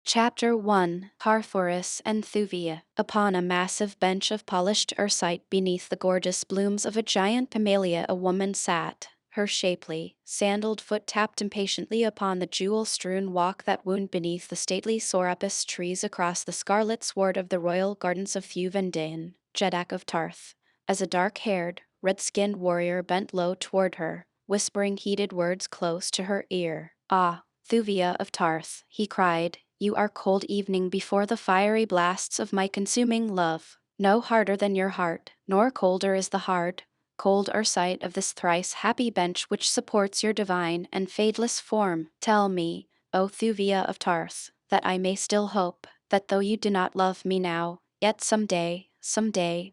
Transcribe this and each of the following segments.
Chapter 1 Carthoris and Thuvia. Upon a massive bench of polished ursite beneath the gorgeous blooms of a giant pimalia a woman sat. Her shapely, sandaled foot tapped impatiently upon the jewel-strewn walk that wound beneath the stately sorapus trees across the scarlet sward of the royal gardens of Thuvendane, Jeddak of Tarth, as a dark-haired, red-skinned warrior bent low toward her, whispering heated words close to her ear. "Ah, Thuvia of Tarth," he cried, "you are cold evening before the fiery blasts of my consuming love. No harder than your heart, nor colder is the hard, cold sight of this thrice happy bench which supports your divine and fadeless form. Tell me, O Thuvia of Tarth, that I may still hope, that though you do not love me now, yet some day,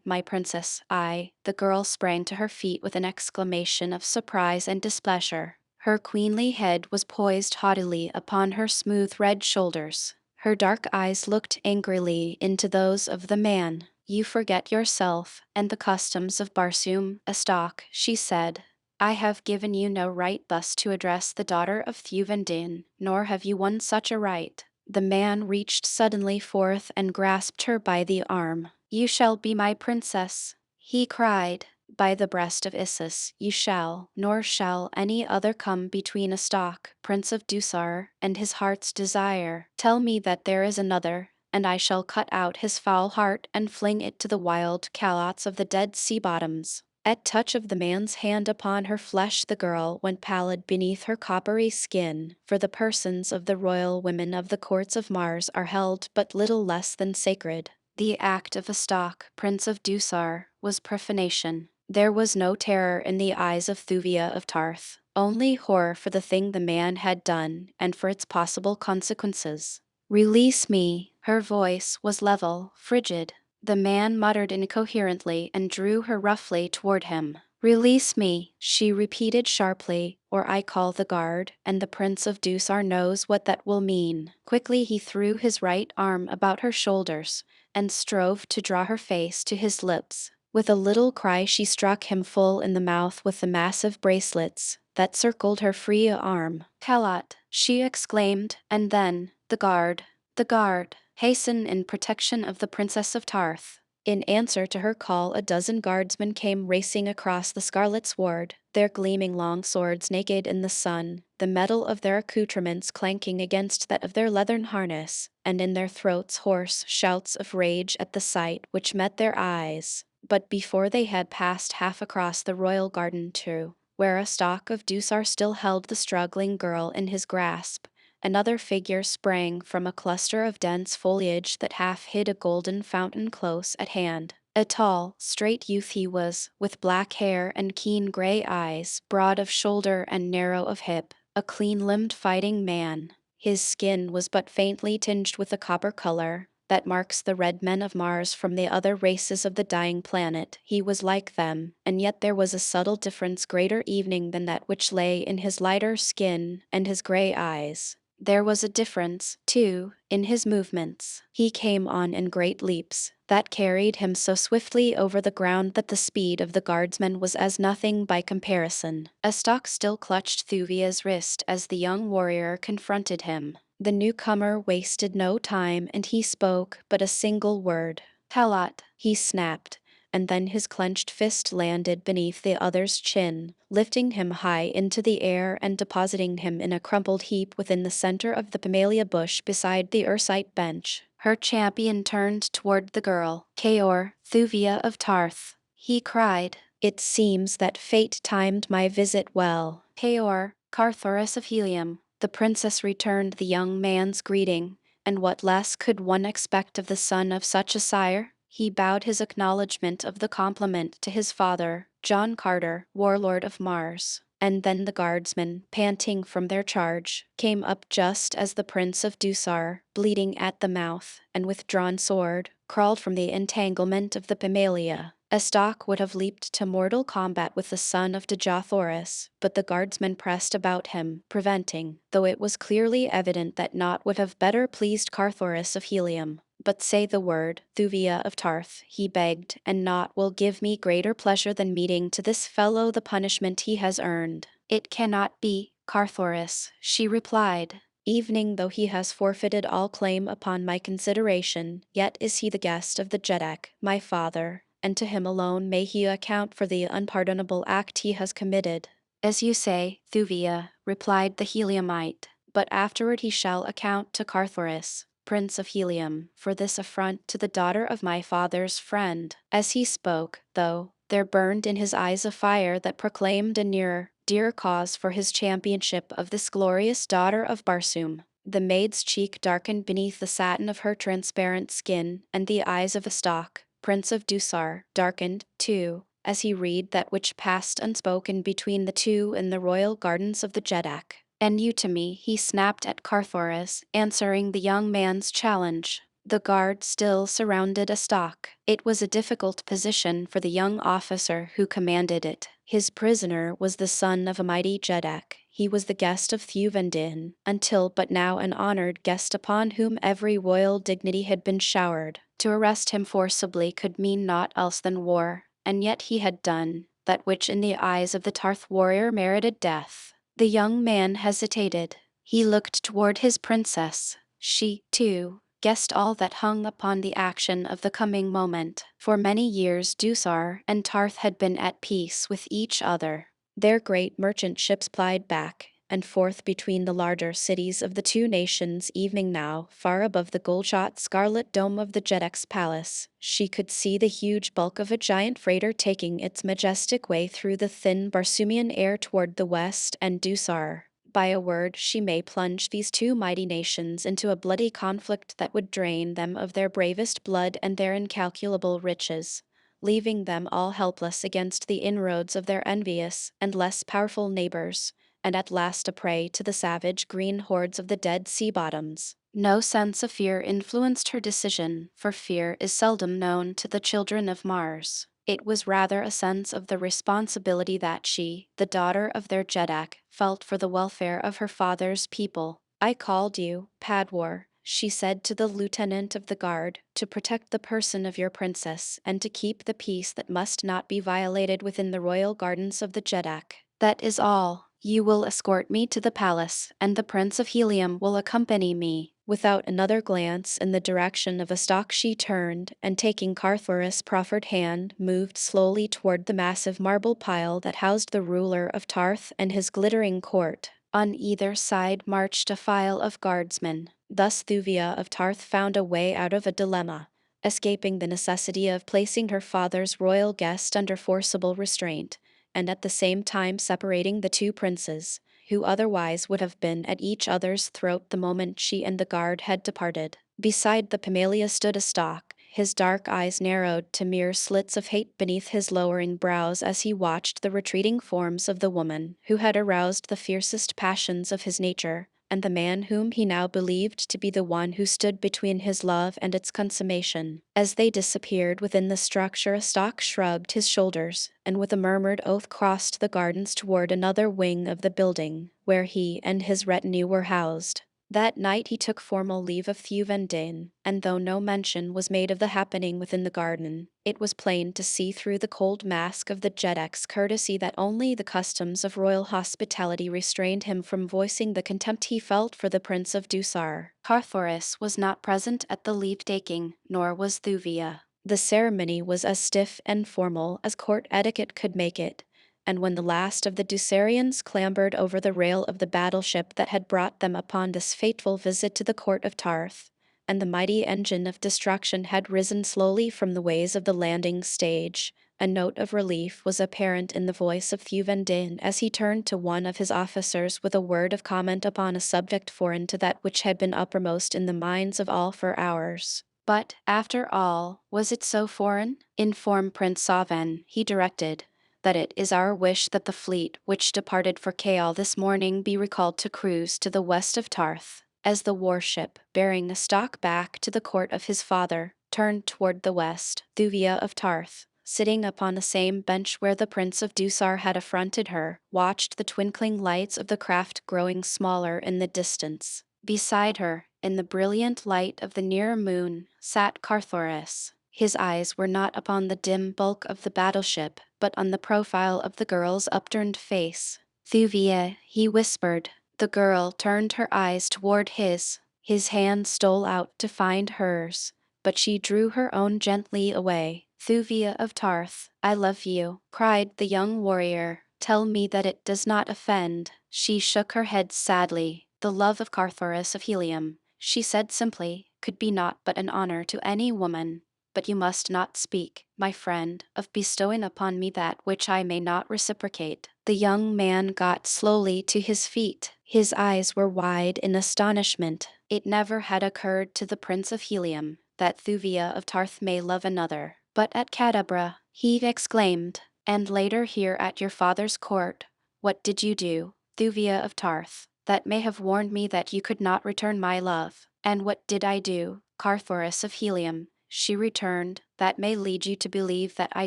my princess." The girl sprang to her feet with an exclamation of surprise and displeasure. Her queenly head was poised haughtily upon her smooth red shoulders. Her dark eyes looked angrily into those of the man. "You forget yourself and the customs of Barsoom, Astok," she said. "I have given you no right thus to address the daughter of Thuvendin, nor have you won such a right." The man reached suddenly forth and grasped her by the arm. "You shall be my princess," he cried. "By the breast of Isis, you shall, nor shall any other come between Astok, Prince of Dusar, and his heart's desire. Tell me that there is another, and I shall cut out his foul heart and fling it to the wild calots of the dead sea bottoms." At touch of the man's hand upon her flesh the girl went pallid beneath her coppery skin, for the persons of the royal women of the courts of Mars are held but little less than sacred. The act of Astok, Prince of Dusar, was profanation. There was no terror in the eyes of Thuvia of Tarth, only horror for the thing the man had done and for its possible consequences. "Release me." Her voice was level, frigid. The man muttered incoherently and drew her roughly toward him. "Release me," she repeated sharply, "or I call the guard, and the Prince of Dusar knows what that will mean." Quickly he threw his right arm about her shoulders and strove to draw her face to his lips. With a little cry she struck him full in the mouth with the massive bracelets that circled her free arm. "Kalat," she exclaimed, and then, "The guard! The guard! Hasten in protection of the Princess of Tarth." In answer to her call a dozen guardsmen came racing across the scarlet sward, their gleaming long swords naked in the sun, the metal of their accoutrements clanking against that of their leathern harness, and in their throats hoarse shouts of rage at the sight which met their eyes. But before they had passed half across the royal garden to where Astok of Dusar still held the struggling girl in his grasp, another figure sprang from a cluster of dense foliage that half hid a golden fountain close at hand. A tall, straight youth he was, with black hair and keen gray eyes, broad of shoulder and narrow of hip, a clean-limbed fighting man. His skin was but faintly tinged with the copper color that marks the red men of Mars from the other races of the dying planet. He was like them, and yet there was a subtle difference greater evening than that which lay in his lighter skin and his gray eyes. There was a difference, too, in his movements. He came on in great leaps that carried him so swiftly over the ground that the speed of the guardsmen was as nothing by comparison. Astok still clutched Thuvia's wrist as the young warrior confronted him. The newcomer wasted no time and he spoke but a single word. "Talat," he snapped, and then his clenched fist landed beneath the other's chin, lifting him high into the air and depositing him in a crumpled heap within the center of the pimalia bush beside the ursite bench. Her champion turned toward the girl. "Kaor, Thuvia of Tarth," he cried. "It seems that fate timed my visit well." "Kaor, Carthoris of Helium," the princess returned the young man's greeting, and what less could one expect of the son of such a sire? He bowed his acknowledgment of the compliment to his father, John Carter, warlord of Mars, and then the guardsmen, panting from their charge, came up just as the Prince of Dusar, bleeding at the mouth, and with drawn sword, crawled from the entanglement of the pimalia. Astok would have leaped to mortal combat with the son of Dejathoris, but the guardsmen pressed about him, preventing, though it was clearly evident that naught would have better pleased Carthoris of Helium. "But say the word, Thuvia of Tarth," he begged, "and naught will give me greater pleasure than meeting to this fellow the punishment he has earned." "It cannot be, Carthoris," she replied. Evening though he has forfeited all claim upon my consideration, yet is he the guest of the Jeddak, my father, and to him alone may he account for the unpardonable act he has committed. As you say, Thuvia, replied the Heliumite, but afterward he shall account to Carthoris, Prince of Helium, for this affront to the daughter of my father's friend. As he spoke, though, there burned in his eyes a fire that proclaimed a nearer, dear cause for his championship of this glorious daughter of Barsoom. The maid's cheek darkened beneath the satin of her transparent skin, and the eyes of Astok, Prince of Dusar, darkened, too, as he read that which passed unspoken between the two in the royal gardens of the Jeddak. And you to me, he snapped at Carthoris, answering the young man's challenge. The guard still surrounded Astok. It was a difficult position for the young officer who commanded it. His prisoner was the son of a mighty Jeddak. He was the guest of Thuvendin, until but now an honored guest upon whom every royal dignity had been showered. To arrest him forcibly could mean naught else than war, and yet he had done that which in the eyes of the Tarth warrior merited death. The young man hesitated. He looked toward his princess. She, too, guessed all that hung upon the action of the coming moment. For many years Dusar and Tarth had been at peace with each other. Their great merchant ships plied back and forth between the larger cities of the two nations. Evening now, far above the gold-shot scarlet dome of the Jeddak's palace, she could see the huge bulk of a giant freighter taking its majestic way through the thin Barsoomian air toward the west and Dusar. By a word, she may plunge these two mighty nations into a bloody conflict that would drain them of their bravest blood and their incalculable riches, leaving them all helpless against the inroads of their envious and less powerful neighbors, and at last a prey to the savage green hordes of the dead sea bottoms. No sense of fear influenced her decision, for fear is seldom known to the children of Mars. It was rather a sense of the responsibility that she, the daughter of their Jeddak, felt for the welfare of her father's people. I called you, Padwar, she said to the lieutenant of the guard, to protect the person of your princess and to keep the peace that must not be violated within the royal gardens of the Jeddak. That is all. You will escort me to the palace, and the Prince of Helium will accompany me. Without another glance in the direction of Astok she turned, and taking Carthoris' proffered hand, moved slowly toward the massive marble pile that housed the ruler of Tarth and his glittering court. On either side marched a file of guardsmen. Thus Thuvia of Tarth found a way out of a dilemma, escaping the necessity of placing her father's royal guest under forcible restraint, and at the same time separating the two princes, who otherwise would have been at each other's throat the moment she and the guard had departed. Beside the Pamalia stood Astok, his dark eyes narrowed to mere slits of hate beneath his lowering brows as he watched the retreating forms of the woman who had aroused the fiercest passions of his nature, and the man whom he now believed to be the one who stood between his love and its consummation. As they disappeared within the structure, Astok shrugged his shoulders, and with a murmured oath crossed the gardens toward another wing of the building, where he and his retinue were housed. That night he took formal leave of Thuvendin, and though no mention was made of the happening within the garden, it was plain to see through the cold mask of the Jeddak's courtesy that only the customs of royal hospitality restrained him from voicing the contempt he felt for the Prince of Dusar. Carthoris was not present at the leave-taking, nor was Thuvia. The ceremony was as stiff and formal as court etiquette could make it, and when the last of the Dusarians clambered over the rail of the battleship that had brought them upon this fateful visit to the court of Tarth, and the mighty engine of destruction had risen slowly from the ways of the landing stage, a note of relief was apparent in the voice of Thuvendin as he turned to one of his officers with a word of comment upon a subject foreign to that which had been uppermost in the minds of all for hours. But, after all, was it so foreign? Inform Prince Savan, he directed, that it is our wish that the fleet which departed for Kaal this morning be recalled to cruise to the west of Tarth. As the warship, bearing Astok back to the court of his father, turned toward the west, Thuvia of Tarth, sitting upon the same bench where the Prince of Dusar had affronted her, watched the twinkling lights of the craft growing smaller in the distance. Beside her, in the brilliant light of the near moon, sat Carthoris. His eyes were not upon the dim bulk of the battleship, but on the profile of the girl's upturned face. "Thuvia," he whispered, The girl turned her eyes toward his. His hand stole out to find hers, but she drew her own gently away. Thuvia of Tarth, I love you, cried the young warrior. Tell me that it does not offend. She shook her head sadly. The love of Carthoris of Helium, she said simply, could be naught but an honor to any woman. But you must not speak, my friend, of bestowing upon me that which I may not reciprocate. The young man got slowly to his feet. His eyes were wide in astonishment. It never had occurred to the Prince of Helium that Thuvia of Tarth may love another. But at Cadabra, he exclaimed, and later here at your father's court, what did you do, Thuvia of Tarth, that may have warned me that you could not return my love? And what did I do, Carthoris of Helium? She returned, that may lead you to believe that I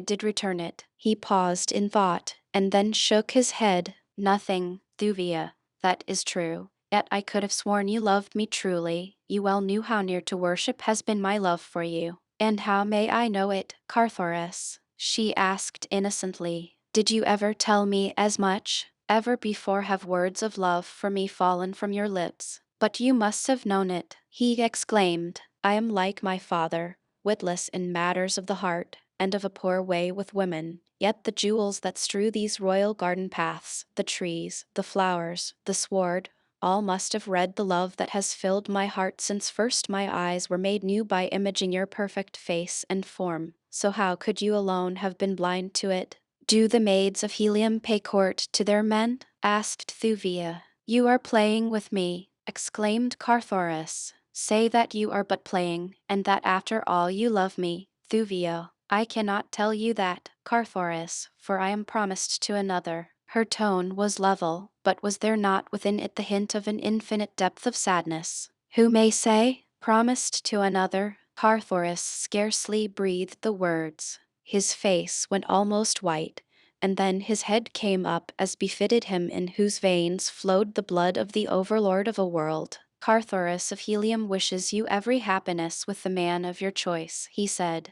did return it. He paused in thought, and then shook his head. Nothing, Thuvia, that is true. Yet I could have sworn you loved me truly. You well knew how near to worship has been my love for you. And how may I know it, Carthoris? She asked innocently. Did you ever tell me as much? Ever before have words of love for me fallen from your lips? But you must have known it, he exclaimed. I am like my father, witless in matters of the heart, and of a poor way with women. Yet the jewels that strew these royal garden paths, the trees, the flowers, the sward, all must have read the love that has filled my heart since first my eyes were made new by imaging your perfect face and form. So how could you alone have been blind to it? Do the maids of Helium pay court to their men? Asked Thuvia. You are playing with me, exclaimed Carthoris. Say that you are but playing, and that after all you love me, Thuvia. I cannot tell you that, Carthoris, for I am promised to another. Her tone was level, but was there not within it the hint of an infinite depth of sadness? Who may say, promised to another? Carthoris scarcely breathed the words. His face went almost white, and then his head came up as befitted him in whose veins flowed the blood of the overlord of a world. Carthoris of Helium wishes you every happiness with the man of your choice, he said.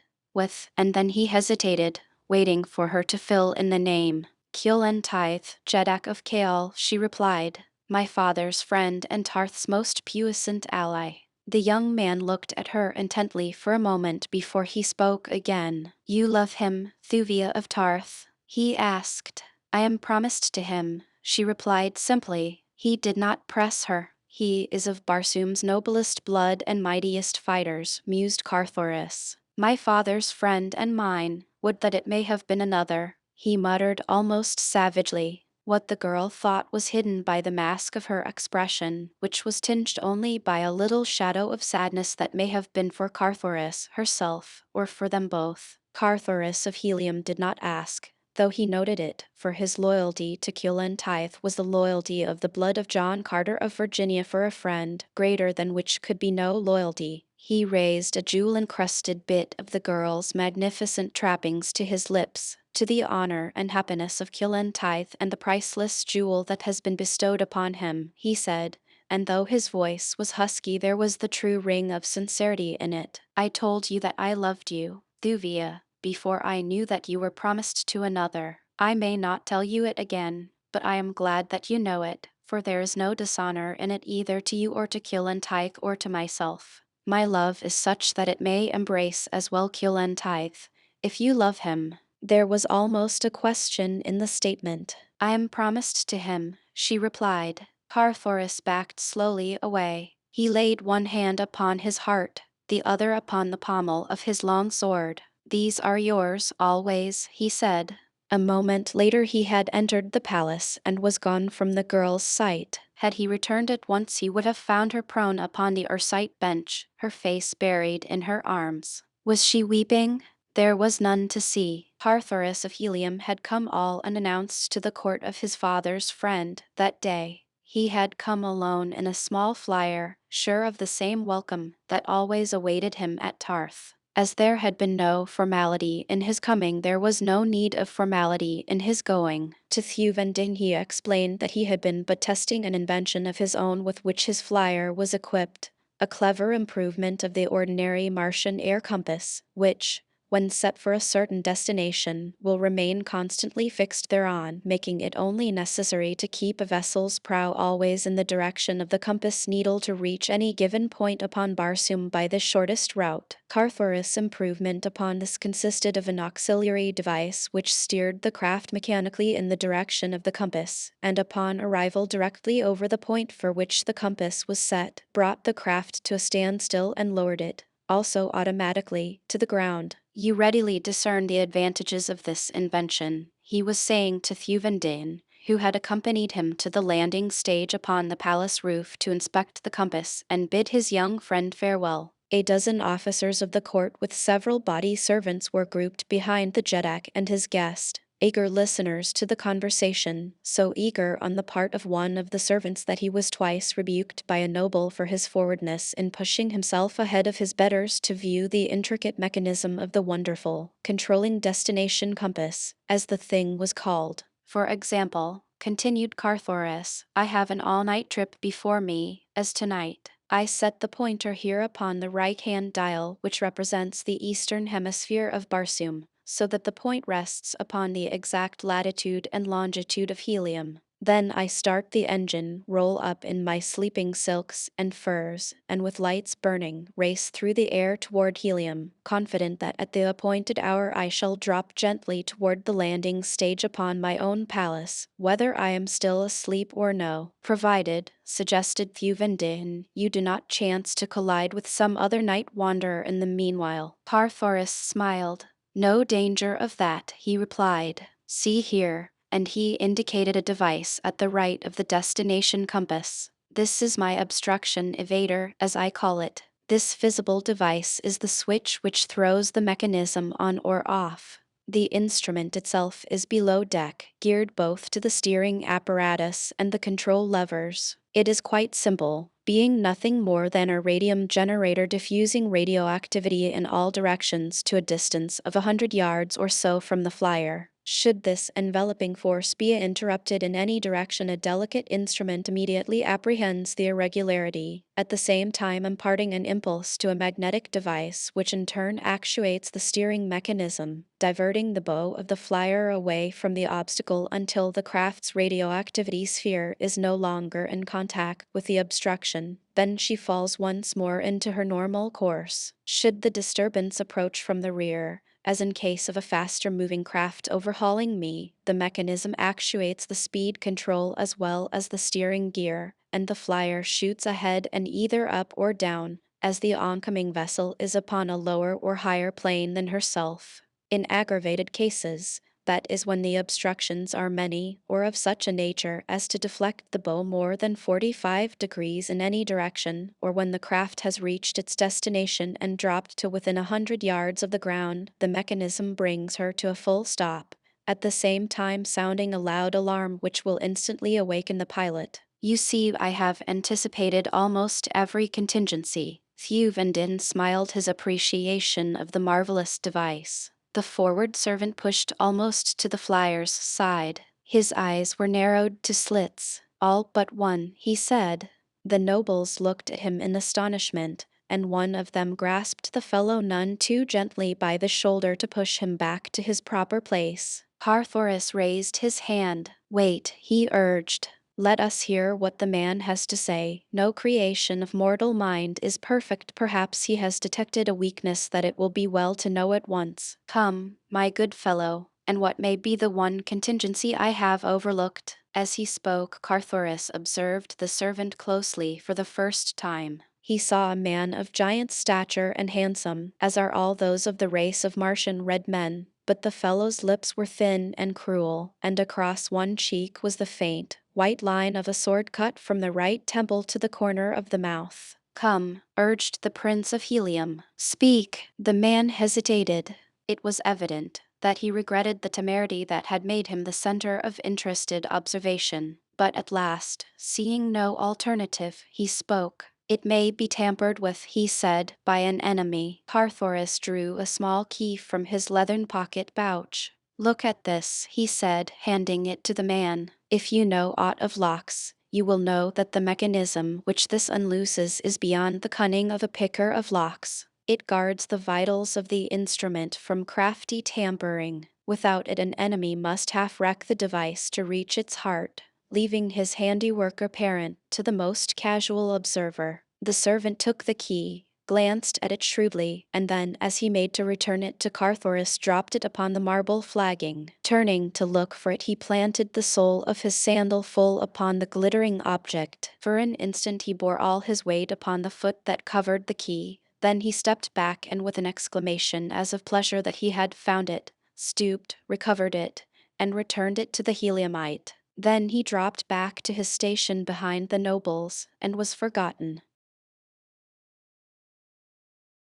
And then he hesitated, waiting for her to fill in the name. Kiel-en-Tith, Jeddak of Kael, she replied, my father's friend and Tarth's most puissant ally. The young man looked at her intently for a moment before he spoke again. You love him, Thuvia of Tarth? He asked. I am promised to him, she replied simply. He did not press her. He is of Barsoom's noblest blood and mightiest fighters, mused Carthoris. My father's friend and mine, would that it may have been another, he muttered almost savagely. What the girl thought was hidden by the mask of her expression, which was tinged only by a little shadow of sadness that may have been for Carthoris herself, or for them both. Carthoris of Helium did not ask, though he noted it, for his loyalty to Kiel-en-Tith was the loyalty of the blood of John Carter of Virginia for a friend, greater than which could be no loyalty. He raised a jewel-encrusted bit of the girl's magnificent trappings to his lips, to the honor and happiness of Kiel-en-Tith and the priceless jewel that has been bestowed upon him, he said, and though his voice was husky there was the true ring of sincerity in it. I told you that I loved you, Thuvia, before I knew that you were promised to another. I may not tell you it again, but I am glad that you know it, for there is no dishonor in it either to you or to Kiel-en-Tith or to myself. My love is such that it may embrace as well Kiel-en-Tith. If you love him, there was almost a question in the statement. I am promised to him, she replied. Carthoris backed slowly away. He laid one hand upon his heart, the other upon the pommel of his long sword. These are yours, always, he said. A moment later he had entered the palace and was gone from the girl's sight. Had he returned at once he would have found her prone upon the Ursite bench, her face buried in her arms. Was she weeping? There was none to see. Carthoris of Helium had come all unannounced to the court of his father's friend that day. He had come alone in a small flyer, sure of the same welcome that always awaited him at Tarth. As there had been no formality in his coming, there was no need of formality in his going. To Thuvending he explained that he had been but testing an invention of his own with which his flyer was equipped, a clever improvement of the ordinary Martian air compass, which, when set for a certain destination, will remain constantly fixed thereon, making it only necessary to keep a vessel's prow always in the direction of the compass needle to reach any given point upon Barsoom by the shortest route. Carthoris' improvement upon this consisted of an auxiliary device which steered the craft mechanically in the direction of the compass, and upon arrival directly over the point for which the compass was set, brought the craft to a standstill and lowered it, also automatically, to the ground. You readily discern the advantages of this invention, he was saying to Thuvia, who had accompanied him to the landing stage upon the palace roof to inspect the compass and bid his young friend farewell. A dozen officers of the court with several body servants were grouped behind the Jeddak and his guest, eager listeners to the conversation, so eager on the part of one of the servants that he was twice rebuked by a noble for his forwardness in pushing himself ahead of his betters to view the intricate mechanism of the wonderful, controlling destination compass, as the thing was called. For example, continued Carthoris, I have an all-night trip before me, as tonight. I set the pointer here upon the right-hand dial, which represents the eastern hemisphere of Barsoom, so that the point rests upon the exact latitude and longitude of Helium. Then I start the engine, roll up in my sleeping silks and furs, and with lights burning, race through the air toward Helium, confident that at the appointed hour I shall drop gently toward the landing stage upon my own palace, whether I am still asleep or no, provided, suggested Thuvia, you do not chance to collide with some other night wanderer in the meanwhile. Carthoris smiled. No danger of that, he replied. See here, and he indicated a device at the right of the destination compass. This is my obstruction evader, as I call it. This visible device is the switch which throws the mechanism on or off. The instrument itself is below deck, geared both to the steering apparatus and the control levers. It is quite simple, being nothing more than a radium generator diffusing radioactivity in all directions to a distance of 100 yards or so from the flyer. Should this enveloping force be interrupted in any direction, a delicate instrument immediately apprehends the irregularity, at the same time imparting an impulse to a magnetic device which in turn actuates the steering mechanism, diverting the bow of the flyer away from the obstacle until the craft's radioactivity sphere is no longer in contact with the obstruction. Then she falls once more into her normal course. Should the disturbance approach from the rear, as in case of a faster-moving craft overhauling me, the mechanism actuates the speed control as well as the steering gear, and the flyer shoots ahead and either up or down, as the oncoming vessel is upon a lower or higher plane than herself. In aggravated cases, that is when the obstructions are many or of such a nature as to deflect the bow more than 45 degrees in any direction, or when the craft has reached its destination and dropped to within 100 yards of the ground, the mechanism brings her to a full stop, at the same time sounding a loud alarm which will instantly awaken the pilot. You see, I have anticipated almost every contingency. Thuvia smiled his appreciation of the marvelous device. The forward servant pushed almost to the flyer's side. His eyes were narrowed to slits. All but one, he said. The nobles looked at him in astonishment, and one of them grasped the fellow none too gently by the shoulder to push him back to his proper place. Carthoris raised his hand. Wait, he urged. Let us hear what the man has to say. No creation of mortal mind is perfect. Perhaps he has detected a weakness that it will be well to know at once. Come, my good fellow, and what may be the one contingency I have overlooked? As he spoke, Carthoris observed the servant closely for the first time. He saw a man of giant stature and handsome, as are all those of the race of Martian red men, but the fellow's lips were thin and cruel, and across one cheek was the faint, white line of a sword cut from the right temple to the corner of the mouth. Come, urged the Prince of Helium. Speak. The man hesitated. It was evident that he regretted the temerity that had made him the center of interested observation. But at last, seeing no alternative, he spoke. It may be tampered with, he said, by an enemy. Carthoris drew a small key from his leathern pocket pouch. Look at this, he said, handing it to the man. If you know aught of locks, you will know that the mechanism which this unlooses is beyond the cunning of a picker of locks. It guards the vitals of the instrument from crafty tampering. Without it, an enemy must half wreck the device to reach its heart, leaving his handiwork apparent to the most casual observer. The servant took the key, glanced at it shrewdly, and then, as he made to return it to Carthoris, dropped it upon the marble flagging. Turning to look for it, he planted the sole of his sandal full upon the glittering object. For an instant he bore all his weight upon the foot that covered the key. Then he stepped back, and with an exclamation as of pleasure that he had found it, stooped, recovered it, and returned it to the Heliumite. Then he dropped back to his station behind the nobles, and was forgotten.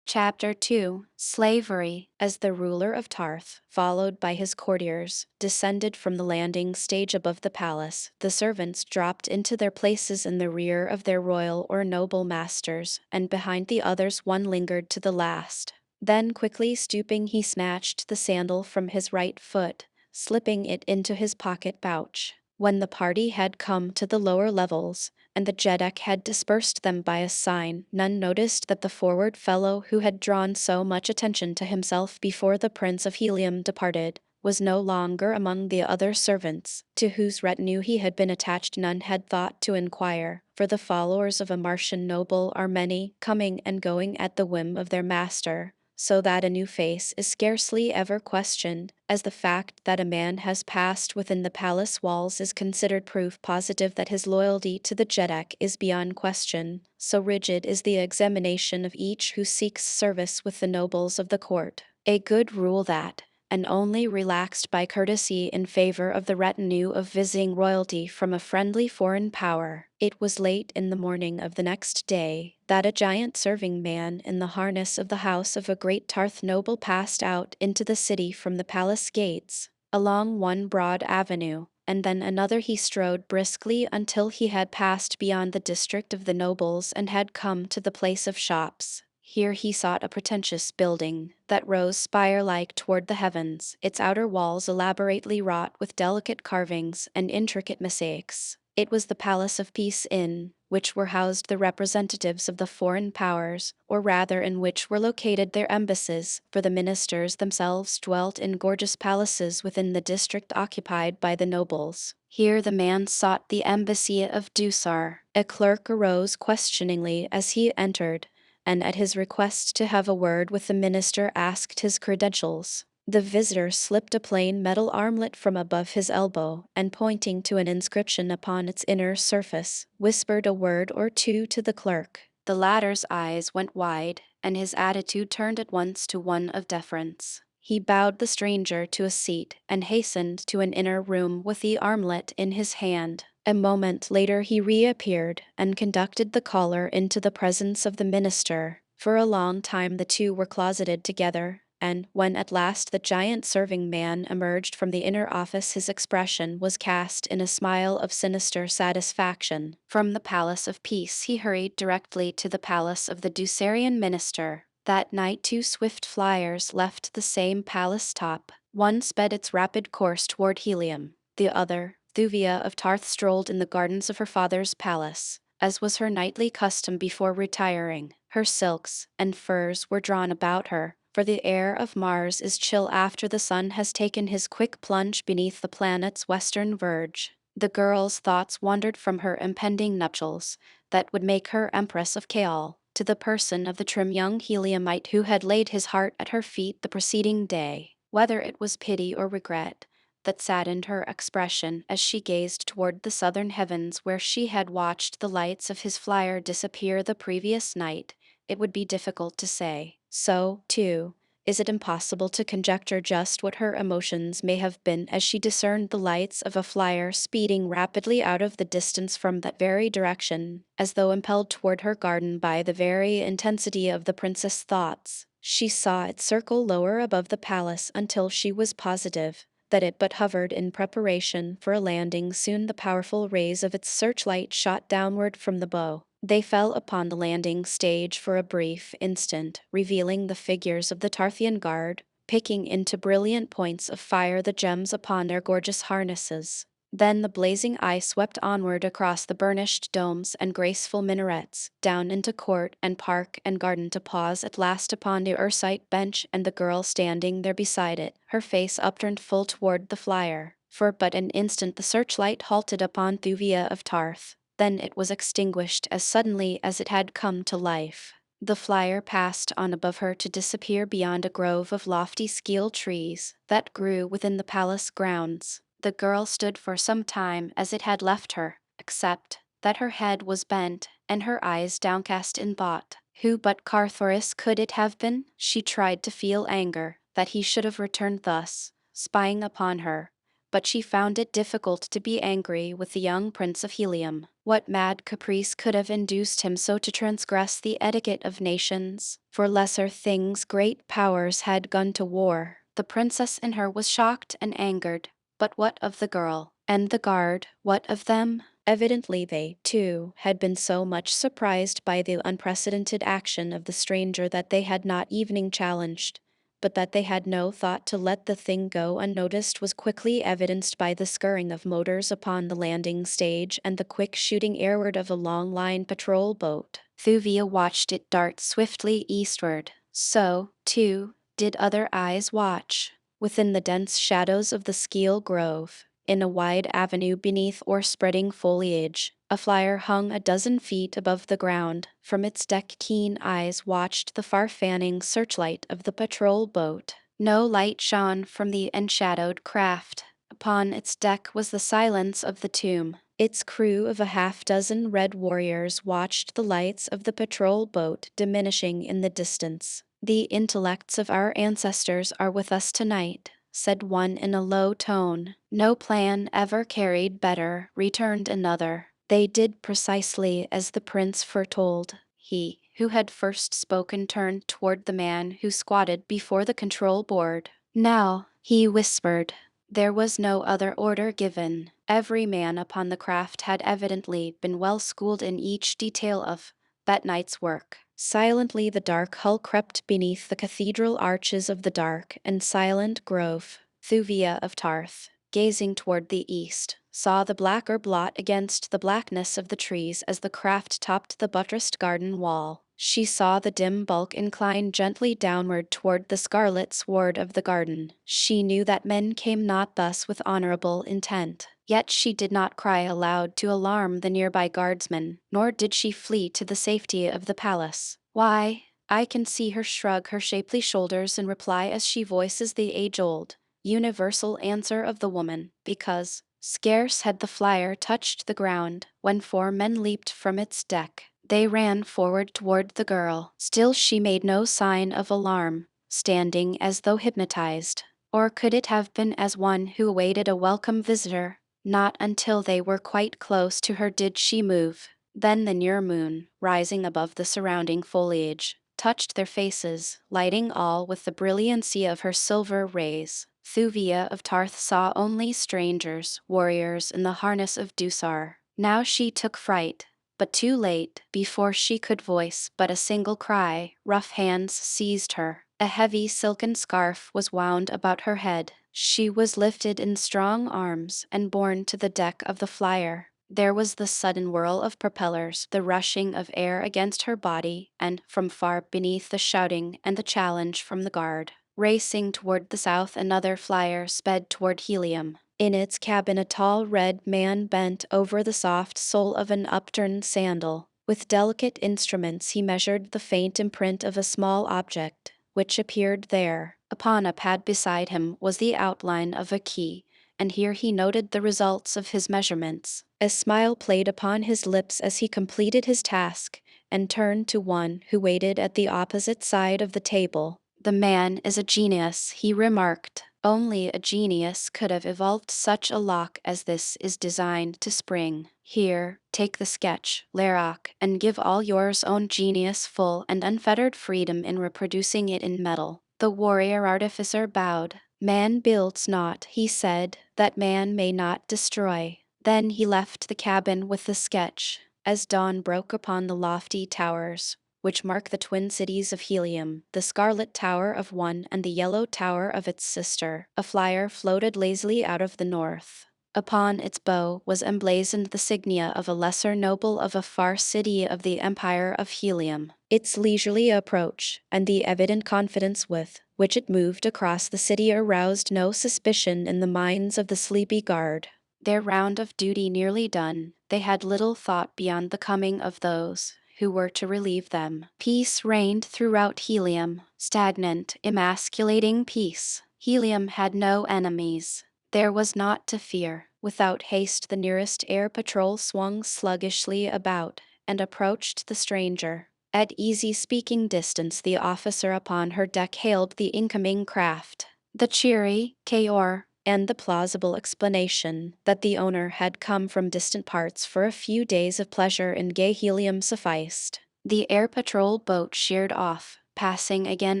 Chapter 2. Slavery. As the ruler of Tarth, followed by his courtiers, descended from the landing stage above the palace, the servants dropped into their places in the rear of their royal or noble masters, and behind the others one lingered to the last. Then, quickly stooping, he snatched the sandal from his right foot, slipping it into his pocket pouch. When the party had come to the lower levels, and the Jeddak had dispersed them by a sign, none noticed that the forward fellow who had drawn so much attention to himself before the Prince of Helium departed was no longer among the other servants, to whose retinue he had been attached. None had thought to inquire, for the followers of a Martian noble are many, coming and going at the whim of their master, so that a new face is scarcely ever questioned, as the fact that a man has passed within the palace walls is considered proof positive that his loyalty to the Jeddak is beyond question. So rigid is the examination of each who seeks service with the nobles of the court. A good rule that, and only relaxed by courtesy in favor of the retinue of visiting royalty from a friendly foreign power. It was late in the morning of the next day that a giant serving man in the harness of the house of a great Tarth noble passed out into the city from the palace gates. Along one broad avenue, and then another, he strode briskly until he had passed beyond the district of the nobles and had come to the place of shops. Here he sought a pretentious building that rose spire-like toward the heavens, its outer walls elaborately wrought with delicate carvings and intricate mosaics. It was the Palace of Peace Inn, which were housed the representatives of the foreign powers, or rather in which were located their embassies, for the ministers themselves dwelt in gorgeous palaces within the district occupied by the nobles. Here the man sought the embassy of Dusar. A clerk arose questioningly as he entered, and at his request to have a word with the minister asked his credentials. The visitor slipped a plain metal armlet from above his elbow, and pointing to an inscription upon its inner surface, whispered a word or two to the clerk. The latter's eyes went wide, and his attitude turned at once to one of deference. He bowed the stranger to a seat, and hastened to an inner room with the armlet in his hand. A moment later he reappeared, and conducted the caller into the presence of the minister. For a long time the two were closeted together, and when at last the giant serving man emerged from the inner office, his expression was cast in a smile of sinister satisfaction. From the Palace of Peace he hurried directly to the palace of the Dusarian minister. That night 2 swift flyers left the same palace top. One sped its rapid course toward Helium. The other, Thuvia of Tarth, strolled in the gardens of her father's palace, as was her nightly custom before retiring. Her silks and furs were drawn about her, for the air of Mars is chill after the sun has taken his quick plunge beneath the planet's western verge. The girl's thoughts wandered from her impending nuptials, that would make her Empress of Kaal, to the person of the trim young Heliumite who had laid his heart at her feet the preceding day. Whether it was pity or regret that saddened her expression as she gazed toward the southern heavens where she had watched the lights of his flyer disappear the previous night, it would be difficult to say. So, too, is it impossible to conjecture just what her emotions may have been as she discerned the lights of a flyer speeding rapidly out of the distance from that very direction, as though impelled toward her garden by the very intensity of the princess' thoughts. She saw it circle lower above the palace until she was positive that it but hovered in preparation for a landing. Soon the powerful rays of its searchlight shot downward from the bow. They fell upon the landing stage for a brief instant, revealing the figures of the Tarthian guard, picking into brilliant points of fire the gems upon their gorgeous harnesses. Then the blazing eye swept onward across the burnished domes and graceful minarets, down into court and park and garden to pause at last upon the Ursite bench and the girl standing there beside it, her face upturned full toward the flyer. For but an instant the searchlight halted upon Thuvia of Tarth. Then it was extinguished as suddenly as it had come to life. The flyer passed on above her to disappear beyond a grove of lofty skeel trees that grew within the palace grounds. The girl stood for some time as it had left her, except that her head was bent and her eyes downcast in thought. Who but Carthoris could it have been? She tried to feel anger that he should have returned thus, spying upon her, but she found it difficult to be angry with the young prince of Helium. What mad caprice could have induced him so to transgress the etiquette of nations? For lesser things great powers had gone to war. The princess in her was shocked and angered, but what of the girl? And the guard, what of them? Evidently they, too, had been so much surprised by the unprecedented action of the stranger that they had not evening challenged, but that they had no thought to let the thing go unnoticed was quickly evidenced by the scurrying of motors upon the landing stage and the quick shooting airward of a long-line patrol boat. Thuvia watched it dart swiftly eastward. So, too, did other eyes watch. Within the dense shadows of the Skeel Grove, in a wide avenue beneath o'erspreading foliage, a flyer hung a dozen feet above the ground. From its deck keen eyes watched the far-fanning searchlight of the patrol boat. No light shone from the enshadowed craft. Upon its deck was the silence of the tomb. Its crew of a half-dozen red warriors watched the lights of the patrol boat diminishing in the distance. "The intellects of our ancestors are with us tonight," said one in a low tone. "No plan ever carried better," returned another. "They did precisely as the prince foretold." He who had first spoken turned toward the man who squatted before the control board. "Now," he whispered. There was no other order given. Every man upon the craft had evidently been well schooled in each detail of that night's work. Silently the dark hull crept beneath the cathedral arches of the dark and silent grove. Thuvia of Tarth, gazing toward the east, saw the blacker blot against the blackness of the trees as the craft topped the buttressed garden wall. She saw the dim bulk incline gently downward toward the scarlet sward of the garden. She knew that men came not thus with honorable intent. Yet she did not cry aloud to alarm the nearby guardsmen, nor did she flee to the safety of the palace. "Why?" I can see her shrug her shapely shoulders in reply as she voices the age-old, universal answer of the woman, "Because." Scarce had the flyer touched the ground when 4 men leaped from its deck. They ran forward toward the girl. Still she made no sign of alarm, standing as though hypnotized. Or could it have been as one who awaited a welcome visitor? Not until they were quite close to her did she move. Then the near moon, rising above the surrounding foliage, touched their faces, lighting all with the brilliancy of her silver rays. Thuvia of Tarth saw only strangers, warriors in the harness of Dusar. Now she took fright, but too late. Before she could voice but a single cry, rough hands seized her. A heavy silken scarf was wound about her head. She was lifted in strong arms and borne to the deck of the flyer. There was the sudden whirl of propellers, the rushing of air against her body, and, from far beneath, the shouting and the challenge from the guard. Racing toward the south, another flyer sped toward Helium. In its cabin a tall red man bent over the soft sole of an upturned sandal. With delicate instruments he measured the faint imprint of a small object, which appeared there. Upon a pad beside him was the outline of a key, and here he noted the results of his measurements. A smile played upon his lips as he completed his task, and turned to one who waited at the opposite side of the table. "The man is a genius," he remarked. "Only a genius could have evolved such a lock as this is designed to spring. Here, take the sketch, Lerach, and give all yours own genius full and unfettered freedom in reproducing it in metal." The warrior artificer bowed. "Man builds not," he said, "that man may not destroy." Then he left the cabin with the sketch. As dawn broke upon the lofty towers, which mark the twin cities of Helium, the scarlet tower of one and the yellow tower of its sister, a flyer floated lazily out of the north. Upon its bow was emblazoned the signia of a lesser noble of a far city of the Empire of Helium. Its leisurely approach, and the evident confidence with which it moved across the city, aroused no suspicion in the minds of the sleepy guard. Their round of duty nearly done, they had little thought beyond the coming of those who were to relieve them. Peace reigned throughout Helium, stagnant, emasculating peace. Helium had no enemies. There was naught to fear. Without haste, the nearest air patrol swung sluggishly about and approached the stranger. At easy speaking distance, the officer upon her deck hailed the incoming craft. The cheery Kaor and the plausible explanation that the owner had come from distant parts for a few days of pleasure in gay Helium sufficed. The air patrol boat sheered off, passing again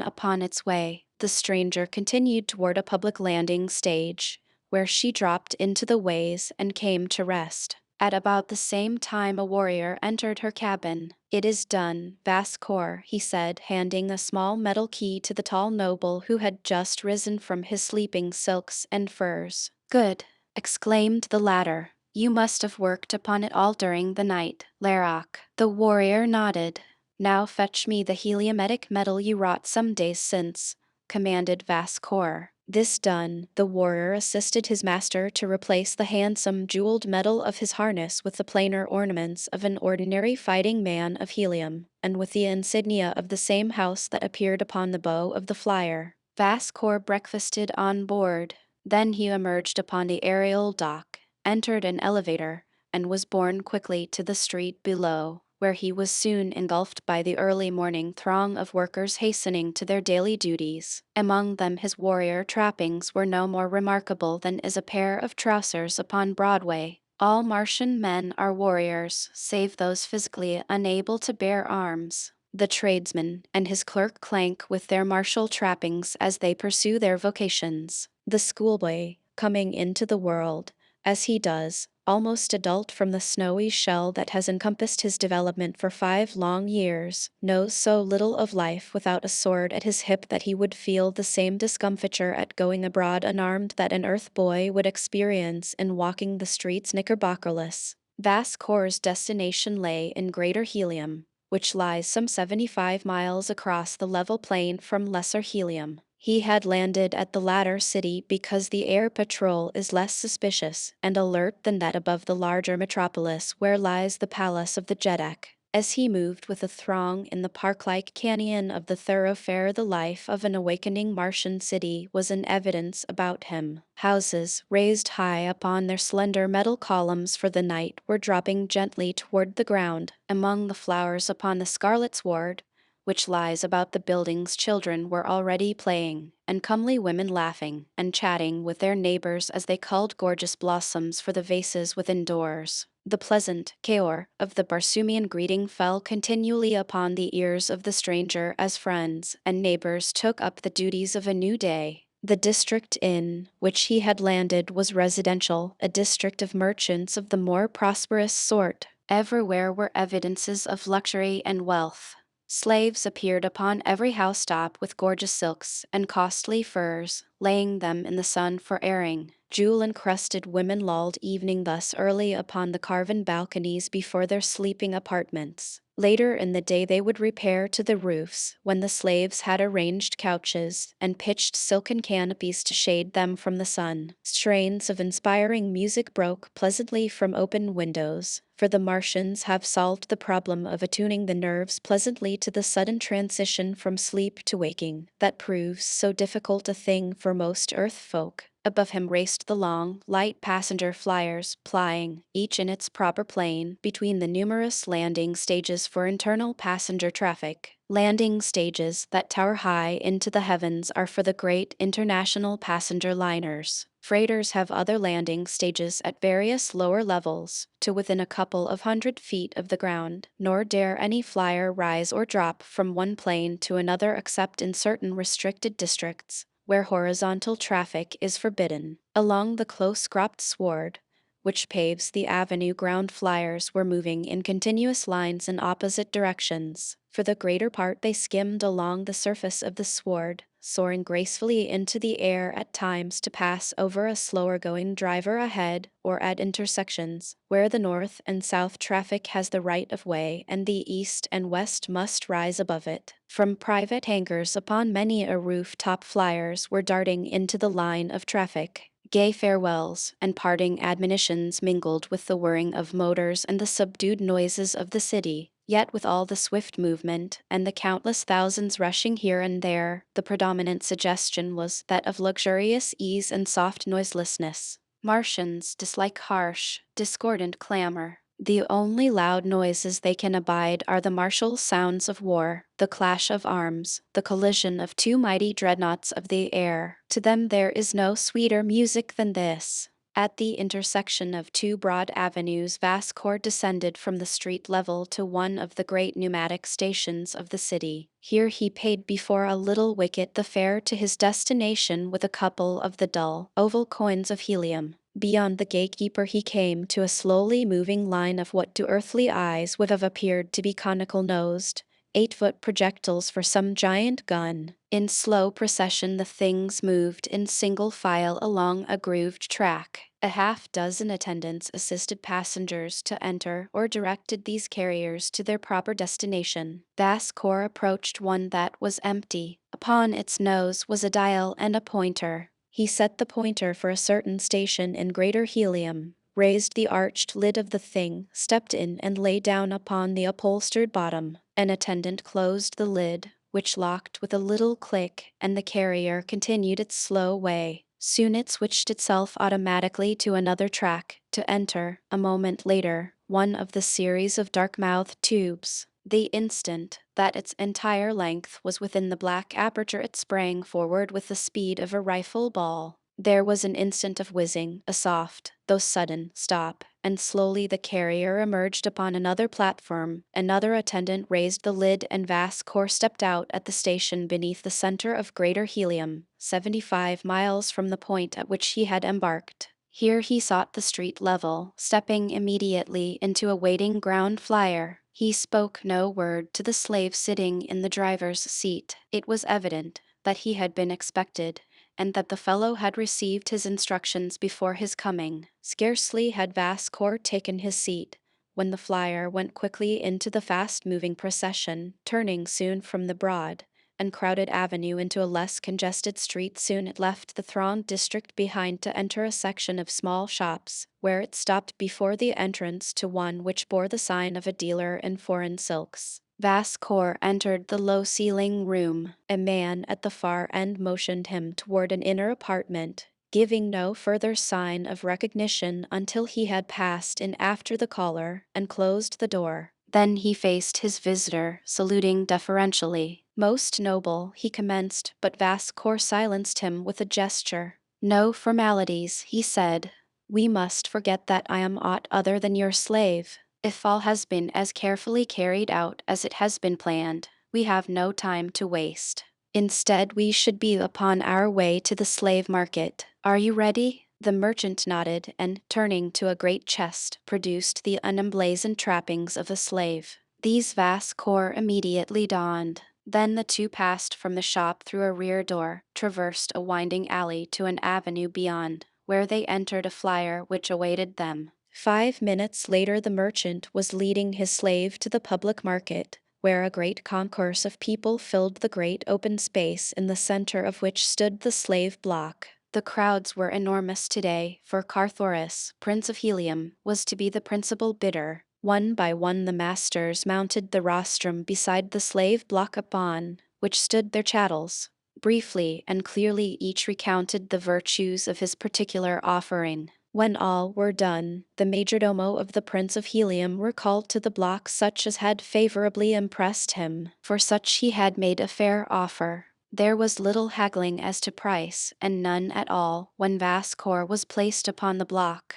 upon its way. The stranger continued toward a public landing stage, where she dropped into the ways and came to rest. At about the same time, a warrior entered her cabin. "It is done, Vascor," he said, handing a small metal key to the tall noble who had just risen from his sleeping silks and furs. "Good," exclaimed the latter. "You must have worked upon it all during the night, Larak." The warrior nodded. "Now fetch me the heliometic metal you wrought some days since," commanded Vascor. This done, the warrior assisted his master to replace the handsome jeweled metal of his harness with the plainer ornaments of an ordinary fighting man of Helium, and with the insignia of the same house that appeared upon the bow of the flyer. Vascor breakfasted on board. Then he emerged upon the aerial dock, entered an elevator, and was borne quickly to the street below, where he was soon engulfed by the early morning throng of workers hastening to their daily duties. Among them his warrior trappings were no more remarkable than is a pair of trousers upon Broadway. All Martian men are warriors, save those physically unable to bear arms. The tradesman and his clerk clank with their martial trappings as they pursue their vocations. The schoolboy, coming into the world, as he does, almost adult from the snowy shell that has encompassed his development for 5 long years, knows so little of life without a sword at his hip that he would feel the same discomfiture at going abroad unarmed that an earth boy would experience in walking the streets knickerbockerless. Vascor's destination lay in Greater Helium, which lies some 75 miles across the level plain from Lesser Helium. He had landed at the latter city because the air patrol is less suspicious and alert than that above the larger metropolis where lies the palace of the Jeddak. As he moved with a throng in the park-like canyon of the thoroughfare, the life of an awakening Martian city was in evidence about him. Houses, raised high upon their slender metal columns for the night, were dropping gently toward the ground. Among the flowers upon the scarlet sward, which lies about the buildings, children were already playing, and comely women laughing and chatting with their neighbors as they culled gorgeous blossoms for the vases within doors. The pleasant Kaor of the Barsumian greeting fell continually upon the ears of the stranger as friends and neighbors took up the duties of a new day. The district in which he had landed was residential, a district of merchants of the more prosperous sort. Everywhere were evidences of luxury and wealth. Slaves appeared upon every housetop with gorgeous silks and costly furs, laying them in the sun for airing. Jewel-encrusted women lolled evening thus early upon the carven balconies before their sleeping apartments. Later in the day they would repair to the roofs, when the slaves had arranged couches and pitched silken canopies to shade them from the sun. Strains of inspiring music broke pleasantly from open windows, for the Martians have solved the problem of attuning the nerves pleasantly to the sudden transition from sleep to waking that proves so difficult a thing for most Earth folk. Above him raced the long, light passenger flyers, plying, each in its proper plane, between the numerous landing stages for internal passenger traffic. Landing stages that tower high into the heavens are for the great international passenger liners. Freighters have other landing stages at various lower levels, to within a couple of 100 feet of the ground, nor dare any flyer rise or drop from one plane to another except in certain restricted districts, where horizontal traffic is forbidden. Along the close-cropped sward, which paves the avenue. Ground flyers were moving in continuous lines in opposite directions. For the greater part, they skimmed along the surface of the sward, soaring gracefully into the air at times to pass over a slower-going driver ahead or at intersections, where the north and south traffic has the right of way and the east and west must rise above it. From private hangars upon many a rooftop, flyers were darting into the line of traffic. Gay farewells and parting admonitions mingled with the whirring of motors and the subdued noises of the city. Yet with all the swift movement and the countless thousands rushing here and there, the predominant suggestion was that of luxurious ease and soft noiselessness. Martians dislike harsh, discordant clamor. The only loud noises they can abide are the martial sounds of war, the clash of arms, the collision of two mighty dreadnoughts of the air. To them there is no sweeter music than this. At the intersection of two broad avenues, Vascour descended from the street level to one of the great pneumatic stations of the city. Here he paid before a little wicket the fare to his destination with a couple of the dull, oval coins of helium. Beyond the gatekeeper he came to a slowly moving line of what to earthly eyes would have appeared to be conical-nosed, 8-foot projectiles for some giant gun. In slow procession the things moved in single file along a grooved track. A half-dozen attendants assisted passengers to enter or directed these carriers to their proper destination. Vascour approached one that was empty. Upon its nose was a dial and a pointer. He set the pointer for a certain station in greater helium, raised the arched lid of the thing, stepped in and lay down upon the upholstered bottom. An attendant closed the lid, which locked with a little click, and the carrier continued its slow way. Soon it switched itself automatically to another track, to enter, a moment later, one of the series of dark-mouthed tubes. The instant that its entire length was within the black aperture, it sprang forward with the speed of a rifle ball. There was an instant of whizzing, a soft, though sudden, stop, and slowly the carrier emerged upon another platform. Another attendant raised the lid and Vascour stepped out at the station beneath the center of greater helium, 75 miles from the point at which he had embarked. Here he sought the street level, stepping immediately into a waiting ground flyer. He spoke no word to the slave sitting in the driver's seat. It was evident that he had been expected, and that the fellow had received his instructions before his coming. Scarcely had Vascour taken his seat, when the flyer went quickly into the fast-moving procession, turning soon from the broad and crowded avenue into a less congested street. Soon it left the thronged district behind to enter a section of small shops, where it stopped before the entrance to one which bore the sign of a dealer in foreign silks. Vascour entered the low-ceiling room. A man at the far end motioned him toward an inner apartment, giving no further sign of recognition until he had passed in after the caller and closed the door. Then he faced his visitor, saluting deferentially. "Most noble," he commenced, but Vascour silenced him with a gesture. "No formalities," he said. "We must forget that I am aught other than your slave. If all has been as carefully carried out as it has been planned, we have no time to waste. Instead, we should be upon our way to the slave market. Are you ready?" The merchant nodded and, turning to a great chest, produced the unemblazoned trappings of a slave. These Vascour immediately donned. Then the two passed from the shop through a rear door, traversed a winding alley to an avenue beyond, where they entered a flyer which awaited them. 5 minutes later the merchant was leading his slave to the public market, where a great concourse of people filled the great open space in the center of which stood the slave block. The crowds were enormous today, for Carthoris, Prince of Helium, was to be the principal bidder. One by one the masters mounted the rostrum beside the slave block upon which stood their chattels. Briefly and clearly each recounted the virtues of his particular offering. When all were done, the majordomo of the Prince of Helium recalled to the block such as had favorably impressed him. For such he had made a fair offer. There was little haggling as to price, and none at all when Vascour was placed upon the block.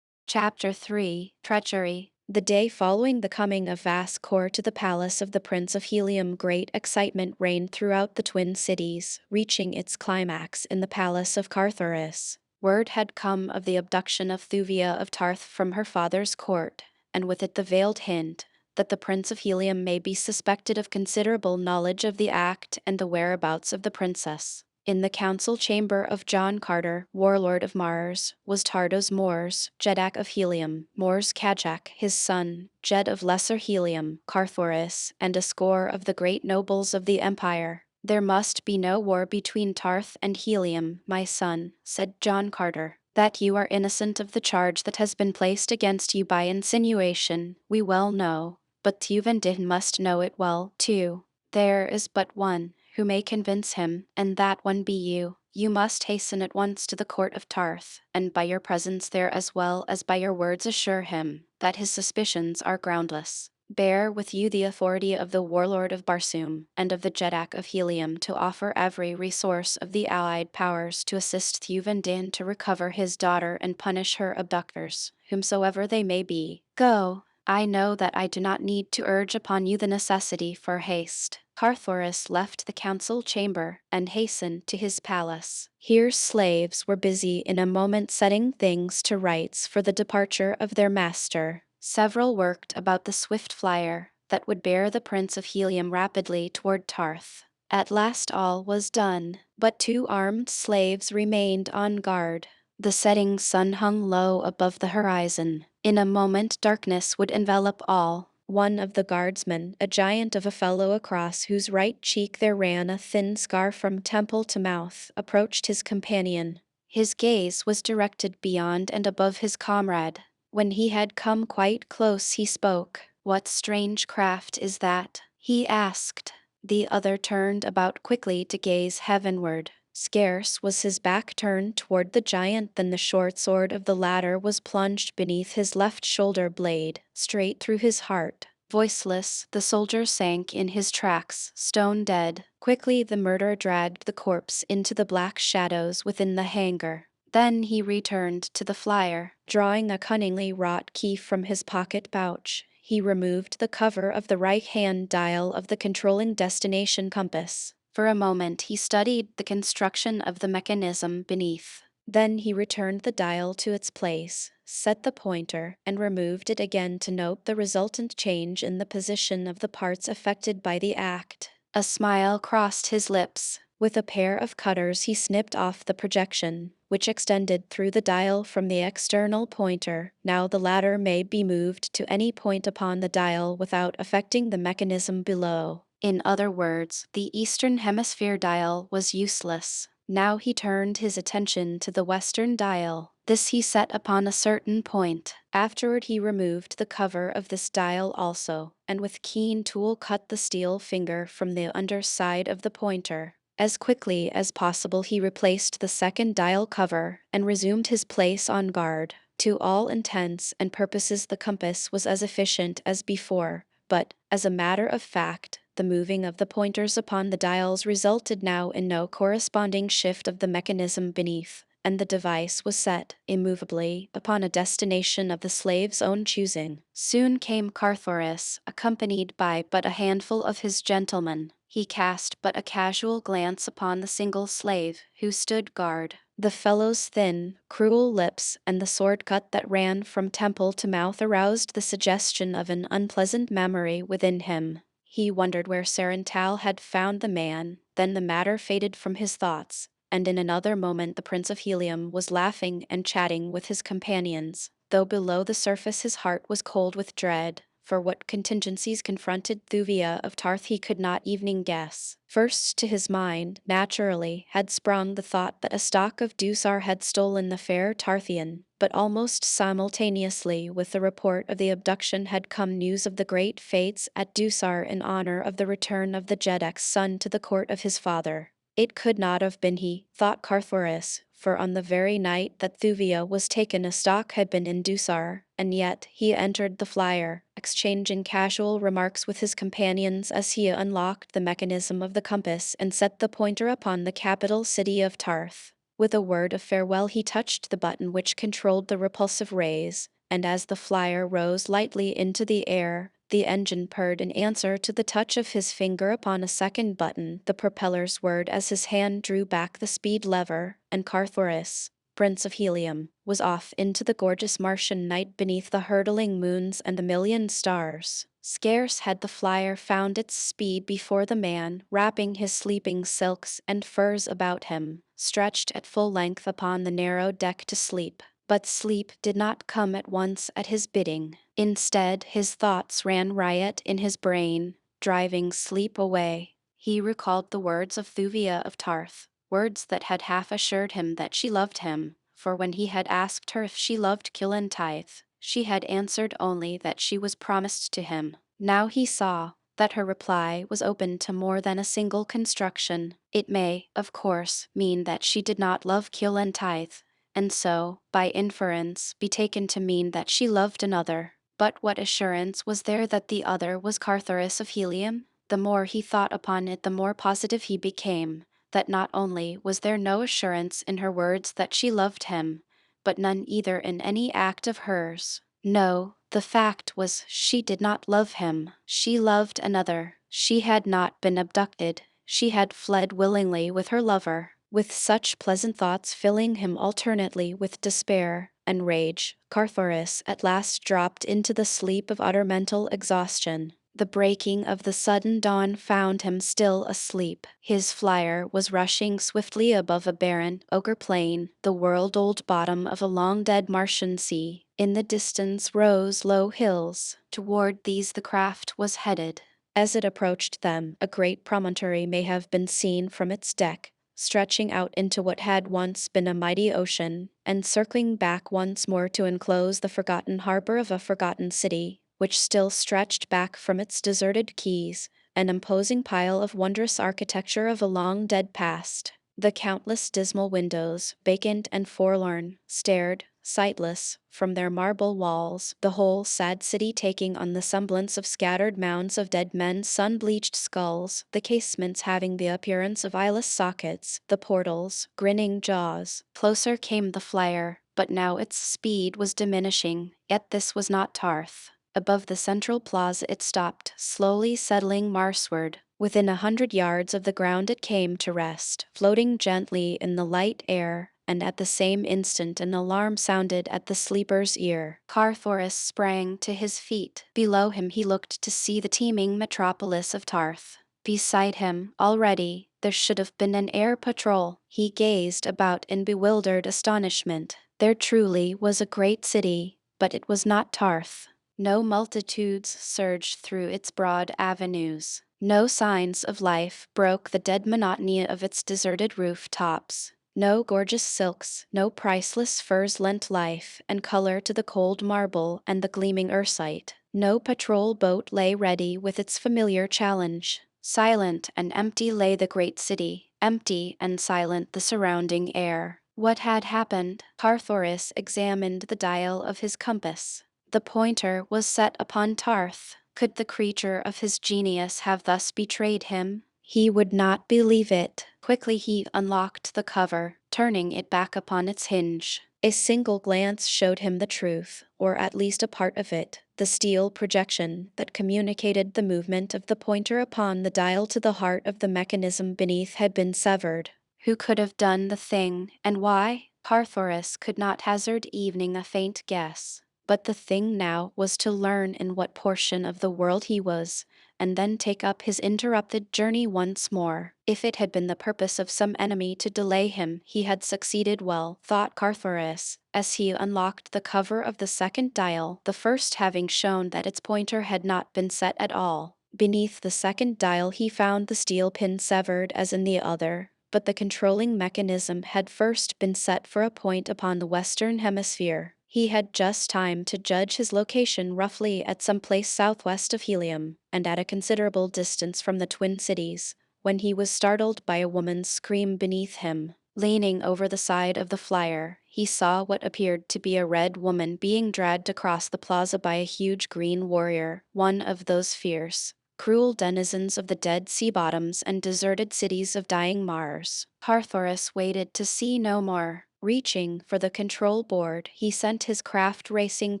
Chapter 3: Treachery. The day following the coming of Vascour to the palace of the Prince of Helium, great excitement reigned throughout the twin cities, reaching its climax in the palace of Carthoris. Word had come of the abduction of Thuvia of Tarth from her father's court, and with it the veiled hint that the Prince of Helium may be suspected of considerable knowledge of the act and the whereabouts of the princess. In the council chamber of John Carter, warlord of Mars, was Tardos Mors, Jedak of Helium, Mors Kajak, his son, Jed of Lesser Helium, Carthoris, and a score of the great nobles of the empire. There must be no war between Tarth and Helium, my son, said John Carter. That you are innocent of the charge that has been placed against you by insinuation, we well know, but Thuvendin must know it well, too. There is but one who may convince him, and that one be you. You must hasten at once to the court of Tarth, and by your presence there as well as by your words assure him that his suspicions are groundless. Bear with you the authority of the warlord of Barsoom and of the Jedak of Helium to offer every resource of the allied powers to assist Thuvendin to recover his daughter and punish her abductors, whomsoever they may be. Go. I know that I do not need to urge upon you the necessity for haste. Carthoris left the council chamber and hastened to his palace. Here slaves were busy in a moment setting things to rights for the departure of their master. Several worked about the swift flyer that would bear the Prince of Helium rapidly toward Tarth. At last all was done, but 2 armed slaves remained on guard. The setting sun hung low above the horizon. In a moment darkness would envelop all. One of the guardsmen, a giant of a fellow across whose right cheek there ran a thin scar from temple to mouth, approached his companion. His gaze was directed beyond and above his comrade. When he had come quite close he spoke. "What strange craft is that?" he asked. The other turned about quickly to gaze heavenward. Scarce was his back turned toward the giant than the short sword of the latter was plunged beneath his left shoulder blade, straight through his heart. Voiceless, the soldier sank in his tracks, stone dead. Quickly the murderer dragged the corpse into the black shadows within the hangar. Then he returned to the flyer. Drawing a cunningly wrought key from his pocket pouch, he removed the cover of the right-hand dial of the controlling destination compass. For a moment he studied the construction of the mechanism beneath. Then he returned the dial to its place, set the pointer, and removed it again to note the resultant change in the position of the parts affected by the act. A smile crossed his lips. With a pair of cutters he snipped off the projection, which extended through the dial from the external pointer. Now the latter may be moved to any point upon the dial without affecting the mechanism below. In other words, the Eastern Hemisphere dial was useless. Now he turned his attention to the Western dial. This he set upon a certain point. Afterward he removed the cover of this dial also, and with keen tool cut the steel finger from the underside of the pointer. As quickly as possible he replaced the second dial cover and resumed his place on guard. To all intents and purposes the compass was as efficient as before, but, as a matter of fact, the moving of the pointers upon the dials resulted now in no corresponding shift of the mechanism beneath, and the device was set, immovably, upon a destination of the slave's own choosing. Soon came Carthoris, accompanied by but a handful of his gentlemen. He cast but a casual glance upon the single slave, who stood guard. The fellow's thin, cruel lips and the sword cut that ran from temple to mouth aroused the suggestion of an unpleasant memory within him. He wondered where Sarental had found the man, then the matter faded from his thoughts, and in another moment the Prince of Helium was laughing and chatting with his companions, though below the surface his heart was cold with dread. For what contingencies confronted Thuvia of Tarth he could not even guess. First to his mind, naturally, had sprung the thought that a stock of Dusar had stolen the fair Tarthian, but almost simultaneously with the report of the abduction had come news of the great fates at Dusar in honor of the return of the Jedak's son to the court of his father. It could not have been he, thought Carthoris, for on the very night that Thuvia was taken a stock had been in Dusar, and yet he entered the flyer, exchanging casual remarks with his companions as he unlocked the mechanism of the compass and set the pointer upon the capital city of Tarth. With a word of farewell he touched the button which controlled the repulsive rays, and as the flyer rose lightly into the air, the engine purred in answer to the touch of his finger upon a second button. The propellers whirred as his hand drew back the speed lever, and Carthoris, Prince of Helium, was off into the gorgeous Martian night beneath the hurtling moons and the million stars. Scarce had the flyer found its speed before the man, wrapping his sleeping silks and furs about him, stretched at full length upon the narrow deck to sleep. But sleep did not come at once at his bidding. Instead, his thoughts ran riot in his brain, driving sleep away. He recalled the words of Thuvia of Tarth, words that had half assured him that she loved him, for when he had asked her if she loved Killentythe, she had answered only that she was promised to him. Now he saw that her reply was open to more than a single construction. It may, of course, mean that she did not love Killentythe, and so, by inference, be taken to mean that she loved another. But what assurance was there that the other was Carthoris of Helium? The more he thought upon it, the more positive he became, that not only was there no assurance in her words that she loved him, but none either in any act of hers. No, the fact was she did not love him. She loved another. She had not been abducted. She had fled willingly with her lover. With such pleasant thoughts filling him alternately with despair and rage, Carthoris at last dropped into the sleep of utter mental exhaustion. The breaking of the sudden dawn found him still asleep. His flyer was rushing swiftly above a barren, ochre plain, the world-old bottom of a long-dead Martian sea. In the distance rose low hills. Toward these the craft was headed. As it approached them, a great promontory may have been seen from its deck, stretching out into what had once been a mighty ocean, and circling back once more to enclose the forgotten harbor of a forgotten city, which still stretched back from its deserted quays, an imposing pile of wondrous architecture of a long-dead past. The countless dismal windows, vacant and forlorn, stared, sightless, from their marble walls, the whole sad city taking on the semblance of scattered mounds of dead men's sun-bleached skulls, the casements having the appearance of eyeless sockets, the portals, grinning jaws. Closer came the flyer, but now its speed was diminishing, yet this was not Tarth. Above the central plaza it stopped, slowly settling marsward. Within 100 yards of the ground it came to rest, floating gently in the light air, and at the same instant an alarm sounded at the sleeper's ear. Carthoris sprang to his feet. Below him he looked to see the teeming metropolis of Tarth. Beside him, already, there should have been an air patrol. He gazed about in bewildered astonishment. There truly was a great city, but it was not Tarth. No multitudes surged through its broad avenues. No signs of life broke the dead monotony of its deserted roof-tops. No gorgeous silks, no priceless furs lent life and color to the cold marble and the gleaming ursite. No patrol boat lay ready with its familiar challenge. Silent and empty lay the great city, empty and silent the surrounding air. What had happened? Carthoris examined the dial of his compass. The pointer was set upon Tarth. Could the creature of his genius have thus betrayed him? He would not believe it. Quickly he unlocked the cover, turning it back upon its hinge. A single glance showed him the truth, or at least a part of it, the steel projection that communicated the movement of the pointer upon the dial to the heart of the mechanism beneath had been severed. Who could have done the thing, and why? Carthoris could not hazard even a faint guess. But the thing now was to learn in what portion of the world he was, and then take up his interrupted journey once more. If it had been the purpose of some enemy to delay him, he had succeeded well, thought Carthoris, as he unlocked the cover of the second dial, the first having shown that its pointer had not been set at all. Beneath the second dial he found the steel pin severed as in the other, but the controlling mechanism had first been set for a point upon the western hemisphere. He had just time to judge his location roughly at some place southwest of Helium, and at a considerable distance from the Twin Cities, when he was startled by a woman's scream beneath him. Leaning over the side of the flyer, he saw what appeared to be a red woman being dragged across the plaza by a huge green warrior, one of those fierce, cruel denizens of the dead sea bottoms and deserted cities of dying Mars. Carthoris waited to see no more. Reaching for the control board, he sent his craft racing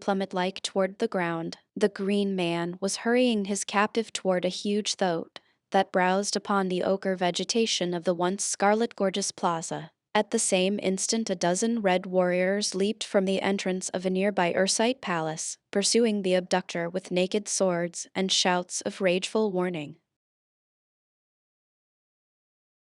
plummet-like toward the ground. The green man was hurrying his captive toward a huge thoat that browsed upon the ochre vegetation of the once scarlet gorgeous plaza. At the same instant, a dozen red warriors leaped from the entrance of a nearby Ursite palace, pursuing the abductor with naked swords and shouts of rageful warning.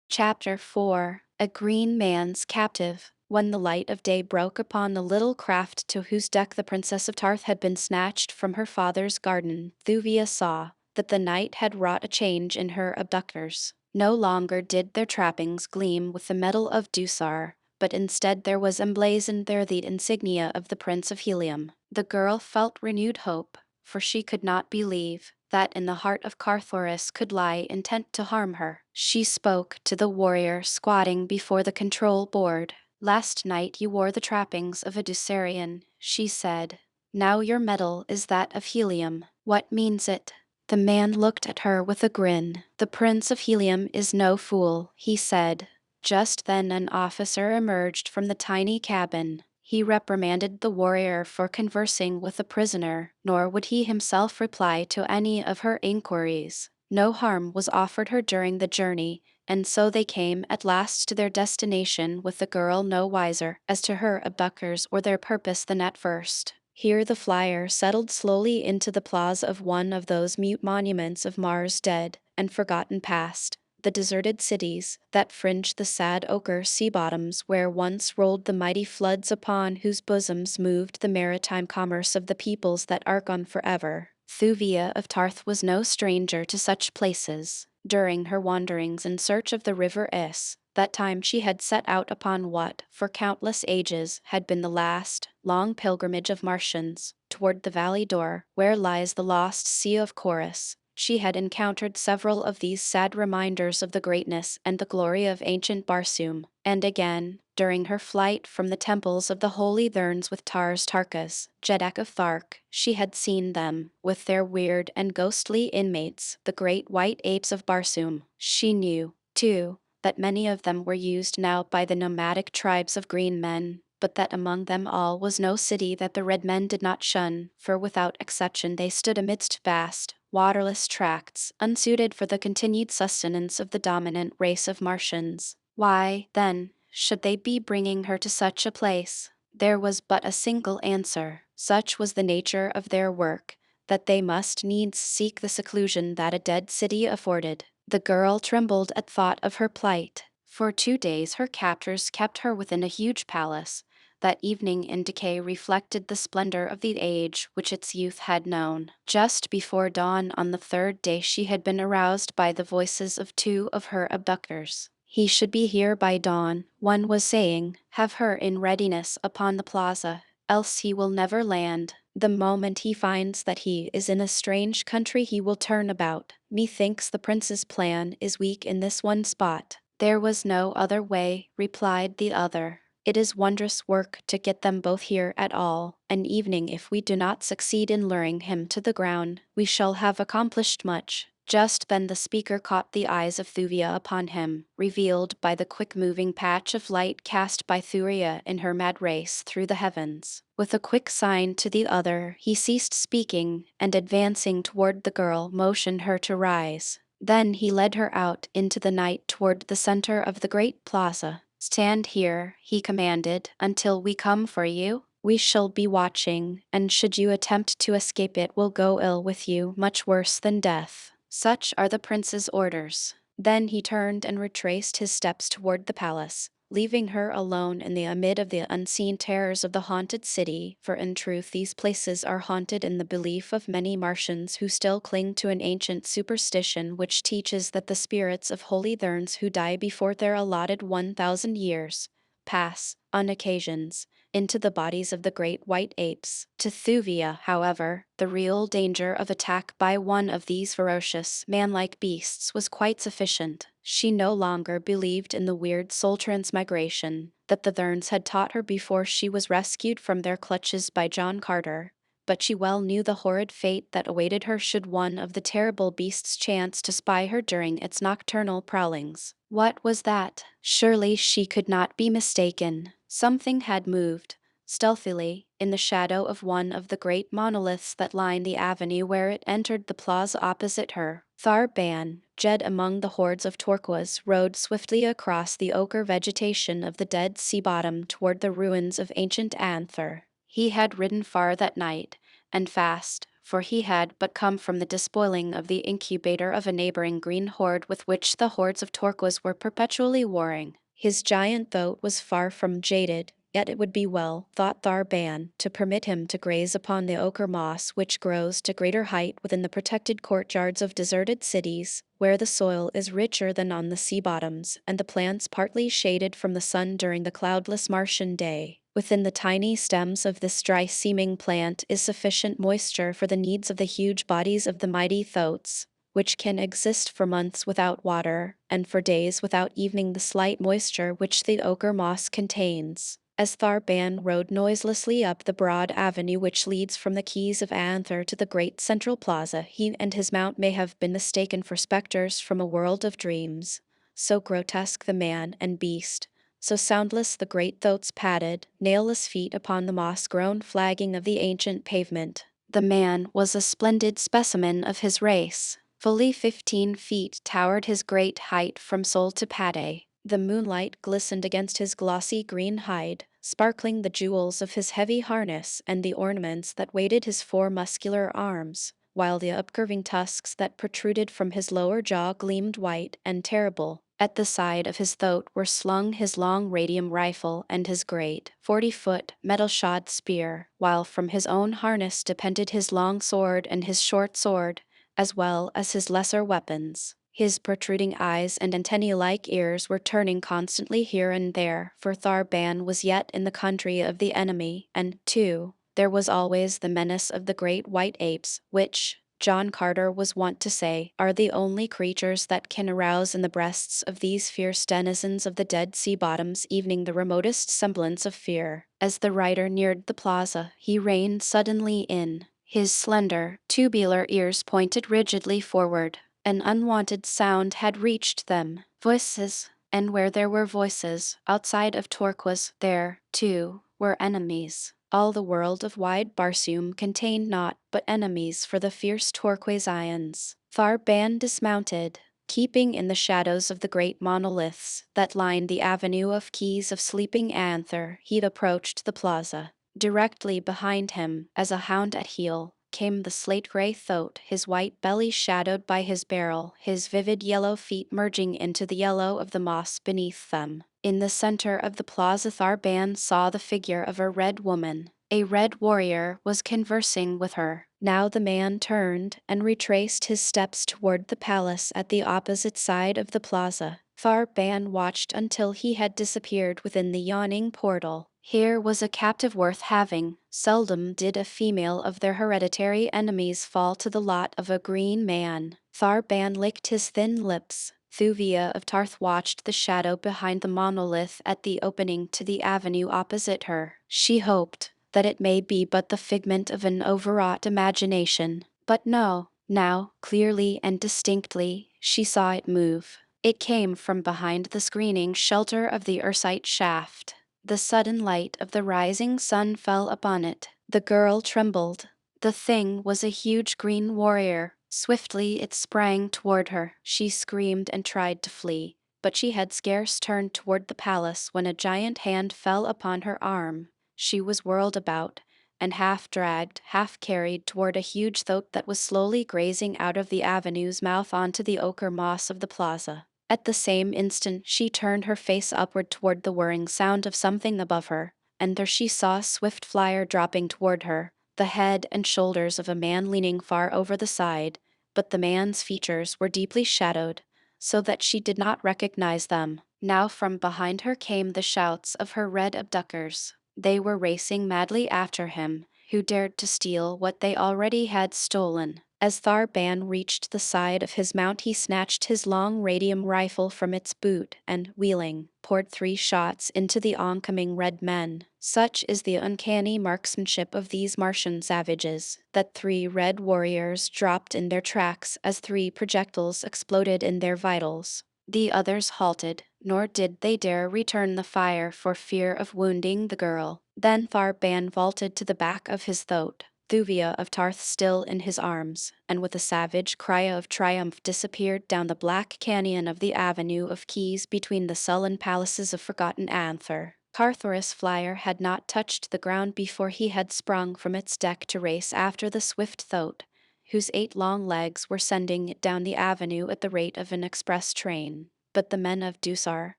Chapter 4: A Green Man's Captive. When the light of day broke upon the little craft to whose deck the Princess of Tarth had been snatched from her father's garden, Thuvia saw that the night had wrought a change in her abductors. No longer did their trappings gleam with the metal of Dusar, but instead there was emblazoned there the insignia of the Prince of Helium. The girl felt renewed hope, for she could not believe that in the heart of Carthoris could lie intent to harm her. She spoke to the warrior squatting before the control board. "Last night you wore the trappings of a Dusarian," she said. "Now your metal is that of helium. What means it?" The man looked at her with a grin. "The Prince of Helium is no fool," he said. Just then an officer emerged from the tiny cabin. He reprimanded the warrior for conversing with a prisoner, nor would he himself reply to any of her inquiries. No harm was offered her during the journey, and so they came at last to their destination with the girl no wiser as to her abductors or their purpose than at first. Here the flyer settled slowly into the plaza of one of those mute monuments of Mars' dead and forgotten past. The deserted cities that fringe the sad ochre sea bottoms where once rolled the mighty floods upon whose bosoms moved the maritime commerce of the peoples that arc on forever. Thuvia of Tarth was no stranger to such places. During her wanderings in search of the river Is, that time she had set out upon what, for countless ages, had been the last, long pilgrimage of Martians, toward the valley door, where lies the lost Sea of Chorus. She had encountered several of these sad reminders of the greatness and the glory of ancient Barsoom, and again, during her flight from the temples of the holy Therns with Tars Tarkas, Jeddak of Thark, she had seen them, with their weird and ghostly inmates, the great white apes of Barsoom. She knew, too, that many of them were used now by the nomadic tribes of green men, but that among them all was no city that the red men did not shun, for without exception they stood amidst vast, waterless tracts, unsuited for the continued sustenance of the dominant race of Martians. Why, then, should they be bringing her to such a place? There was but a single answer. Such was the nature of their work, that they must needs seek the seclusion that a dead city afforded. The girl trembled at thought of her plight. For 2 days her captors kept her within a huge palace. That evening in decay reflected the splendor of the age which its youth had known. Just before dawn on the 3rd day she had been aroused by the voices of 2 of her abductors. "He should be here by dawn," one was saying. "Have her in readiness upon the plaza, else he will never land. The moment he finds that he is in a strange country he will turn about. Methinks the prince's plan is weak in this one spot." "There was no other way," replied the other. "It is wondrous work to get them both here at all. An evening if we do not succeed in luring him to the ground, we shall have accomplished much." Just then the speaker caught the eyes of Thuvia upon him, revealed by the quick-moving patch of light cast by Thuria in her mad race through the heavens. With a quick sign to the other, he ceased speaking, and advancing toward the girl, motioned her to rise. Then he led her out into the night toward the center of the great plaza. "Stand here," he commanded, "until we come for you. We shall be watching, and should you attempt to escape it will go ill with you, much worse than death. Such are the prince's orders." Then he turned and retraced his steps toward the palace, leaving her alone in the amid of the unseen terrors of the haunted city, for in truth these places are haunted in the belief of many Martians who still cling to an ancient superstition which teaches that the spirits of holy Therns who die before their allotted 1,000 years pass, on occasions, into the bodies of the great white apes. To Thuvia, however, the real danger of attack by one of these ferocious, man-like beasts was quite sufficient. She no longer believed in the weird soul transmigration that the Therns had taught her before she was rescued from their clutches by John Carter, but she well knew the horrid fate that awaited her should one of the terrible beasts chance to spy her during its nocturnal prowlings. What was that? Surely she could not be mistaken. Something had moved, stealthily, in the shadow of one of the great monoliths that line the avenue where it entered the plaza opposite her. Tharban, Jed among the hordes of turquoise rode swiftly across the ochre vegetation of the dead sea bottom toward the ruins of ancient Anther. He had ridden far that night, and fast, for he had but come from the despoiling of the incubator of a neighboring green horde with which the hordes of turquoise were perpetually warring. His giant throat was far from jaded, yet it would be well, thought Tharban, to permit him to graze upon the ochre moss which grows to greater height within the protected courtyards of deserted cities, where the soil is richer than on the sea bottoms, and the plants partly shaded from the sun during the cloudless Martian day. Within the tiny stems of this dry-seeming plant is sufficient moisture for the needs of the huge bodies of the mighty thoats, which can exist for months without water, and for days without even the slight moisture which the ochre moss contains. As Tharban rode noiselessly up the broad avenue which leads from the quays of Anther to the great central plaza, he and his mount may have been mistaken for specters from a world of dreams. So grotesque the man and beast, so soundless the great thoats padded, nailless feet upon the moss-grown flagging of the ancient pavement. The man was a splendid specimen of his race. Fully 15 feet towered his great height from sole to pate. The moonlight glistened against his glossy green hide, sparkling the jewels of his heavy harness and the ornaments that weighted his 4 muscular arms, while the upcurving tusks that protruded from his lower jaw gleamed white and terrible. At the side of his throat were slung his long radium rifle and his great 40-foot metal-shod spear, while from his own harness depended his long sword and his short sword, as well as his lesser weapons. His protruding eyes and antennae-like ears were turning constantly here and there, for Tharban was yet in the country of the enemy, and, too, there was always the menace of the great white apes, which, John Carter was wont to say, are the only creatures that can arouse in the breasts of these fierce denizens of the dead sea bottoms even the remotest semblance of fear. As the rider neared the plaza, he reined suddenly in. His slender, tubular ears pointed rigidly forward. An unwanted sound had reached them. Voices. And where there were voices, outside of turquoise, there, too, were enemies. All the world of wide Barsoom contained naught but enemies for the fierce turquoisians. Tharban dismounted, keeping in the shadows of the great monoliths that lined the avenue of quays of sleeping Anther. He approached the plaza. Directly behind him, as a hound at heel, came the slate-gray thoat, his white belly shadowed by his barrel, his vivid yellow feet merging into the yellow of the moss beneath them. In the center of the plaza Tharban saw the figure of a red woman. A red warrior was conversing with her. Now the man turned and retraced his steps toward the palace at the opposite side of the plaza. Tharban watched until he had disappeared within the yawning portal. Here was a captive worth having. Seldom did a female of their hereditary enemies fall to the lot of a green man. Tharban licked his thin lips. Thuvia of Tarth watched the shadow behind the monolith at the opening to the avenue opposite her. She hoped that it may be but the figment of an overwrought imagination. But no. Now, clearly and distinctly, she saw it move. It came from behind the screening shelter of the Ursite shaft. The sudden light of the rising sun fell upon it. The girl trembled. The thing was a huge green warrior. Swiftly it sprang toward her. She screamed and tried to flee, but she had scarce turned toward the palace when a giant hand fell upon her arm. She was whirled about, and half dragged, half carried toward a huge thoat that was slowly grazing out of the avenue's mouth onto the ochre moss of the plaza. At the same instant she turned her face upward toward the whirring sound of something above her, and there she saw a swift flyer dropping toward her, the head and shoulders of a man leaning far over the side, but the man's features were deeply shadowed, so that she did not recognize them. Now from behind her came the shouts of her red abductors. They were racing madly after him. Who dared to steal what they already had stolen? As Tharban reached the side of his mount, he snatched his long radium rifle from its boot and, wheeling, poured 3 shots into the oncoming red men. Such is the uncanny marksmanship of these Martian savages, that 3 red warriors dropped in their tracks as 3 projectiles exploded in their vitals. The others halted, nor did they dare return the fire for fear of wounding the girl. Then Tharban vaulted to the back of his thoat. Thuvia of Tarth still in his arms, and with a savage cry of triumph disappeared down the black canyon of the Avenue of Keys between the sullen palaces of forgotten Anther. Carthoris' flyer had not touched the ground before he had sprung from its deck to race after the swift thoat, whose 8 long legs were sending it down the avenue at the rate of an express train. But the men of Dusar,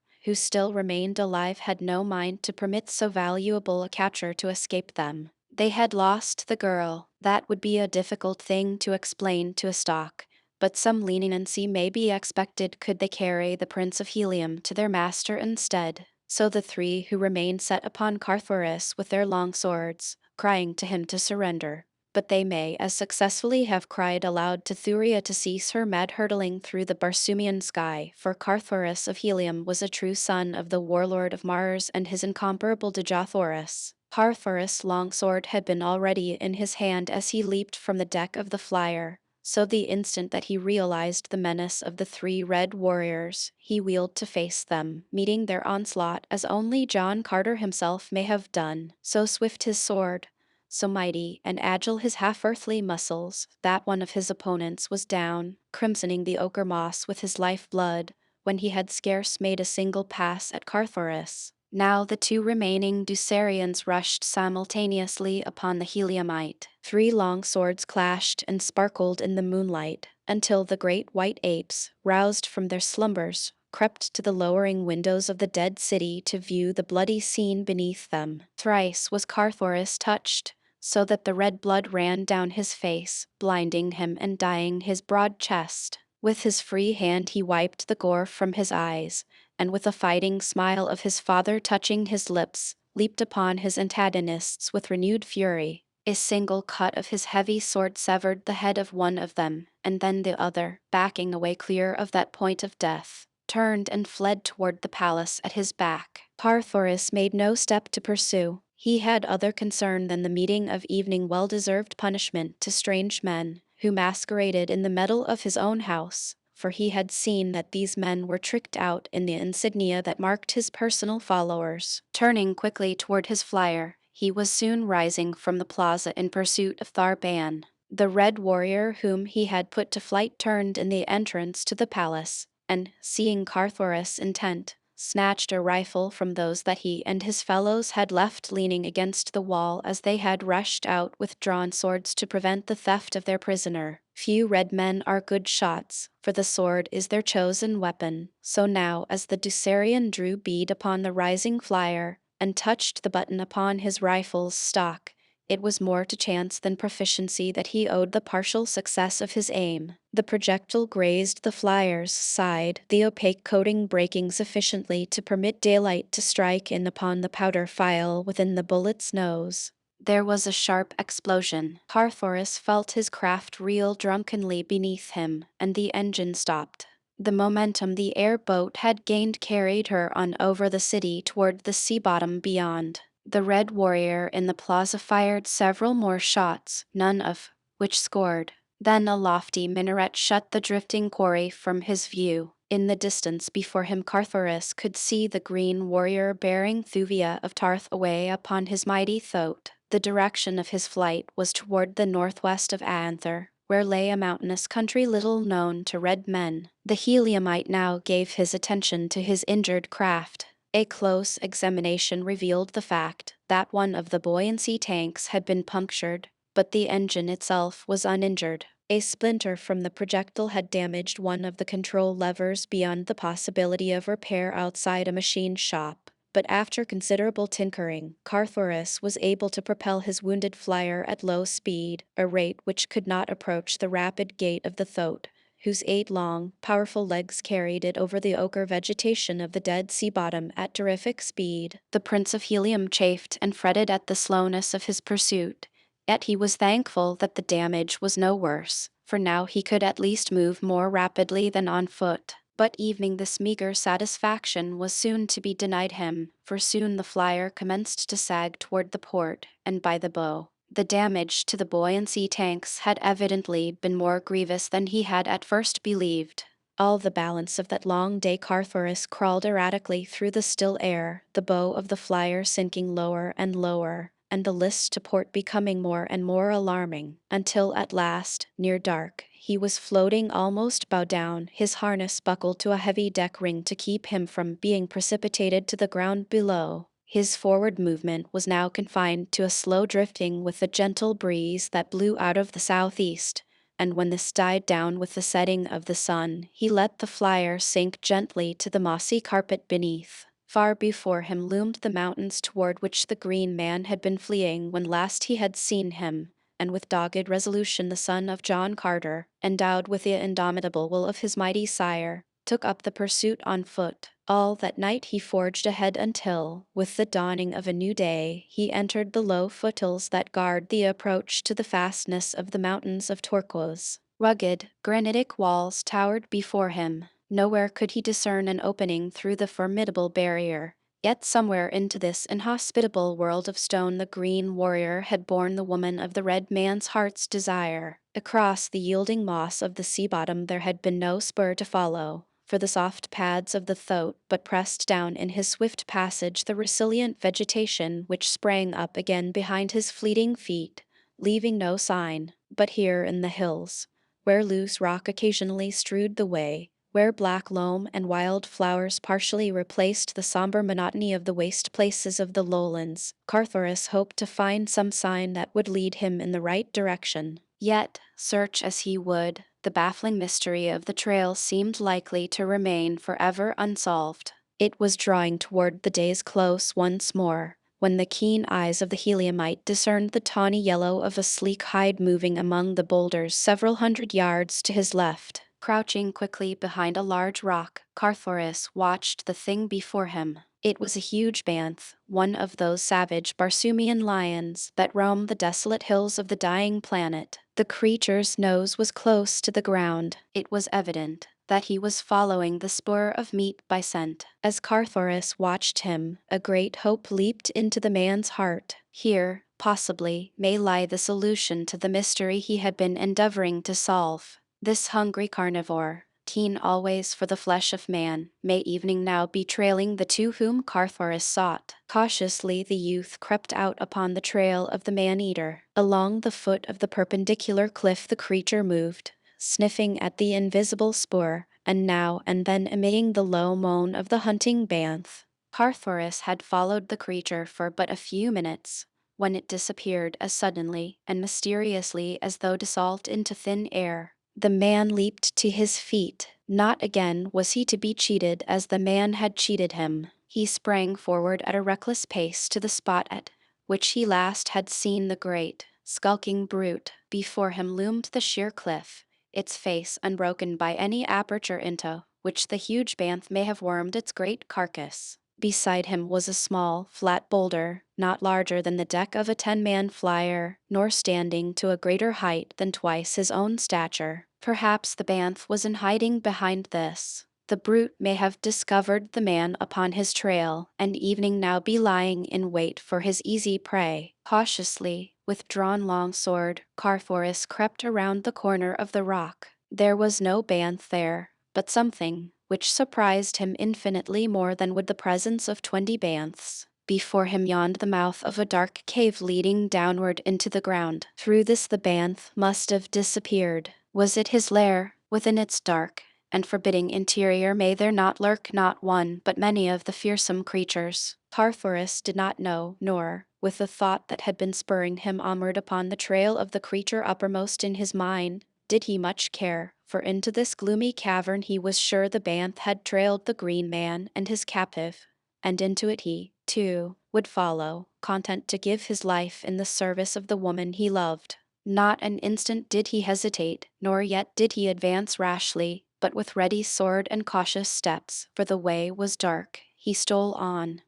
who still remained alive, had no mind to permit so valuable a capture to escape them. They had lost the girl. That would be a difficult thing to explain to a stock, but some leniency may be expected could they carry the Prince of Helium to their master instead. So the 3 who remained set upon Carthoris with their long swords, crying to him to surrender. But they may as successfully have cried aloud to Thuvia to cease her mad hurtling through the Barsoomian sky, for Carthoris of Helium was a true son of the warlord of Mars and his incomparable Dejothoris. Carthoris' long sword had been already in his hand as he leaped from the deck of the flyer, so the instant that he realized the menace of the 3 red warriors, he wheeled to face them, meeting their onslaught as only John Carter himself may have done. So swift his sword, so mighty and agile his half-earthly muscles, that one of his opponents was down, crimsoning the ochre moss with his life-blood, when he had scarce made a single pass at Carthoris. Now the 2 remaining Dusarians rushed simultaneously upon the Heliumite. 3 long swords clashed and sparkled in the moonlight, until the great white apes, roused from their slumbers, crept to the lowering windows of the dead city to view the bloody scene beneath them. Thrice was Carthoris touched, so that the red blood ran down his face, blinding him and dyeing his broad chest. With his free hand he wiped the gore from his eyes, and with a fighting smile of his father touching his lips, leaped upon his antagonists with renewed fury. A single cut of his heavy sword severed the head of one of them, and then the other, backing away clear of that point of death, turned and fled toward the palace at his back. Carthoris made no step to pursue. He had other concern than the meeting of evening well-deserved punishment to strange men, who masqueraded in the meadow of his own house, for he had seen that these men were tricked out in the insignia that marked his personal followers. Turning quickly toward his flyer, he was soon rising from the plaza in pursuit of Tharban. The red warrior whom he had put to flight turned in the entrance to the palace, and, seeing Carthoris intent, snatched a rifle from those that he and his fellows had left leaning against the wall as they had rushed out with drawn swords to prevent the theft of their prisoner. Few red men are good shots, for the sword is their chosen weapon, so now as the Dusarian drew bead upon the rising flyer, and touched the button upon his rifle's stock, it was more to chance than proficiency that he owed the partial success of his aim. The projectile grazed the flyer's side, the opaque coating breaking sufficiently to permit daylight to strike in upon the powder phial within the bullet's nose. There was a sharp explosion. Carthoris felt his craft reel drunkenly beneath him, and the engine stopped. The momentum the airboat had gained carried her on over the city toward the sea bottom beyond. The red warrior in the plaza fired several more shots, none of which scored. Then a lofty minaret shut the drifting quarry from his view. In the distance before him Carthoris could see the green warrior bearing Thuvia of Tarth away upon his mighty thoat. The direction of his flight was toward the northwest of Anther, where lay a mountainous country little known to red men. The Heliumite now gave his attention to his injured craft. A close examination revealed the fact that one of the buoyancy tanks had been punctured, but the engine itself was uninjured. A splinter from the projectile had damaged one of the control levers beyond the possibility of repair outside a machine shop. But after considerable tinkering, Carthoris was able to propel his wounded flyer at low speed, a rate which could not approach the rapid gait of the thoat, whose 8 long, powerful legs carried it over the ochre vegetation of the dead sea bottom at terrific speed. The Prince of Helium chafed and fretted at the slowness of his pursuit, yet he was thankful that the damage was no worse, for now he could at least move more rapidly than on foot. But evening this meager satisfaction was soon to be denied him, for soon the flyer commenced to sag toward the port, and by the bow. The damage to the buoyancy tanks had evidently been more grievous than he had at first believed. All the balance of that long day Carthoris crawled erratically through the still air, the bow of the flyer sinking lower and lower, and the list to port becoming more and more alarming, until at last, near dark, he was floating almost bow down, his harness buckled to a heavy deck ring to keep him from being precipitated to the ground below. His forward movement was now confined to a slow drifting with a gentle breeze that blew out of the southeast, and when this died down with the setting of the sun, he let the flyer sink gently to the mossy carpet beneath. Far before him loomed the mountains toward which the green man had been fleeing when last he had seen him, and with dogged resolution the son of John Carter, endowed with the indomitable will of his mighty sire, took up the pursuit on foot. All that night he forged ahead until, with the dawning of a new day, he entered the low foothills that guard the approach to the fastness of the mountains of Turquoise. Rugged, granitic walls towered before him. Nowhere could he discern an opening through the formidable barrier. Yet somewhere into this inhospitable world of stone the green warrior had borne the woman of the red man's heart's desire. Across the yielding moss of the sea bottom there had been no spur to follow, for the soft pads of the thoat but pressed down in his swift passage the resilient vegetation which sprang up again behind his fleeting feet, leaving no sign. But here in the hills, where loose rock occasionally strewed the way, where black loam and wild flowers partially replaced the somber monotony of the waste places of the lowlands, Carthoris hoped to find some sign that would lead him in the right direction. Yet, search as he would, the baffling mystery of the trail seemed likely to remain forever unsolved. It was drawing toward the day's close once more, when the keen eyes of the Heliumite discerned the tawny yellow of a sleek hide moving among the boulders several hundred yards to his left. Crouching quickly behind a large rock, Carthoris watched the thing before him. It was a huge bantha, one of those savage Barsoomian lions that roam the desolate hills of the dying planet. The creature's nose was close to the ground. It was evident that he was following the spoor of meat by scent. As Carthoris watched him, a great hope leaped into the man's heart. Here, possibly, may lie the solution to the mystery he had been endeavoring to solve. This hungry carnivore, keen always for the flesh of man, may evening now be trailing the two whom Carthoris sought. Cautiously the youth crept out upon the trail of the man-eater. Along the foot of the perpendicular cliff the creature moved, sniffing at the invisible spoor, and now and then emitting the low moan of the hunting bantha. Carthoris had followed the creature for but a few minutes, when it disappeared as suddenly and mysteriously as though dissolved into thin air. The man leaped to his feet. Not again was he to be cheated as the man had cheated him. He sprang forward at a reckless pace to the spot at which he last had seen the great, skulking brute. Before him loomed the sheer cliff, its face unbroken by any aperture into which the huge bantha may have wormed its great carcass. Beside him was a small, flat boulder, not larger than the deck of a 10-man flyer, nor standing to a greater height than twice his own stature. Perhaps the bantha was in hiding behind this. The brute may have discovered the man upon his trail, and evening now be lying in wait for his easy prey. Cautiously, with drawn long sword, Carthoris crept around the corner of the rock. There was no bantha there, but something which surprised him infinitely more than would the presence of 20 banthas. Before him yawned the mouth of a dark cave leading downward into the ground. Through this the bantha must have disappeared. Was it his lair, within its dark and forbidding interior? May there not lurk not one but many of the fearsome creatures? Carthoris did not know, nor, with the thought that had been spurring him onward upon the trail of the creature uppermost in his mind, did he much care, for into this gloomy cavern he was sure the bantha had trailed the green man and his captive, and into it he, too, would follow, content to give his life in the service of the woman he loved. Not an instant did he hesitate, nor yet did he advance rashly, but with ready sword and cautious steps, for the way was dark, he stole on.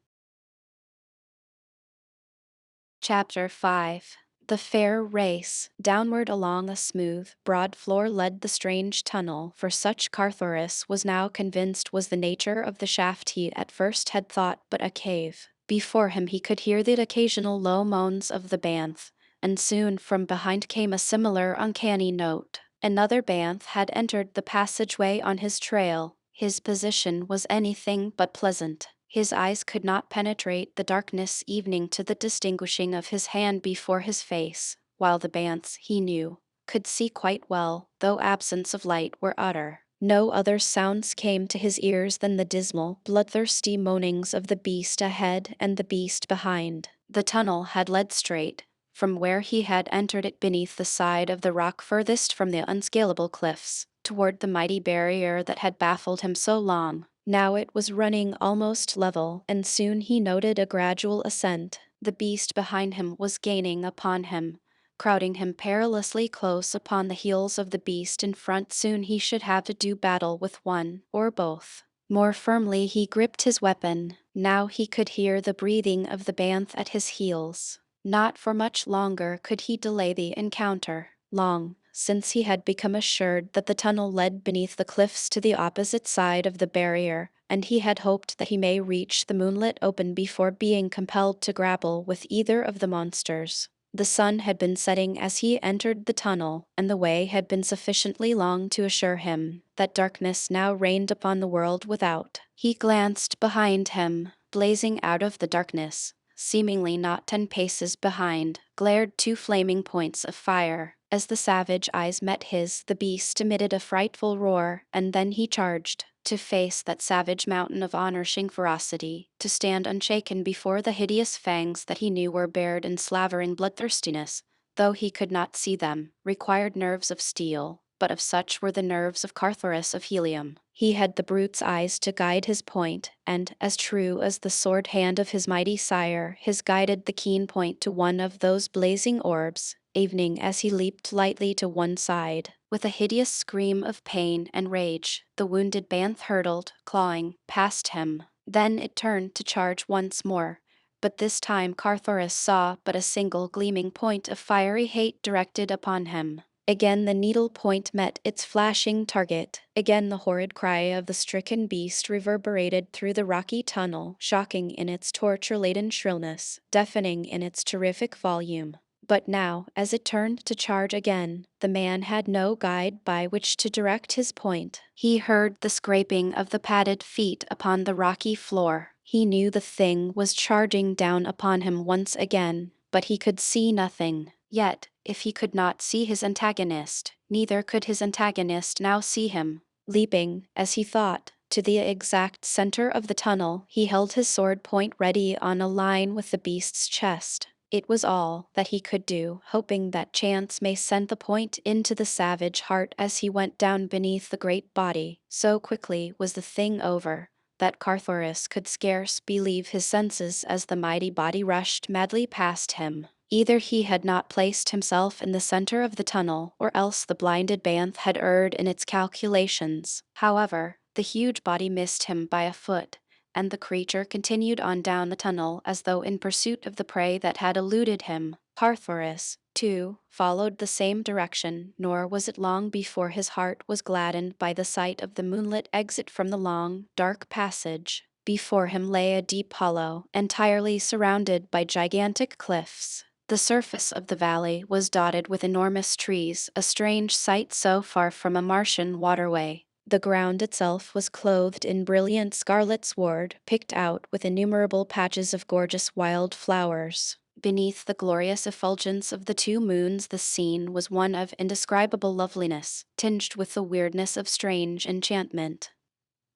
Chapter 5. The fair race. Downward along a smooth, broad floor led the strange tunnel, for such Carthoris was now convinced was the nature of the shaft he at first had thought but a cave. Before him he could hear the occasional low moans of the bantha, and soon from behind came a similar uncanny note. Another bantha had entered the passageway on his trail. His position was anything but pleasant. His eyes could not penetrate the darkness evening to the distinguishing of his hand before his face, while the banths, he knew, could see quite well, though absence of light were utter. No other sounds came to his ears than the dismal, bloodthirsty moanings of the beast ahead and the beast behind. The tunnel had led straight, from where he had entered it beneath the side of the rock furthest from the unscalable cliffs, toward the mighty barrier that had baffled him so long. Now it was running almost level, and soon he noted a gradual ascent. The beast behind him was gaining upon him, crowding him perilously close upon the heels of the beast in front. Soon he should have to do battle with one, or both. More firmly he gripped his weapon. Now he could hear the breathing of the banth at his heels. Not for much longer could he delay the encounter. Long since he had become assured that the tunnel led beneath the cliffs to the opposite side of the barrier, and he had hoped that he may reach the moonlit open before being compelled to grapple with either of the monsters. The sun had been setting as he entered the tunnel, and the way had been sufficiently long to assure him that darkness now reigned upon the world without. He glanced behind him. Blazing out of the darkness, seemingly not 10 paces behind, glared 2 flaming points of fire. As the savage eyes met his, the beast emitted a frightful roar, and then he charged, to face that savage mountain of onrushing ferocity, to stand unshaken before the hideous fangs that he knew were bared in slavering bloodthirstiness, though he could not see them, required nerves of steel, but of such were the nerves of Carthoris of Helium. He had the brute's eyes to guide his point, and, as true as the sword hand of his mighty sire, his guided the keen point to one of those blazing orbs, evening as he leaped lightly to one side. With a hideous scream of pain and rage, the wounded banth hurtled, clawing, past him. Then it turned to charge once more, but this time Carthoris saw but a single gleaming point of fiery hate directed upon him. Again the needle point met its flashing target. Again the horrid cry of the stricken beast reverberated through the rocky tunnel, shocking in its torture-laden shrillness, deafening in its terrific volume. But now, as it turned to charge again, the man had no guide by which to direct his point. He heard the scraping of the padded feet upon the rocky floor. He knew the thing was charging down upon him once again, but he could see nothing. Yet, if he could not see his antagonist, neither could his antagonist now see him. Leaping, as he thought, to the exact center of the tunnel, he held his sword point ready on a line with the beast's chest. It was all that he could do, hoping that chance may send the point into the savage heart as he went down beneath the great body. So quickly was the thing over that Carthoris could scarce believe his senses as the mighty body rushed madly past him. Either he had not placed himself in the center of the tunnel, or else the blinded banth had erred in its calculations. However, the huge body missed him by a foot, and the creature continued on down the tunnel as though in pursuit of the prey that had eluded him. Carthoris, too, followed the same direction, nor was it long before his heart was gladdened by the sight of the moonlit exit from the long, dark passage. Before him lay a deep hollow, entirely surrounded by gigantic cliffs. The surface of the valley was dotted with enormous trees, a strange sight so far from a Martian waterway. The ground itself was clothed in brilliant scarlet sward, picked out with innumerable patches of gorgeous wild flowers. Beneath the glorious effulgence of the 2 moons, the scene was one of indescribable loveliness, tinged with the weirdness of strange enchantment.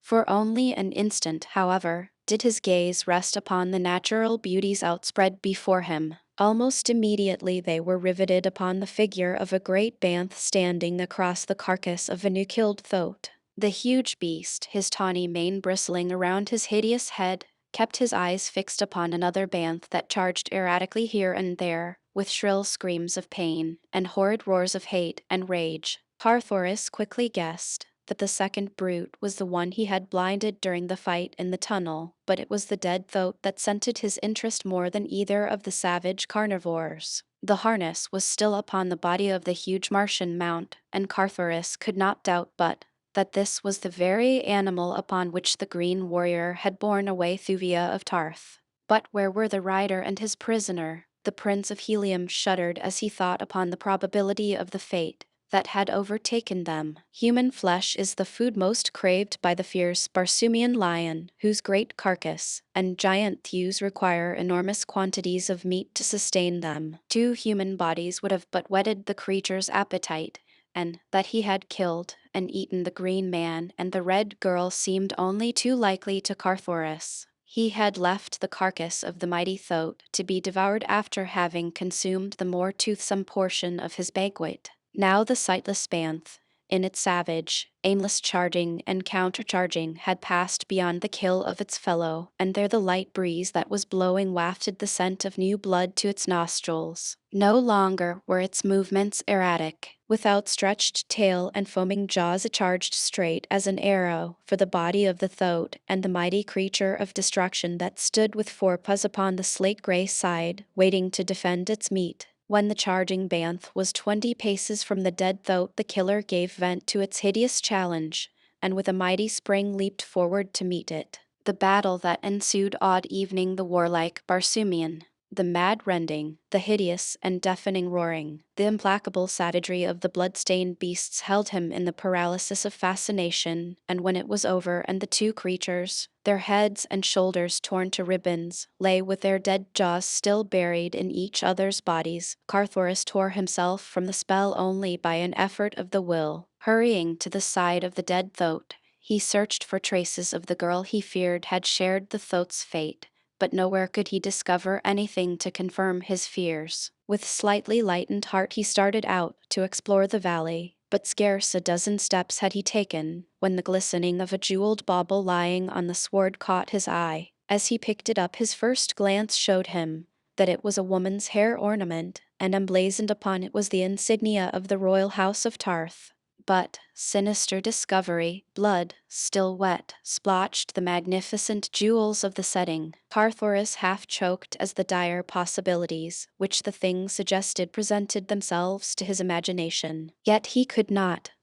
For only an instant, however, did his gaze rest upon the natural beauties outspread before him. Almost immediately they were riveted upon the figure of a great banth standing across the carcass of a new-killed thoat. The huge beast, his tawny mane bristling around his hideous head, kept his eyes fixed upon another banth that charged erratically here and there, with shrill screams of pain, and horrid roars of hate and rage. Carthoris quickly guessed that the second brute was the one he had blinded during the fight in the tunnel, but it was the dead thoat that scented his interest more than either of the savage carnivores. The harness was still upon the body of the huge Martian mount, and Carthoris could not doubt but that this was the very animal upon which the green warrior had borne away Thuvia of Tarth. But where were the rider and his prisoner? The Prince of Helium shuddered as he thought upon the probability of the fate that had overtaken them. Human flesh is the food most craved by the fierce Barsoomian lion, whose great carcass and giant thews require enormous quantities of meat to sustain them. 2 human bodies would have but whetted the creature's appetite, and that he had killed and eaten the green man and the red girl seemed only too likely to Carthoris. He had left the carcass of the mighty Thoat to be devoured after having consumed the more toothsome portion of his banquet. Now the sightless Banth, in its savage, aimless charging and countercharging, had passed beyond the kill of its fellow, and there the light breeze that was blowing wafted the scent of new blood to its nostrils. No longer were its movements erratic. With outstretched tail and foaming jaws it charged straight as an arrow for the body of the Thoat and the mighty creature of destruction that stood with forepaws upon the slate-gray side, waiting to defend its meat. When the charging Banth was 20 paces from the dead Thoat, the killer gave vent to its hideous challenge, and with a mighty spring leaped forward to meet it. The battle that ensued awed evening the warlike Barsoomian. The mad rending, the hideous and deafening roaring, the implacable savagery of the blood-stained beasts held him in the paralysis of fascination, and when it was over and the 2 creatures, their heads and shoulders torn to ribbons, lay with their dead jaws still buried in each other's bodies, Carthoris tore himself from the spell only by an effort of the will. Hurrying to the side of the dead Thoat, he searched for traces of the girl he feared had shared the Thoat's fate, but nowhere could he discover anything to confirm his fears. With slightly lightened heart he started out to explore the valley, but scarce a dozen steps had he taken, when the glistening of a jeweled bauble lying on the sward caught his eye. As he picked it up, his first glance showed him that it was a woman's hair ornament, and emblazoned upon it was the insignia of the royal house of Tarth. But, sinister discovery, blood, still wet, splotched the magnificent jewels of the setting. Carthoris half choked as the dire possibilities which the thing suggested presented themselves to his imagination. Yet he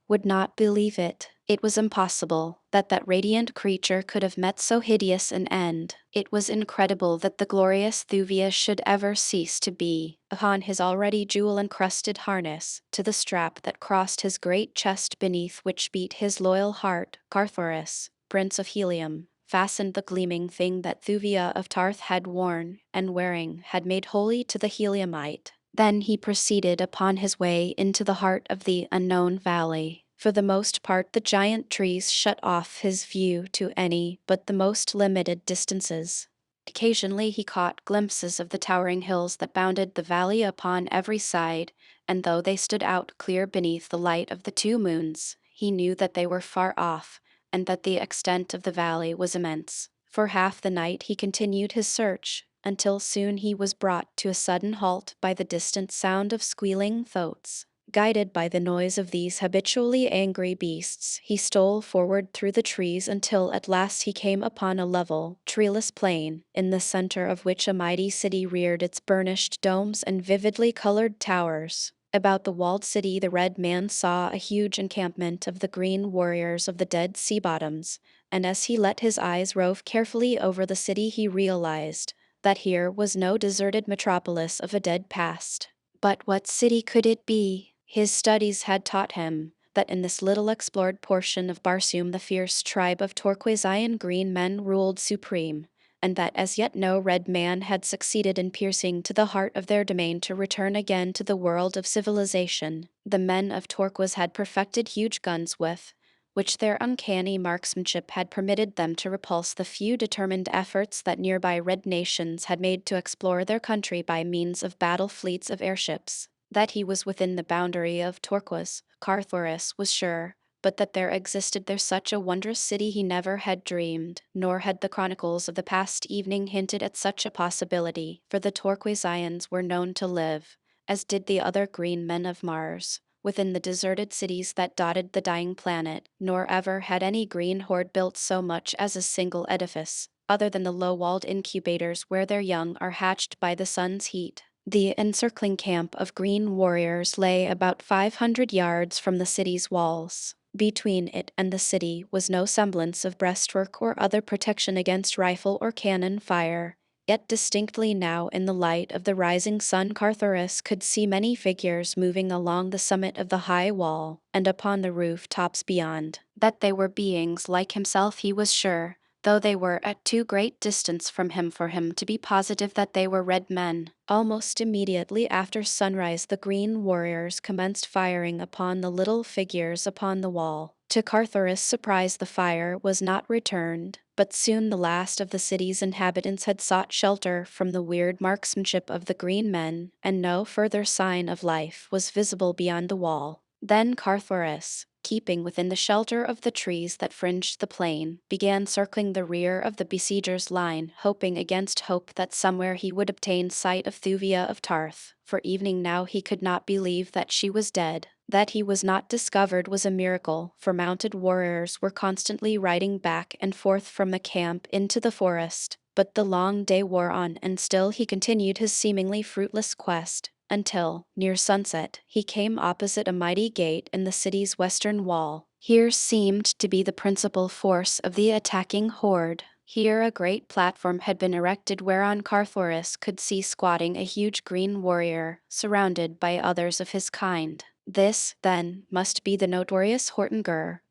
would not believe it. It was impossible that that radiant creature could have met so hideous an end. It was incredible that the glorious Thuvia should ever cease to be, upon his already jewel-encrusted harness, to the strap that crossed his great chest beneath which beat his loyal heart. Carthoris, Prince of Helium, fastened the gleaming thing that Thuvia of Tarth had worn, and wearing had made holy to the Heliumite. Then he proceeded upon his way into the heart of the unknown valley. For the most part the giant trees shut off his view to any but the most limited distances. Occasionally he caught glimpses of the towering hills that bounded the valley upon every side, and though they stood out clear beneath the light of the 2 moons, he knew that they were far off, and that the extent of the valley was immense. For half the night he continued his search, until soon he was brought to a sudden halt by the distant sound of squealing Thoats. Guided by the noise of these habitually angry beasts, he stole forward through the trees until at last he came upon a level, treeless plain, in the center of which a mighty city reared its burnished domes and vividly colored towers. About the walled city the red man saw a huge encampment of the green warriors of the dead sea bottoms, and as he let his eyes rove carefully over the city he realized that here was no deserted metropolis of a dead past. But what city could it be? His studies had taught him that in this little explored portion of Barsoom the fierce tribe of turquoise-iron green men ruled supreme, and that as yet no red man had succeeded in piercing to the heart of their domain to return again to the world of civilization. The men of turquoise had perfected huge guns with which their uncanny marksmanship had permitted them to repulse the few determined efforts that nearby red nations had made to explore their country by means of battle fleets of airships. That he was within the boundary of turquoise, Carthoris was sure, but that there existed there such a wondrous city he never had dreamed, nor had the chronicles of the past evening hinted at such a possibility, for the Torquesians were known to live, as did the other green men of Mars, within the deserted cities that dotted the dying planet, nor ever had any green horde built so much as a single edifice, other than the low-walled incubators where their young are hatched by the sun's heat. The encircling camp of green warriors lay about 500 yards from the city's walls. Between it and the city was no semblance of breastwork or other protection against rifle or cannon fire. Yet distinctly now in the light of the rising sun Carthoris could see many figures moving along the summit of the high wall, and upon the roof tops beyond. That they were beings like himself he was sure, though they were at too great distance from him for him to be positive that they were red men. Almost immediately after sunrise the green warriors commenced firing upon the little figures upon the wall. To Carthoris' surprise the fire was not returned, but soon the last of the city's inhabitants had sought shelter from the weird marksmanship of the green men, and no further sign of life was visible beyond the wall. Then Carthoris, keeping within the shelter of the trees that fringed the plain, began circling the rear of the besiegers' line, hoping against hope that somewhere he would obtain sight of Thuvia of Tarth. For evening now he could not believe that she was dead. That he was not discovered was a miracle, for mounted warriors were constantly riding back and forth from the camp into the forest. But the long day wore on, and still he continued his seemingly fruitless quest, until, near sunset, he came opposite a mighty gate in the city's western wall. Here seemed to be the principal force of the attacking horde. Here a great platform had been erected whereon Carthoris could see squatting a huge green warrior, surrounded by others of his kind. This, then, must be the notorious Horton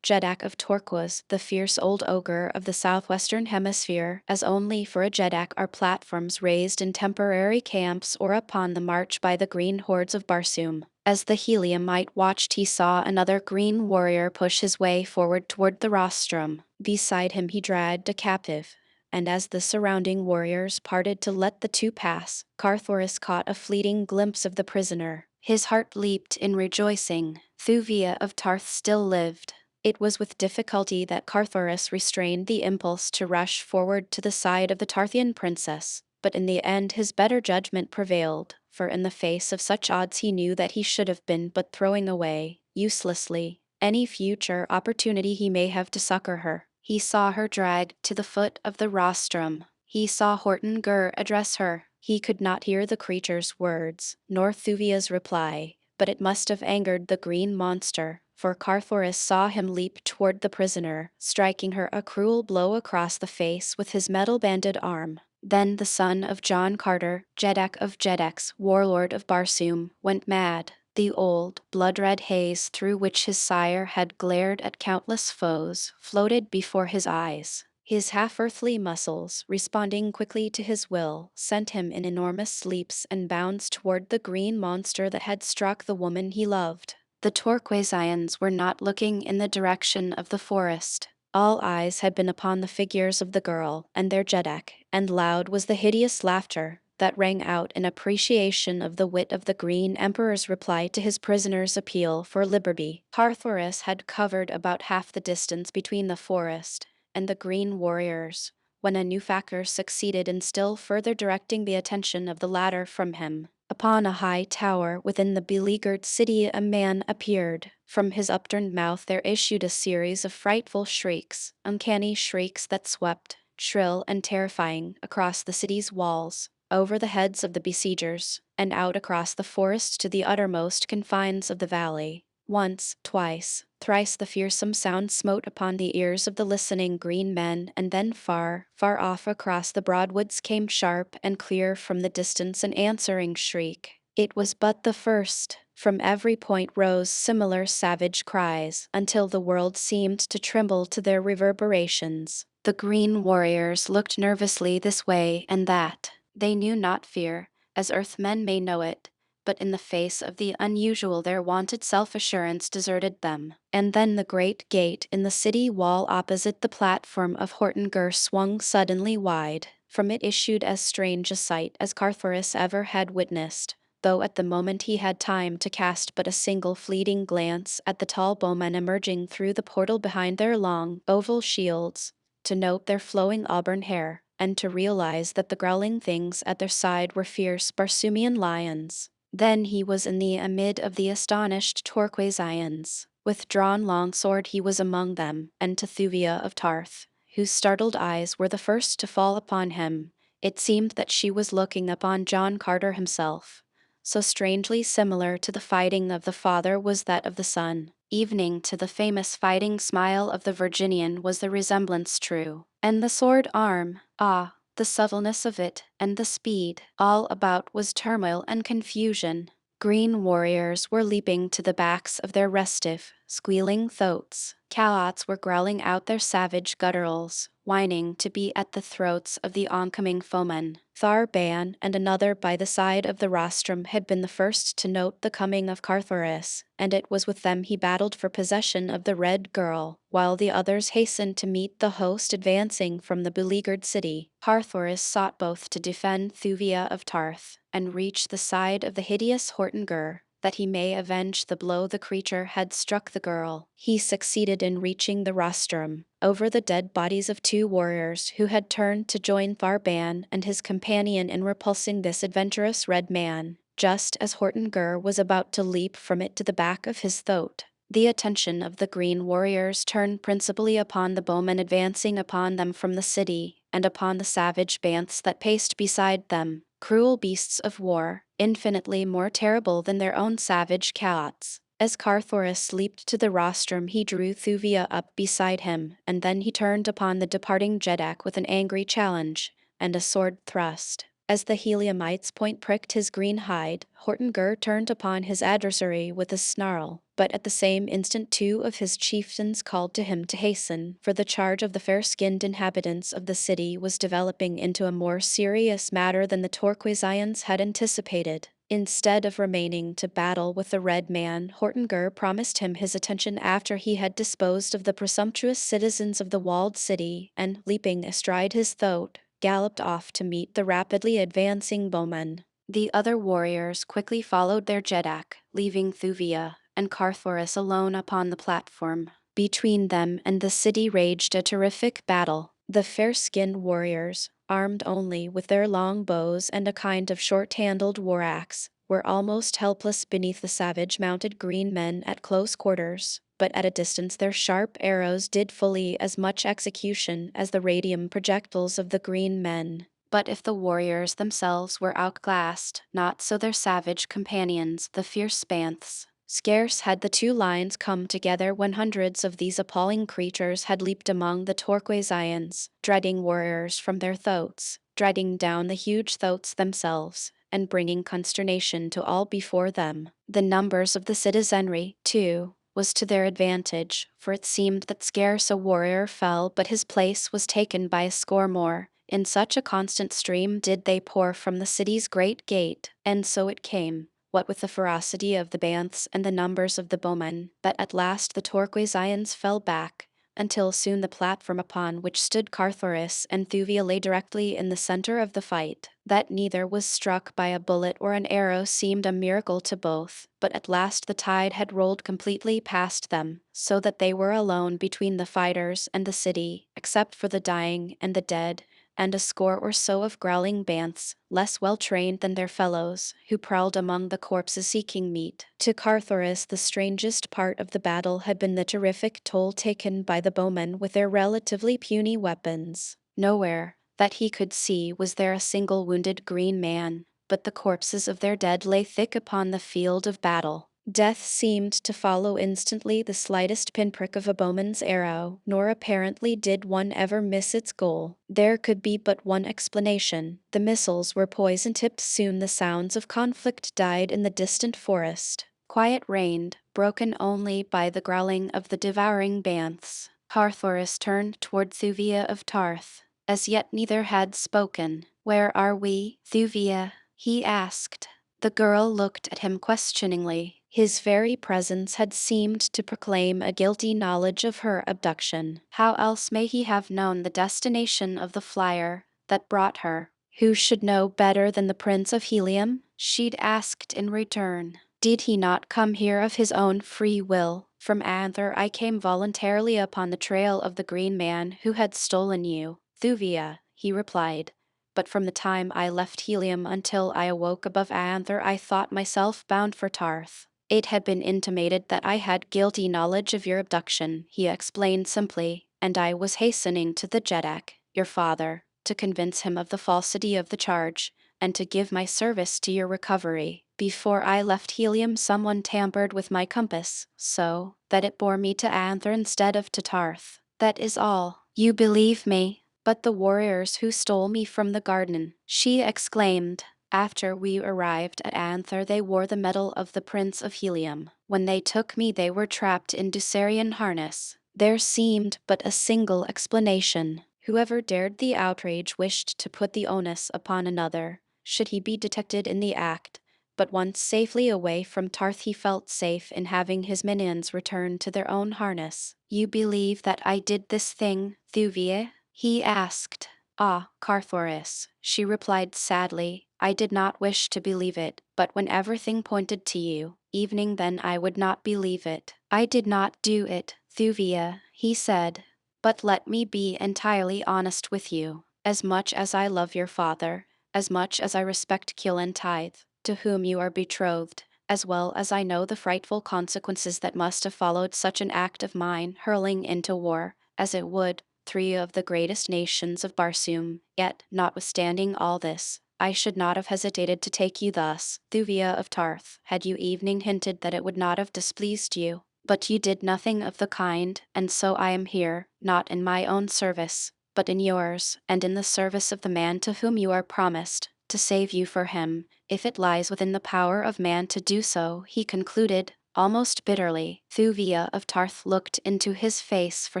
Jeddak of Torquoise, the fierce old ogre of the southwestern hemisphere, as only for a Jeddak are platforms raised in temporary camps or upon the march by the green hordes of Barsoom. As the Heliumite watched he saw another green warrior push his way forward toward the rostrum. Beside him he dragged a captive, and as the surrounding warriors parted to let the two pass, Carthoris caught a fleeting glimpse of the prisoner. His heart leaped in rejoicing. Thuvia of Tarth still lived. It was with difficulty that Carthoris restrained the impulse to rush forward to the side of the Tarthian princess, but in the end his better judgment prevailed, for in the face of such odds he knew that he should have been but throwing away, uselessly, any future opportunity he may have to succor her. He saw her dragged to the foot of the rostrum. He saw Horton address her. He could not hear the creature's words, nor Thuvia's reply, but it must have angered the green monster, for Carthoris saw him leap toward the prisoner, striking her a cruel blow across the face with his metal-banded arm. Then the son of John Carter, Jeddak of Jeddaks, warlord of Barsoom, went mad. The old, blood-red haze through which his sire had glared at countless foes floated before his eyes. His half-earthly muscles, responding quickly to his will, sent him in enormous leaps and bounds toward the green monster that had struck the woman he loved. The Torquasians were not looking in the direction of the forest. All eyes had been upon the figures of the girl and their Jeddak, and loud was the hideous laughter that rang out in appreciation of the wit of the Green Emperor's reply to his prisoner's appeal for liberty. Carthoris had covered about half the distance between the forest and the green warriors, when a new factor succeeded in still further directing the attention of the latter from him. Upon a high tower within the beleaguered city a man appeared. From his upturned mouth there issued a series of frightful shrieks, uncanny shrieks that swept, shrill and terrifying, across the city's walls, over the heads of the besiegers, and out across the forest to the uttermost confines of the valley. Once, twice, thrice the fearsome sound smote upon the ears of the listening green men, and then far, far off across the broad woods came sharp and clear from the distance an answering shriek. It was but the first. From every point rose similar savage cries, until the world seemed to tremble to their reverberations. The green warriors looked nervously this way and that. They knew not fear, as earthmen may know it, but in the face of the unusual their wonted self-assurance deserted them. And then the great gate in the city wall opposite the platform of Horton swung suddenly wide. From it issued as strange a sight as Carthoris ever had witnessed, though at the moment he had time to cast but a single fleeting glance at the tall bowmen emerging through the portal behind their long, oval shields, to note their flowing auburn hair, and to realize that the growling things at their side were fierce Barsoomian lions. Then he was in the amid of the astonished Torquasians. With drawn longsword he was among them, and to Thuvia of Tarth, whose startled eyes were the first to fall upon him, it seemed that she was looking upon John Carter himself. So strangely similar to the fighting of the father was that of the son. Evening to the famous fighting smile of the Virginian was the resemblance true. And the sword arm, ah, the subtleness of it, and the speed. All about was turmoil and confusion. Green warriors were leaping to the backs of their restive, squealing thoats. Coyotes were growling out their savage gutturals, whining to be at the throats of the oncoming foemen. Thurban and another by the side of the rostrum had been the first to note the coming of Carthoris, and it was with them he battled for possession of the Red Girl, while the others hastened to meet the host advancing from the beleaguered city. Carthoris sought both to defend Thuvia of Tarth and reach the side of the hideous Hortinger, that he may avenge the blow the creature had struck the girl. He succeeded in reaching the rostrum, over the dead bodies of two warriors who had turned to join Thurban and his companion in repulsing this adventurous red man, just as Hortinger was about to leap from it to the back of his thoat. The attention of the green warriors turned principally upon the bowmen advancing upon them from the city, and upon the savage banths that paced beside them, cruel beasts of war, infinitely more terrible than their own savage coyotes. As Carthoris leaped to the rostrum, he drew Thuvia up beside him, and then he turned upon the departing Jeddak with an angry challenge and a sword thrust. As the Heliumite's point pricked his green hide, Hortinger turned upon his adversary with a snarl, but at the same instant 2 of his chieftains called to him to hasten, for the charge of the fair-skinned inhabitants of the city was developing into a more serious matter than the Torquesians had anticipated. Instead of remaining to battle with the red man, Hortinger promised him his attention after he had disposed of the presumptuous citizens of the walled city, and, leaping astride his thoat, galloped off to meet the rapidly advancing bowmen. The other warriors quickly followed their Jeddak, leaving Thuvia and Carthoris alone upon the platform. Between them and the city raged a terrific battle. The fair-skinned warriors, armed only with their long bows and a kind of short-handled war-axe, were almost helpless beneath the savage mounted green men at close quarters, but at a distance their sharp arrows did fully as much execution as the radium projectiles of the green men. But if the warriors themselves were outclassed, not so their savage companions, the fierce banths. Scarce had the two lines come together when hundreds of these appalling creatures had leaped among the Torquesians, dreading warriors from their thoats, dragging down the huge thoats themselves, and bringing consternation to all before them. The numbers of the citizenry, too, was to their advantage, for it seemed that scarce a warrior fell but his place was taken by a score more. In such a constant stream did they pour from the city's great gate, and so it came, what with the ferocity of the banths and the numbers of the bowmen, that at last the Torquesians fell back, until soon the platform upon which stood Carthoris and Thuvia lay directly in the center of the fight. That neither was struck by a bullet or an arrow seemed a miracle to both, but at last the tide had rolled completely past them, so that they were alone between the fighters and the city, except for the dying and the dead, and a score or so of growling banths, less well-trained than their fellows, who prowled among the corpses seeking meat. To Carthoris the strangest part of the battle had been the terrific toll taken by the bowmen with their relatively puny weapons. Nowhere, that he could see, was there a single wounded green man, but the corpses of their dead lay thick upon the field of battle. Death seemed to follow instantly the slightest pinprick of a bowman's arrow, nor apparently did one ever miss its goal. There could be but one explanation. The missiles were poison-tipped. Soon the sounds of conflict died in the distant forest. Quiet reigned, broken only by the growling of the devouring banths. Carthoris turned toward Thuvia of Tarth. As yet neither had spoken. "Where are we, Thuvia?" he asked. The girl looked at him questioningly. His very presence had seemed to proclaim a guilty knowledge of her abduction. How else may he have known the destination of the flyer that brought her? Who should know better than the Prince of Helium? She'd asked in return. Did he not come here of his own free will? From Anther I came voluntarily upon the trail of the green man who had stolen you, Thuvia, he replied. But from the time I left Helium until I awoke above Anther I thought myself bound for Tarth. It had been intimated that I had guilty knowledge of your abduction, he explained simply, and I was hastening to the Jeddak, your father, to convince him of the falsity of the charge, and to give my service to your recovery. Before I left Helium someone tampered with my compass, so that it bore me to Anther instead of to Tarth. That is all. You believe me?" "But the warriors who stole me from the garden," she exclaimed. "After we arrived at Anther, they wore the medal of the Prince of Helium. When they took me, they were trapped in Dusarian harness. There seemed but a single explanation. Whoever dared the outrage wished to put the onus upon another, should he be detected in the act. But once safely away from Tarth, he felt safe in having his minions return to their own harness." "You believe that I did this thing, Thuvia?" he asked. "Ah, Carthoris," she replied sadly, "I did not wish to believe it, but when everything pointed to you, evening, then I would not believe it." "I did not do it, Thuvia," he said. "But let me be entirely honest with you. As much as I love your father, as much as I respect Kilentithe, to whom you are betrothed, as well as I know the frightful consequences that must have followed such an act of mine hurling into war, as it would, three of the greatest nations of Barsoom, yet, notwithstanding all this, I should not have hesitated to take you thus, Thuvia of Tarth, had you evening hinted that it would not have displeased you. But you did nothing of the kind, and so I am here, not in my own service, but in yours, and in the service of the man to whom you are promised, to save you for him, if it lies within the power of man to do so," he concluded, almost bitterly. Thuvia of Tarth looked into his face for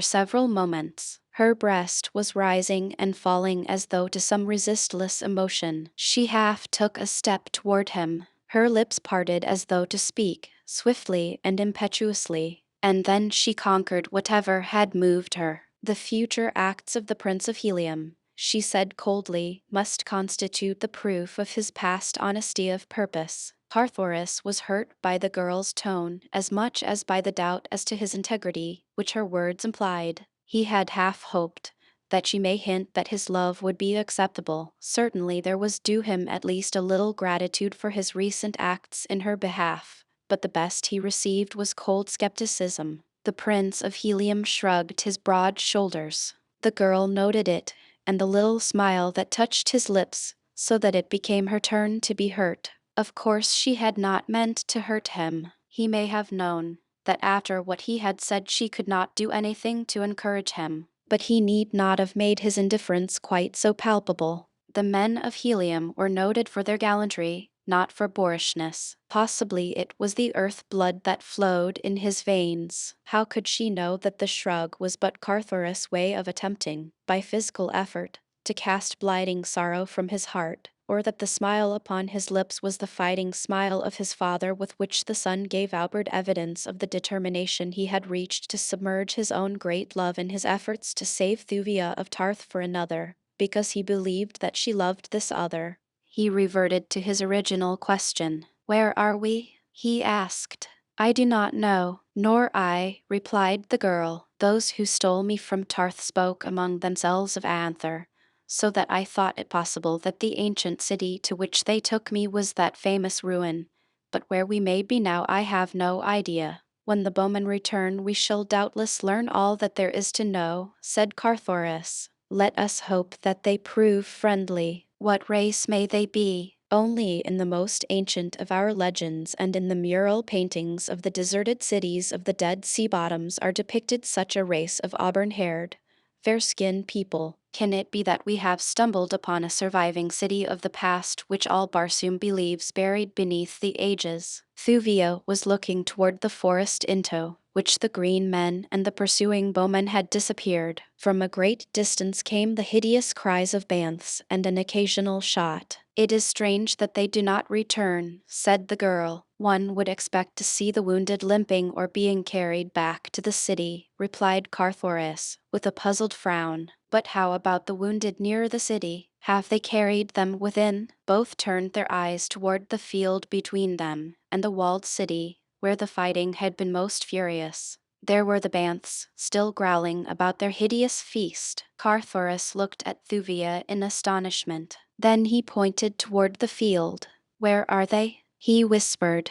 several moments. Her breast was rising and falling as though to some resistless emotion. She half took a step toward him, her lips parted as though to speak, swiftly and impetuously, and then she conquered whatever had moved her. "The future acts of the Prince of Helium," she said coldly, "must constitute the proof of his past honesty of purpose." Carthoris was hurt by the girl's tone as much as by the doubt as to his integrity, which her words implied. He had half hoped that she may hint that his love would be acceptable. Certainly there was due him at least a little gratitude for his recent acts in her behalf, but the best he received was cold skepticism. The Prince of Helium shrugged his broad shoulders. The girl noted it, and the little smile that touched his lips, so that it became her turn to be hurt. Of course she had not meant to hurt him. He may have known that after what he had said she could not do anything to encourage him, but he need not have made his indifference quite so palpable. The men of Helium were noted for their gallantry, not for boorishness. Possibly it was the earth blood that flowed in his veins. How could she know that the shrug was but Carthoris' way of attempting, by physical effort, to cast blighting sorrow from his heart, or that the smile upon his lips was the fighting smile of his father, with which the son gave outward evidence of the determination he had reached to submerge his own great love in his efforts to save Thuvia of Tarth for another, because he believed that she loved this other. He reverted to his original question. "Where are we?" he asked. "I do not know." "Nor I," replied the girl. "Those who stole me from Tarth spoke among themselves of Anther, so that I thought it possible that the ancient city to which they took me was that famous ruin, but where we may be now I have no idea." "When the bowmen return we shall doubtless learn all that there is to know," said Carthoris. "Let us hope that they prove friendly." "What race may they be?" "Only in the most ancient of our legends and in the mural paintings of the deserted cities of the Dead Sea bottoms are depicted such a race of auburn-haired, fair-skinned people. Can it be that we have stumbled upon a surviving city of the past which all Barsoom believes buried beneath the ages?" Thuvia was looking toward the forest into which the green men and the pursuing bowmen had disappeared. From a great distance came the hideous cries of banths and an occasional shot. "It is strange that they do not return," said the girl. "One would expect to see the wounded limping or being carried back to the city," replied Carthoris, with a puzzled frown. "But how about the wounded near the city? Have they carried them within?" Both turned their eyes toward the field between them and the walled city, where the fighting had been most furious. There were the banths, still growling about their hideous feast. Carthoris looked at Thuvia in astonishment. Then he pointed toward the field. "Where are they?" he whispered.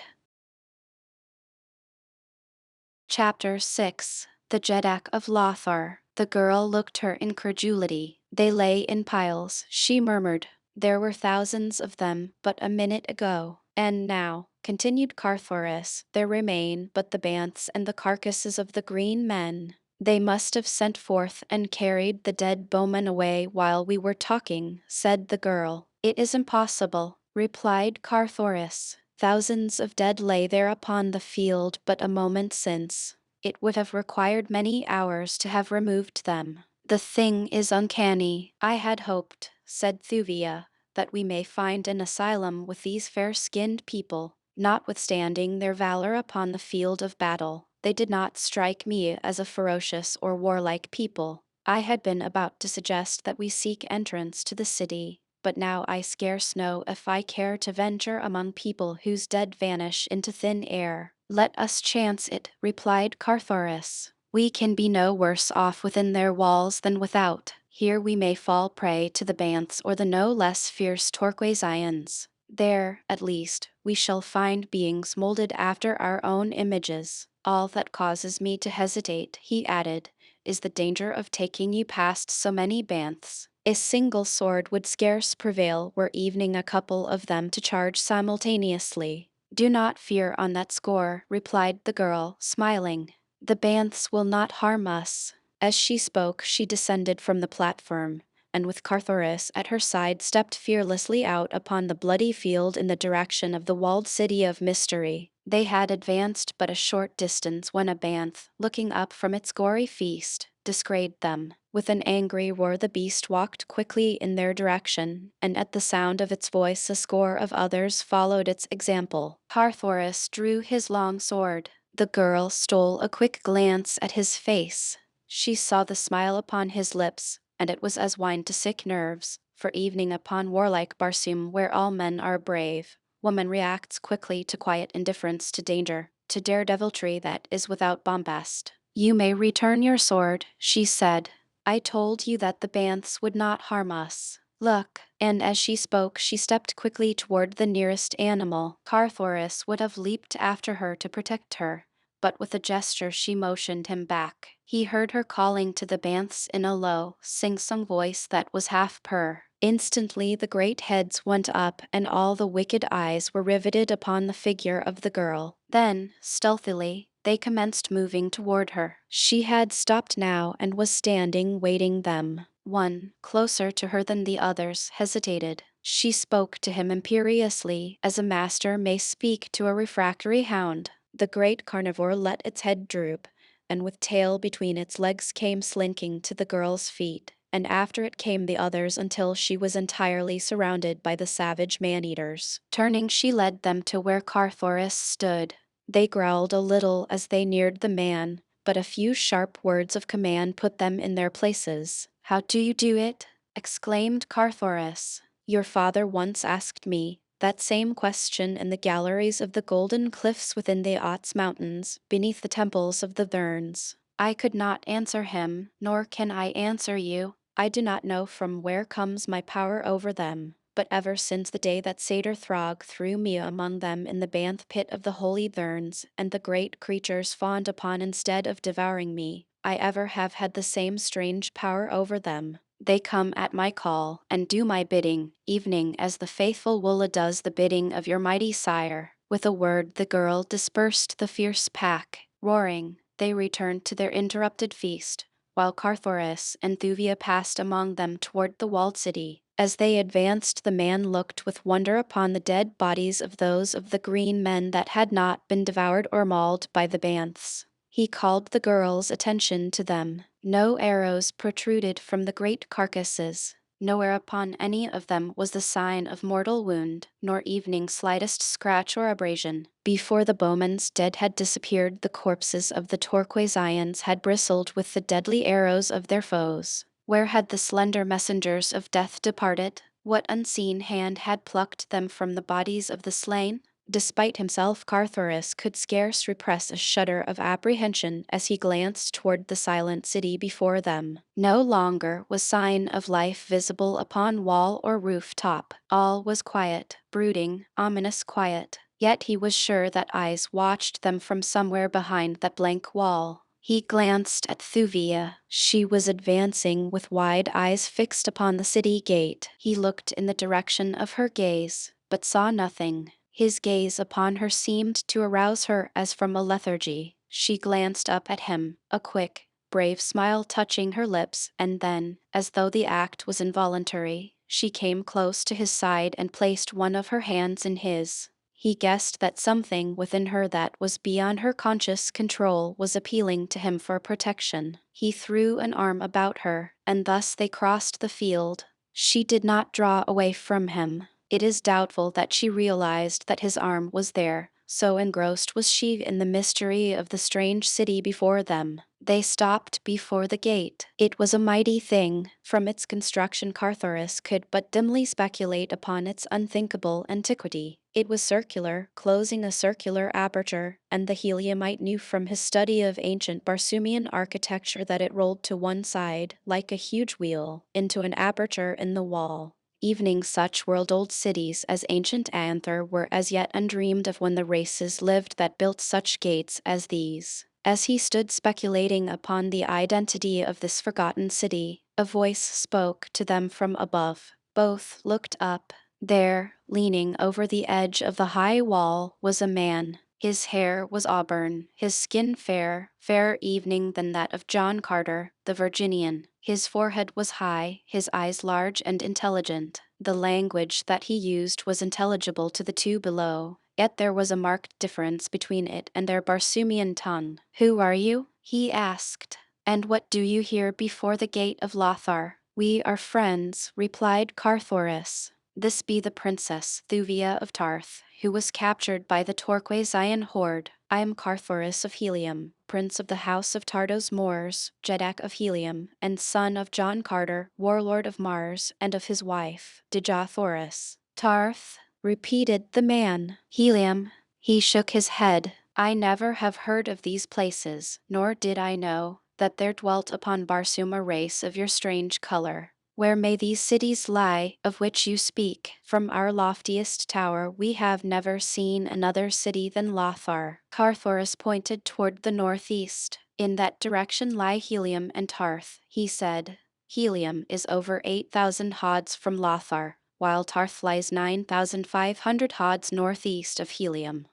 Chapter 6. The Jeddak of Lothar. The girl looked her incredulity. "They lay in piles," she murmured. "There were thousands of them but a minute ago. And now," continued Carthoris, "there remain but the banths and the carcasses of the green men." They must have sent forth and carried the dead bowman away while we were talking, said the girl. It is impossible, replied Carthoris. Thousands of dead lay there upon the field but a moment since. It would have required many hours to have removed them. The thing is uncanny. I had hoped, said Thuvia, that we may find an asylum with these fair-skinned people. Notwithstanding their valor upon the field of battle, they did not strike me as a ferocious or warlike people. I had been about to suggest that we seek entrance to the city, but now I scarce know if I care to venture among people whose dead vanish into thin air. Let us chance it, replied Carthoris. We can be no worse off within their walls than without. Here we may fall prey to the banths or the no less fierce Torquesians. There, at least, we shall find beings molded after our own images. All that causes me to hesitate, he added, is the danger of taking you past so many banths. A single sword would scarce prevail were evening a couple of them to charge simultaneously. Do not fear on that score, replied the girl, smiling. The banths will not harm us. As she spoke, she descended from the platform, and with Carthoris at her side stepped fearlessly out upon the bloody field in the direction of the walled city of mystery. They had advanced but a short distance when a banth, looking up from its gory feast, descried them. With an angry roar the beast walked quickly in their direction, and at the sound of its voice a score of others followed its example. Carthoris drew his long sword. The girl stole a quick glance at his face. She saw the smile upon his lips, and it was as wine to sick nerves, for evening upon warlike Barsoom where all men are brave, woman reacts quickly to quiet indifference to danger, to daredeviltry that is without bombast. You may return your sword, she said. I told you that the banths would not harm us. Look, and as she spoke she stepped quickly toward the nearest animal. Carthoris would have leaped after her to protect her, but with a gesture she motioned him back. He heard her calling to the banths in a low, sing-song voice that was half purr. Instantly the great heads went up and all the wicked eyes were riveted upon the figure of the girl. Then, stealthily, they commenced moving toward her. She had stopped now and was standing waiting them. One, closer to her than the others, hesitated. She spoke to him imperiously, as a master may speak to a refractory hound. The great carnivore let its head droop, and with tail between its legs came slinking to the girl's feet, and after it came the others until she was entirely surrounded by the savage man-eaters. Turning, she led them to where Carthoris stood. They growled a little as they neared the man, but a few sharp words of command put them in their places. How do you do it? Exclaimed Carthoris. Your father once asked me that same question in the galleries of the golden cliffs within the Ots mountains, beneath the temples of the Therns. I could not answer him, nor can I answer you. I do not know from where comes my power over them, but ever since the day that Satyr Throg threw me among them in the banth pit of the holy Therns, and the great creatures fawned upon instead of devouring me, I ever have had the same strange power over them. They come at my call, and do my bidding, evening as the faithful Wulla does the bidding of your mighty sire. With a word the girl dispersed the fierce pack. Roaring, they returned to their interrupted feast, while Carthoris and Thuvia passed among them toward the walled city. As they advanced the man looked with wonder upon the dead bodies of those of the green men that had not been devoured or mauled by the banths. He called the girl's attention to them. No arrows protruded from the great carcasses. Nowhere upon any of them was the sign of mortal wound, nor evening slightest scratch or abrasion. Before the bowmen's dead had disappeared, the corpses of the Torquesians had bristled with the deadly arrows of their foes. Where had the slender messengers of death departed? What unseen hand had plucked them from the bodies of the slain? Despite himself, Carthoris could scarce repress a shudder of apprehension as he glanced toward the silent city before them. No longer was sign of life visible upon wall or roof top. All was quiet, brooding, ominous quiet. Yet he was sure that eyes watched them from somewhere behind that blank wall. He glanced at Thuvia. She was advancing with wide eyes fixed upon the city gate. He looked in the direction of her gaze, but saw nothing. His gaze upon her seemed to arouse her as from a lethargy. She glanced up at him, a quick, brave smile touching her lips, and then, as though the act was involuntary, she came close to his side and placed one of her hands in his. He guessed that something within her that was beyond her conscious control was appealing to him for protection. He threw an arm about her, and thus they crossed the field. She did not draw away from him. It is doubtful that she realized that his arm was there, so engrossed was she in the mystery of the strange city before them. They stopped before the gate. It was a mighty thing. From its construction Carthoris could but dimly speculate upon its unthinkable antiquity. It was circular, closing a circular aperture, and the Heliumite knew from his study of ancient Barsoomian architecture that it rolled to one side, like a huge wheel, into an aperture in the wall. Evening such world-old cities as ancient Anther were as yet undreamed of when the races lived that built such gates as these. As he stood speculating upon the identity of this forgotten city, a voice spoke to them from above. Both looked up. There, leaning over the edge of the high wall, was a man. His hair was auburn, his skin fair, fairer evening than that of John Carter, the Virginian. His forehead was high, his eyes large and intelligent. The language that he used was intelligible to the two below, yet there was a marked difference between it and their Barsoomian tongue. "Who are you?" he asked. "And what do you here before the gate of Lothar?" "We are friends," replied Carthoris. "This be the princess, Thuvia of Tarth, who was captured by the Torquazian horde. I am Carthoris of Helium, prince of the house of Tardos Mors, Jedak of Helium, and son of John Carter, warlord of Mars, and of his wife, Dejathoris." "Tarth," repeated the man. "Helium." He shook his head. "I never have heard of these places, nor did I know that there dwelt upon Barsoom a race of your strange color. Where may these cities lie, of which you speak? From our loftiest tower we have never seen another city than Lothar." Carthoris pointed toward the northeast. "In that direction lie Helium and Tarth," he said. "Helium is over 8,000 hods from Lothar, while Tarth lies 9,500 hods northeast of Helium."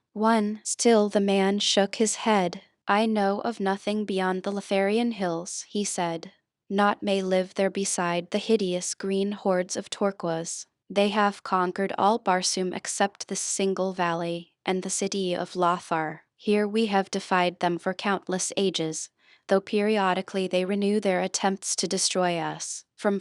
Still the man shook his head. "I know of nothing beyond the Lotharian hills," he said. "Naught may live there beside the hideous green hordes of Torquoise. They have conquered all Barsoom except this single valley, and the city of Lothar. Here we have defied them for countless ages, though periodically they renew their attempts to destroy us. From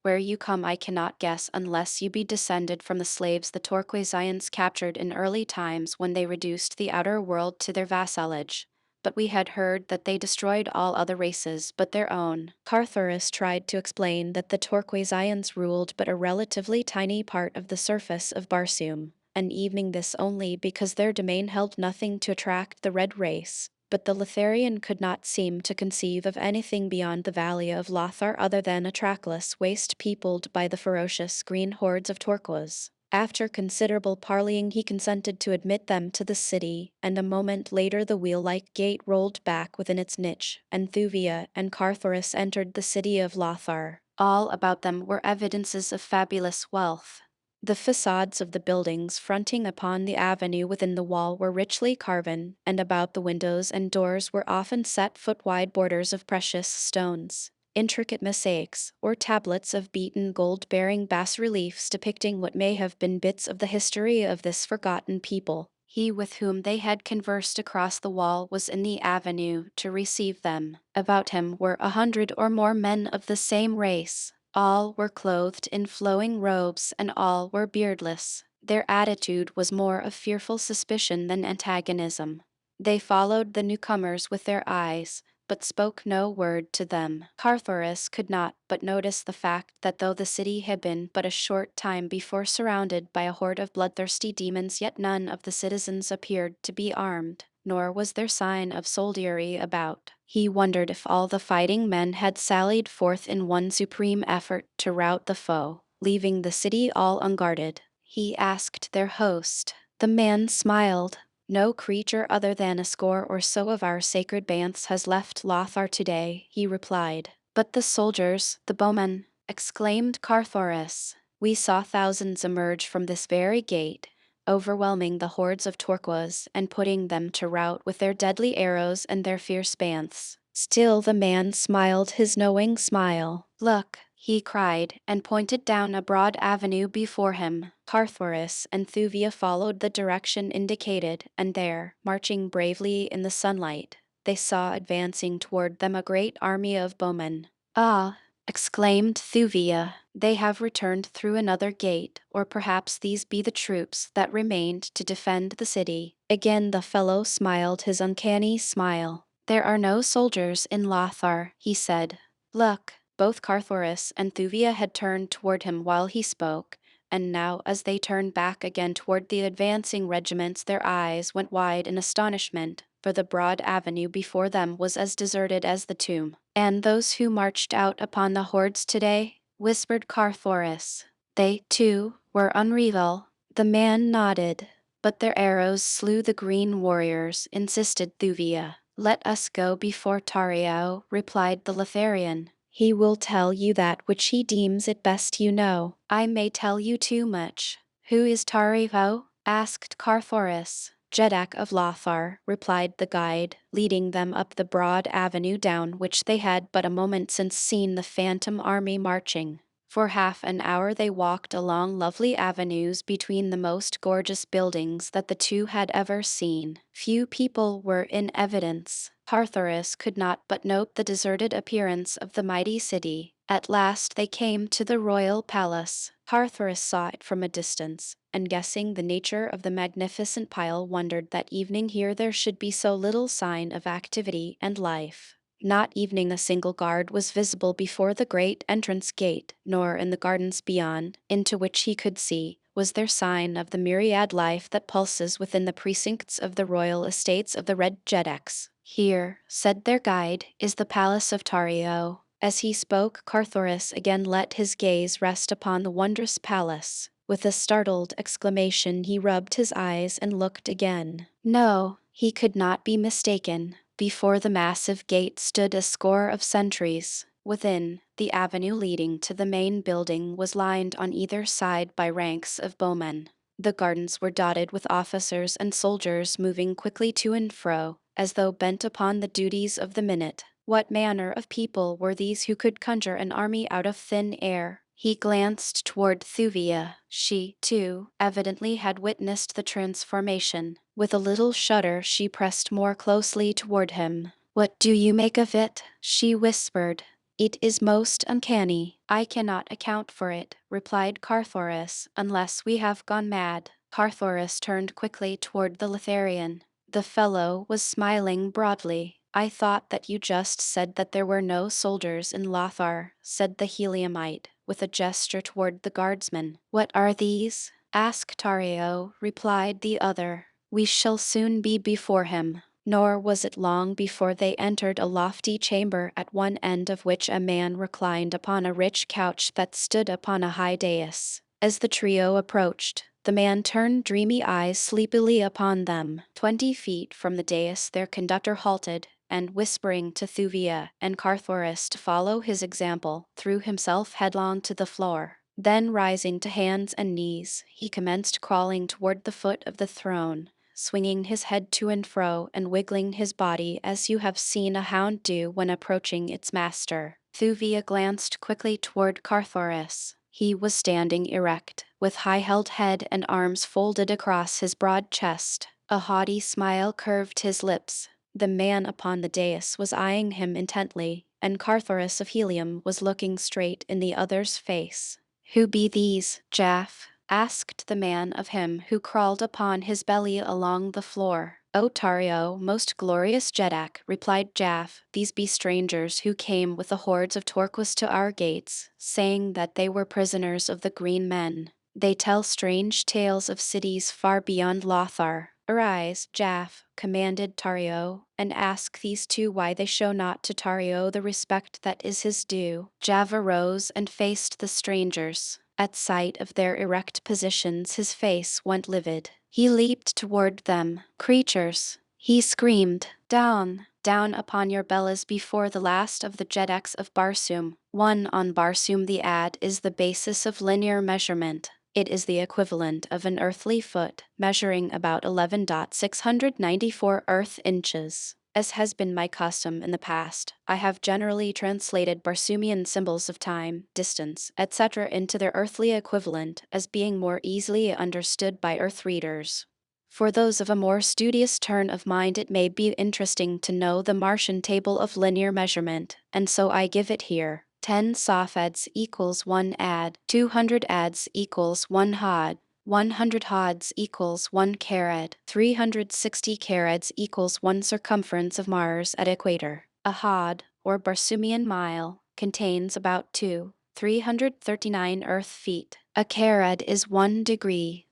where you come I cannot guess unless you be descended from the slaves the Torquazians captured in early times when they reduced the outer world to their vassalage. But we had heard that they destroyed all other races but their own." Carthoris tried to explain that the Torquazians ruled but a relatively tiny part of the surface of Barsoom, and even this only because their domain held nothing to attract the red race. But the Lotharian could not seem to conceive of anything beyond the valley of Lothar other than a trackless waste peopled by the ferocious green hordes of Torquoise. After considerable parleying he consented to admit them to the city, and a moment later the wheel-like gate rolled back within its niche, and Thuvia and Carthoris entered the city of Lothar. All about them were evidences of fabulous wealth. The facades of the buildings fronting upon the avenue within the wall were richly carven, and about the windows and doors were often set foot-wide borders of precious stones. Intricate mosaics, or tablets of beaten gold bearing bas-reliefs depicting what may have been bits of the history of this forgotten people. He with whom they had conversed across the wall was in the avenue to receive them. About him were 100 or more men of the same race. All were clothed in flowing robes, and all were beardless. Their attitude was more of fearful suspicion than antagonism. They followed the newcomers with their eyes, but spoke no word to them. Carthoris could not but notice the fact that though the city had been but a short time before surrounded by a horde of bloodthirsty demons, yet none of the citizens appeared to be armed, nor was there sign of soldiery about. He wondered if all the fighting men had sallied forth in one supreme effort to rout the foe, leaving the city all unguarded. He asked their host. The man smiled. "No creature other than a score or so of our sacred bands has left Lothar today," he replied. "But the soldiers, the bowmen," exclaimed Carthoris. "We saw thousands emerge from this very gate, overwhelming the hordes of Torquoise and putting them to rout with their deadly arrows and their fierce banths. Still the man smiled his knowing smile. "Look," he cried, and pointed down a broad avenue before him. Carthoris and Thuvia followed the direction indicated, and there, marching bravely in the sunlight, they saw advancing toward them a great army of bowmen. "Ah!" exclaimed Thuvia, "they have returned through another gate, or perhaps these be the troops that remained to defend the city." Again the fellow smiled his uncanny smile. "There are no soldiers in Lothar," he said. "Look." Both Carthoris and Thuvia had turned toward him while he spoke, and now as they turned back again toward the advancing regiments their eyes went wide in astonishment, for the broad avenue before them was as deserted as the tomb. "And those who marched out upon the hordes today?" whispered Carthoris. "They, too, were unreal." The man nodded. "But their arrows slew the green warriors," insisted Thuvia. "Let us go before Tario," replied the Lotharian. "He will tell you that which he deems it best you know. I may tell you too much." "Who is Tario?" asked Carthoris. "Jeddak of Lothar," replied the guide, leading them up the broad avenue down which they had but a moment since seen the phantom army marching. For half an hour they walked along lovely avenues between the most gorgeous buildings that the two had ever seen. Few people were in evidence. Carthoris could not but note the deserted appearance of the mighty city. At last they came to the royal palace. Carthoris saw it from a distance, and guessing the nature of the magnificent pile wondered that evening here there should be so little sign of activity and life. Not even a single guard was visible before the great entrance gate, nor in the gardens beyond, into which he could see, was there sign of the myriad life that pulses within the precincts of the royal estates of the Red Jeddaks. "Here," said their guide, "is the palace of Tario." As he spoke, Carthoris again let his gaze rest upon the wondrous palace. With a startled exclamation he rubbed his eyes and looked again. No, he could not be mistaken. Before the massive gate stood a score of sentries. Within, the avenue leading to the main building was lined on either side by ranks of bowmen. The gardens were dotted with officers and soldiers moving quickly to and fro, as though bent upon the duties of the minute. What manner of people were these who could conjure an army out of thin air? He glanced toward Thuvia. She, too, evidently had witnessed the transformation. With a little shudder she pressed more closely toward him. "What do you make of it?" she whispered. "It is most uncanny." "I cannot account for it," replied Carthoris, "unless we have gone mad." Carthoris turned quickly toward the Lotharian. The fellow was smiling broadly. "I thought that you just said that there were no soldiers in Lothar," said the Heliumite, with a gesture toward the guardsmen. "What are these?" "Ask Tario," replied the other. "We shall soon be before him." Nor was it long before they entered a lofty chamber at one end of which a man reclined upon a rich couch that stood upon a high dais. As the trio approached, the man turned dreamy eyes sleepily upon them. 20 feet from the dais their conductor halted, and whispering to Thuvia and Carthoris to follow his example, threw himself headlong to the floor. Then rising to hands and knees, he commenced crawling toward the foot of the throne, swinging his head to and fro and wiggling his body as you have seen a hound do when approaching its master. Thuvia glanced quickly toward Carthoris. He was standing erect, with high-held head and arms folded across his broad chest. A haughty smile curved his lips. The man upon the dais was eyeing him intently, and Carthoris of Helium was looking straight in the other's face. "Who be these, Jaff?" asked the man of him who crawled upon his belly along the floor. "O Tario, most glorious Jeddak," replied Jaff, "these be strangers who came with the hordes of Torquus to our gates, saying that they were prisoners of the Green Men. They tell strange tales of cities far beyond Lothar." "Arise, Jaff," commanded Tario, "and ask these two why they show not to Tario the respect that is his due." Jaff arose and faced the strangers. At sight of their erect positions his face went livid. He leaped toward them. "Creatures!" he screamed. "Down! Down upon your bellies before the last of the Jeddaks of Barsoom." 1 on Barsoom the ad is the basis of linear measurement. It is the equivalent of an earthly foot, measuring about 11,694 earth inches. As has been my custom in the past, I have generally translated Barsoomian symbols of time, distance, etc. into their earthly equivalent as being more easily understood by earth readers. For those of a more studious turn of mind, it may be interesting to know the Martian table of linear measurement, and so I give it here. 10 sophads equals 1 ad, 200 ads equals 1 hod, 100 hods equals 1 carad, 360 carads equals 1 circumference of Mars at equator. A hod, or Barsoomian mile, contains about 339 Earth feet. A carad is 1 degree.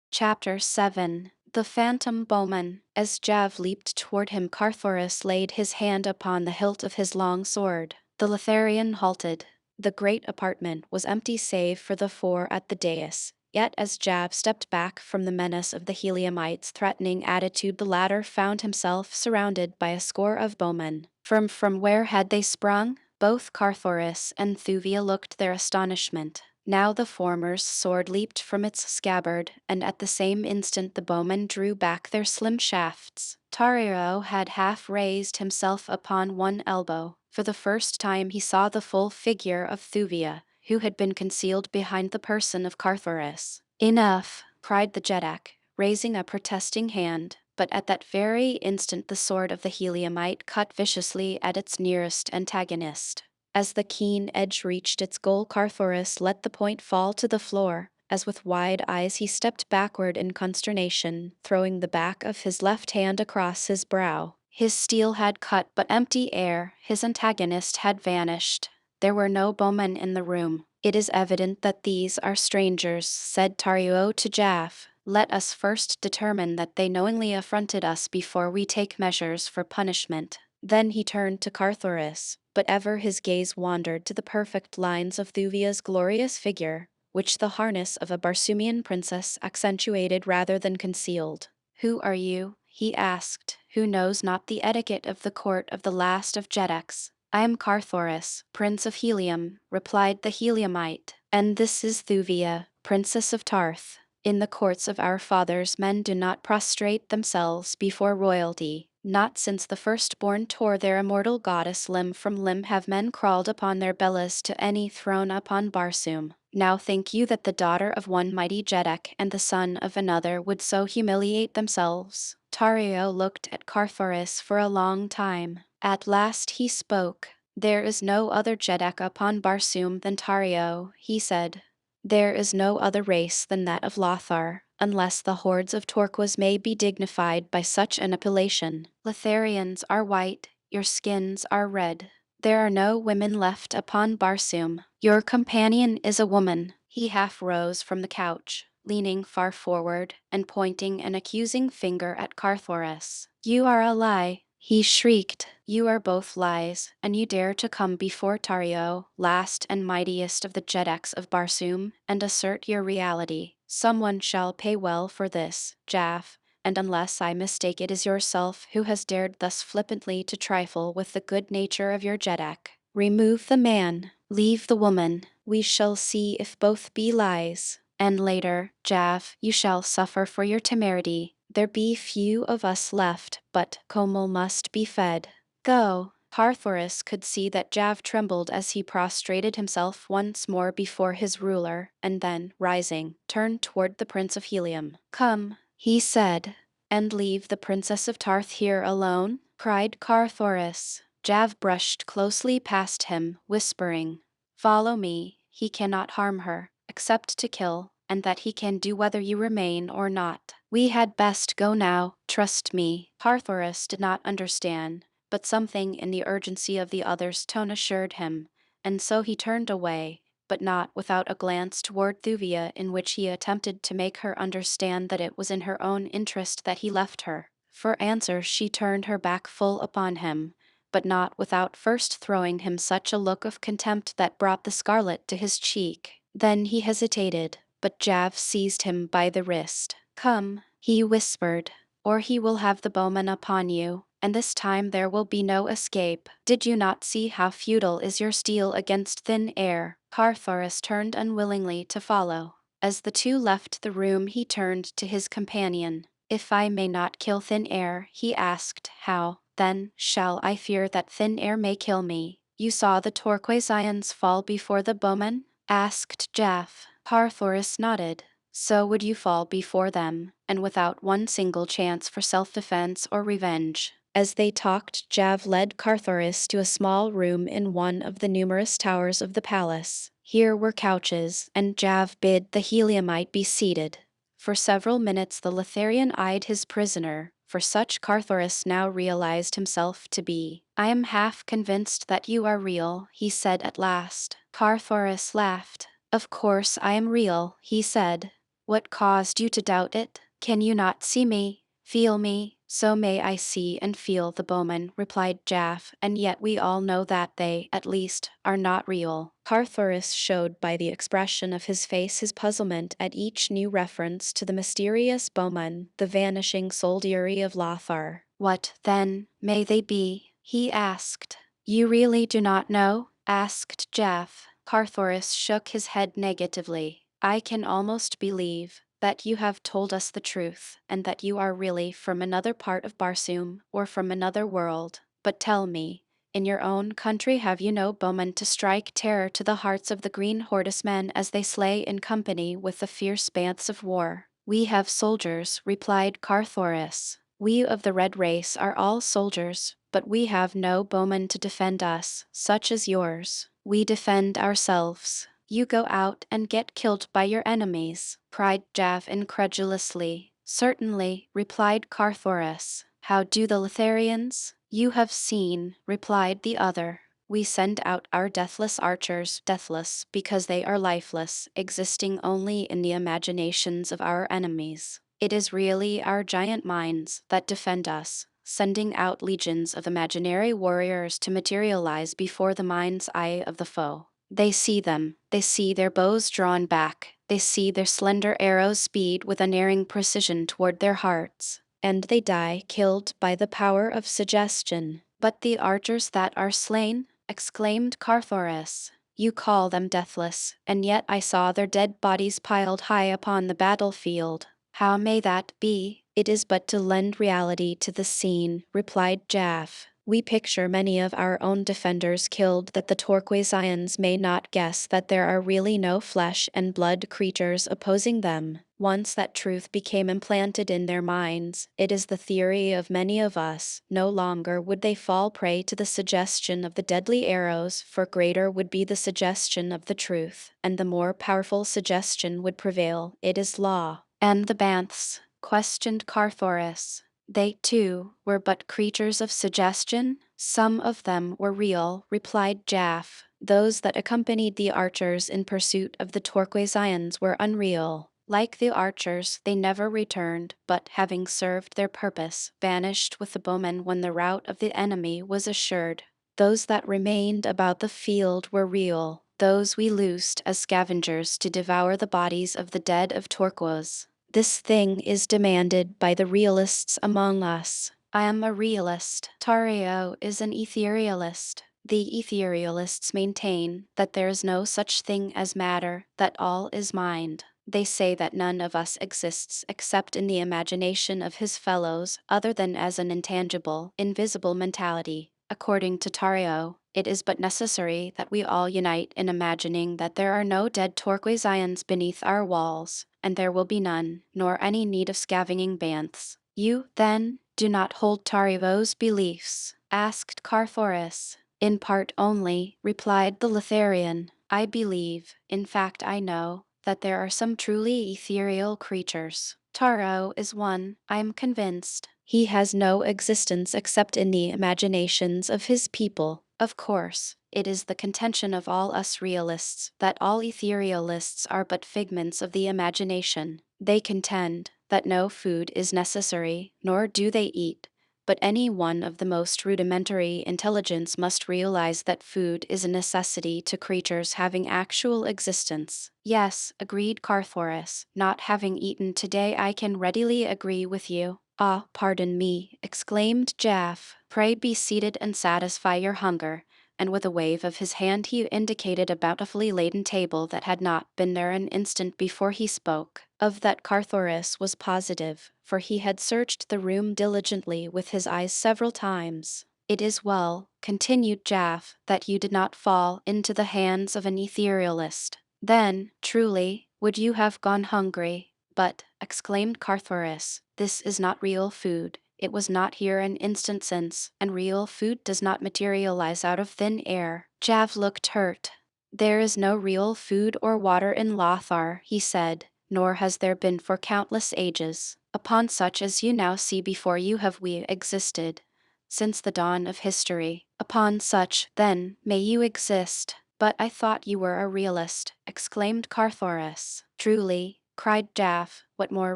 Chapter 7. The Phantom Bowman. As Jav leaped toward him, Carthoris laid his hand upon the hilt of his long sword. The Letharian halted. The great apartment was empty save for the four at the dais. Yet as Jav stepped back from the menace of the Heliumite's threatening attitude, the latter found himself surrounded by a score of bowmen. From where had they sprung? Both Carthoris and Thuvia looked their astonishment. Now the former's sword leaped from its scabbard, and at the same instant the bowmen drew back their slim shafts. Tario had half raised himself upon one elbow. For the first time he saw the full figure of Thuvia, who had been concealed behind the person of Carthoris. "Enough!" cried the Jeddak, raising a protesting hand. But at that very instant the sword of the Heliumite cut viciously at its nearest antagonist. As the keen edge reached its goal, Carthoris let the point fall to the floor. As with wide eyes he stepped backward in consternation, throwing the back of his left hand across his brow. His steel had cut but empty air. His antagonist had vanished. There were no bowmen in the room. "It is evident that these are strangers," said Tario to Jaff. "Let us first determine that they knowingly affronted us before we take measures for punishment." Then he turned to Carthoris, but ever his gaze wandered to the perfect lines of Thuvia's glorious figure, which the harness of a Barsoomian princess accentuated rather than concealed. "Who are you?" he asked, "who knows not the etiquette of the court of the last of Jeddaks?" "I am Carthoris, Prince of Helium," replied the Heliumite, "and this is Thuvia, Princess of Tarth. In the courts of our fathers men do not prostrate themselves before royalty. Not since the firstborn tore their immortal goddess limb from limb have men crawled upon their bellies to any throne upon Barsoom. Now think you that the daughter of one mighty Jeddak and the son of another would so humiliate themselves?" Tario looked at Carthoris for a long time. At last he spoke. "There is no other Jeddak upon Barsoom than Tario," he said. "There is no other race than that of Lothar, unless the hordes of Torquas may be dignified by such an appellation. Letharians are white, your skins are red. There are no women left upon Barsoom. Your companion is a woman." He half rose from the couch, leaning far forward and pointing an accusing finger at Carthoris. "You are a lie," he shrieked. "You are both lies, and you dare to come before Tario, last and mightiest of the Jeddaks of Barsoom, and assert your reality. Someone shall pay well for this, Jaff, and unless I mistake it is yourself who has dared thus flippantly to trifle with the good nature of your Jeddak. Remove the man, leave the woman. We shall see if both be lies. And later, Jaff, you shall suffer for your temerity. There be few of us left, but Komel must be fed. Go." Carthoris could see that Jav trembled as he prostrated himself once more before his ruler, and then, rising, turned toward the Prince of Helium. "Come," he said. "And leave the Princess of Tarth here alone?" cried Carthoris. Jav brushed closely past him, whispering, "Follow me. He cannot harm her, except to kill, and that he can do whether you remain or not. We had best go now, trust me." Carthoris did not understand, but something in the urgency of the other's tone assured him, and so he turned away, but not without a glance toward Thuvia in which he attempted to make her understand that it was in her own interest that he left her. For answer she turned her back full upon him, but not without first throwing him such a look of contempt that brought the scarlet to his cheek. Then he hesitated, but Jav seized him by the wrist. "Come," he whispered, "or he will have the bowman upon you, and this time there will be no escape. Did you not see how futile is your steel against thin air?" Carthoris turned unwillingly to follow. As the two left the room he turned to his companion. If I may not kill thin air, he asked, how, then, shall I fear that thin air may kill me? You saw the turquoise ions fall before the bowman? Asked Jaff. Carthoris nodded. So would you fall before them, and without one single chance for self-defense or revenge. As they talked, Jav led Carthoris to a small room in one of the numerous towers of the palace. Here were couches, and Jav bid the Heliumite be seated. For several minutes the Litharian eyed his prisoner, for such Carthoris now realized himself to be. I am half convinced that you are real, he said at last. Carthoris laughed. Of course I am real, he said. What caused you to doubt it? Can you not see me, feel me? So may I see and feel the bowman, replied Jaff, and yet we all know that they, at least, are not real. Carthoris showed by the expression of his face his puzzlement at each new reference to the mysterious bowman, the vanishing soldiery of Lothar. What, then, may they be? He asked. You really do not know? Asked Jaff. Carthoris shook his head negatively. I can almost believe that you have told us the truth, and that you are really from another part of Barsoom, or from another world. But tell me, in your own country have you no bowmen to strike terror to the hearts of the green Hortismen as they slay in company with the fierce banths of war? We have soldiers, replied Carthoris. We of the red race are all soldiers, but we have no bowmen to defend us, such as yours. We defend ourselves. You go out and get killed by your enemies, cried Jav incredulously. Certainly, replied Carthoris. How do the Litharians? You have seen, replied the other. We send out our deathless archers, deathless because they are lifeless, existing only in the imaginations of our enemies. It is really our giant minds that defend us, sending out legions of imaginary warriors to materialize before the mind's eye of the foe. They see them, they see their bows drawn back, they see their slender arrows speed with unerring precision toward their hearts, and they die killed by the power of suggestion. But the archers that are slain, exclaimed Carthoris. You call them deathless, and yet I saw their dead bodies piled high upon the battlefield. How may that be? It is but to lend reality to the scene, replied Jaff. We picture many of our own defenders killed that the turquoise ions may not guess that there are really no flesh and blood creatures opposing them. Once that truth became implanted in their minds, it is the theory of many of us, no longer would they fall prey to the suggestion of the deadly arrows, for greater would be the suggestion of the truth, and the more powerful suggestion would prevail. It is law. And the Banths? Questioned Carthoris. They, too, were but creatures of suggestion? Some of them were real, replied Jaff. Those that accompanied the archers in pursuit of the turquoise ions were unreal. Like the archers, they never returned, but, having served their purpose, vanished with the bowmen when the rout of the enemy was assured. Those that remained about the field were real, those we loosed as scavengers to devour the bodies of the dead of turquoise. This thing is demanded by the realists among us. I am a realist. Tario is an etherealist. The etherealists maintain that there is no such thing as matter, that all is mind. They say that none of us exists except in the imagination of his fellows, other than as an intangible, invisible mentality. According to Tario, it is but necessary that we all unite in imagining that there are no dead turquoise ions beneath our walls, and there will be none, nor any need of scavenging banths. You, then, do not hold Tario's beliefs? Asked Carthoris. In part only, replied the Litharian. I believe, in fact I know, that there are some truly ethereal creatures. Taro is one, I am convinced. He has no existence except in the imaginations of his people. Of course, it is the contention of all us realists that all etherealists are but figments of the imagination. They contend that no food is necessary, nor do they eat, but any one of the most rudimentary intelligence must realize that food is a necessity to creatures having actual existence. Yes, agreed Carthoris. Not having eaten today, I can readily agree with you. Ah, pardon me, exclaimed Jaff. Pray be seated and satisfy your hunger, and with a wave of his hand he indicated a bountifully laden table that had not been there an instant before he spoke. Of that Carthoris was positive, for he had searched the room diligently with his eyes several times. It is well, continued Jaff, that you did not fall into the hands of an etherealist. Then, truly, would you have gone hungry. But, exclaimed Carthoris, this is not real food. It was not here an instant since, and real food does not materialize out of thin air. Jav looked hurt. There is no real food or water in Lothar, he said, nor has there been for countless ages. Upon such as you now see before you have we existed, since the dawn of history. Upon such, then, may you exist. But I thought you were a realist, exclaimed Carthoris. Truly, cried Jaff, what more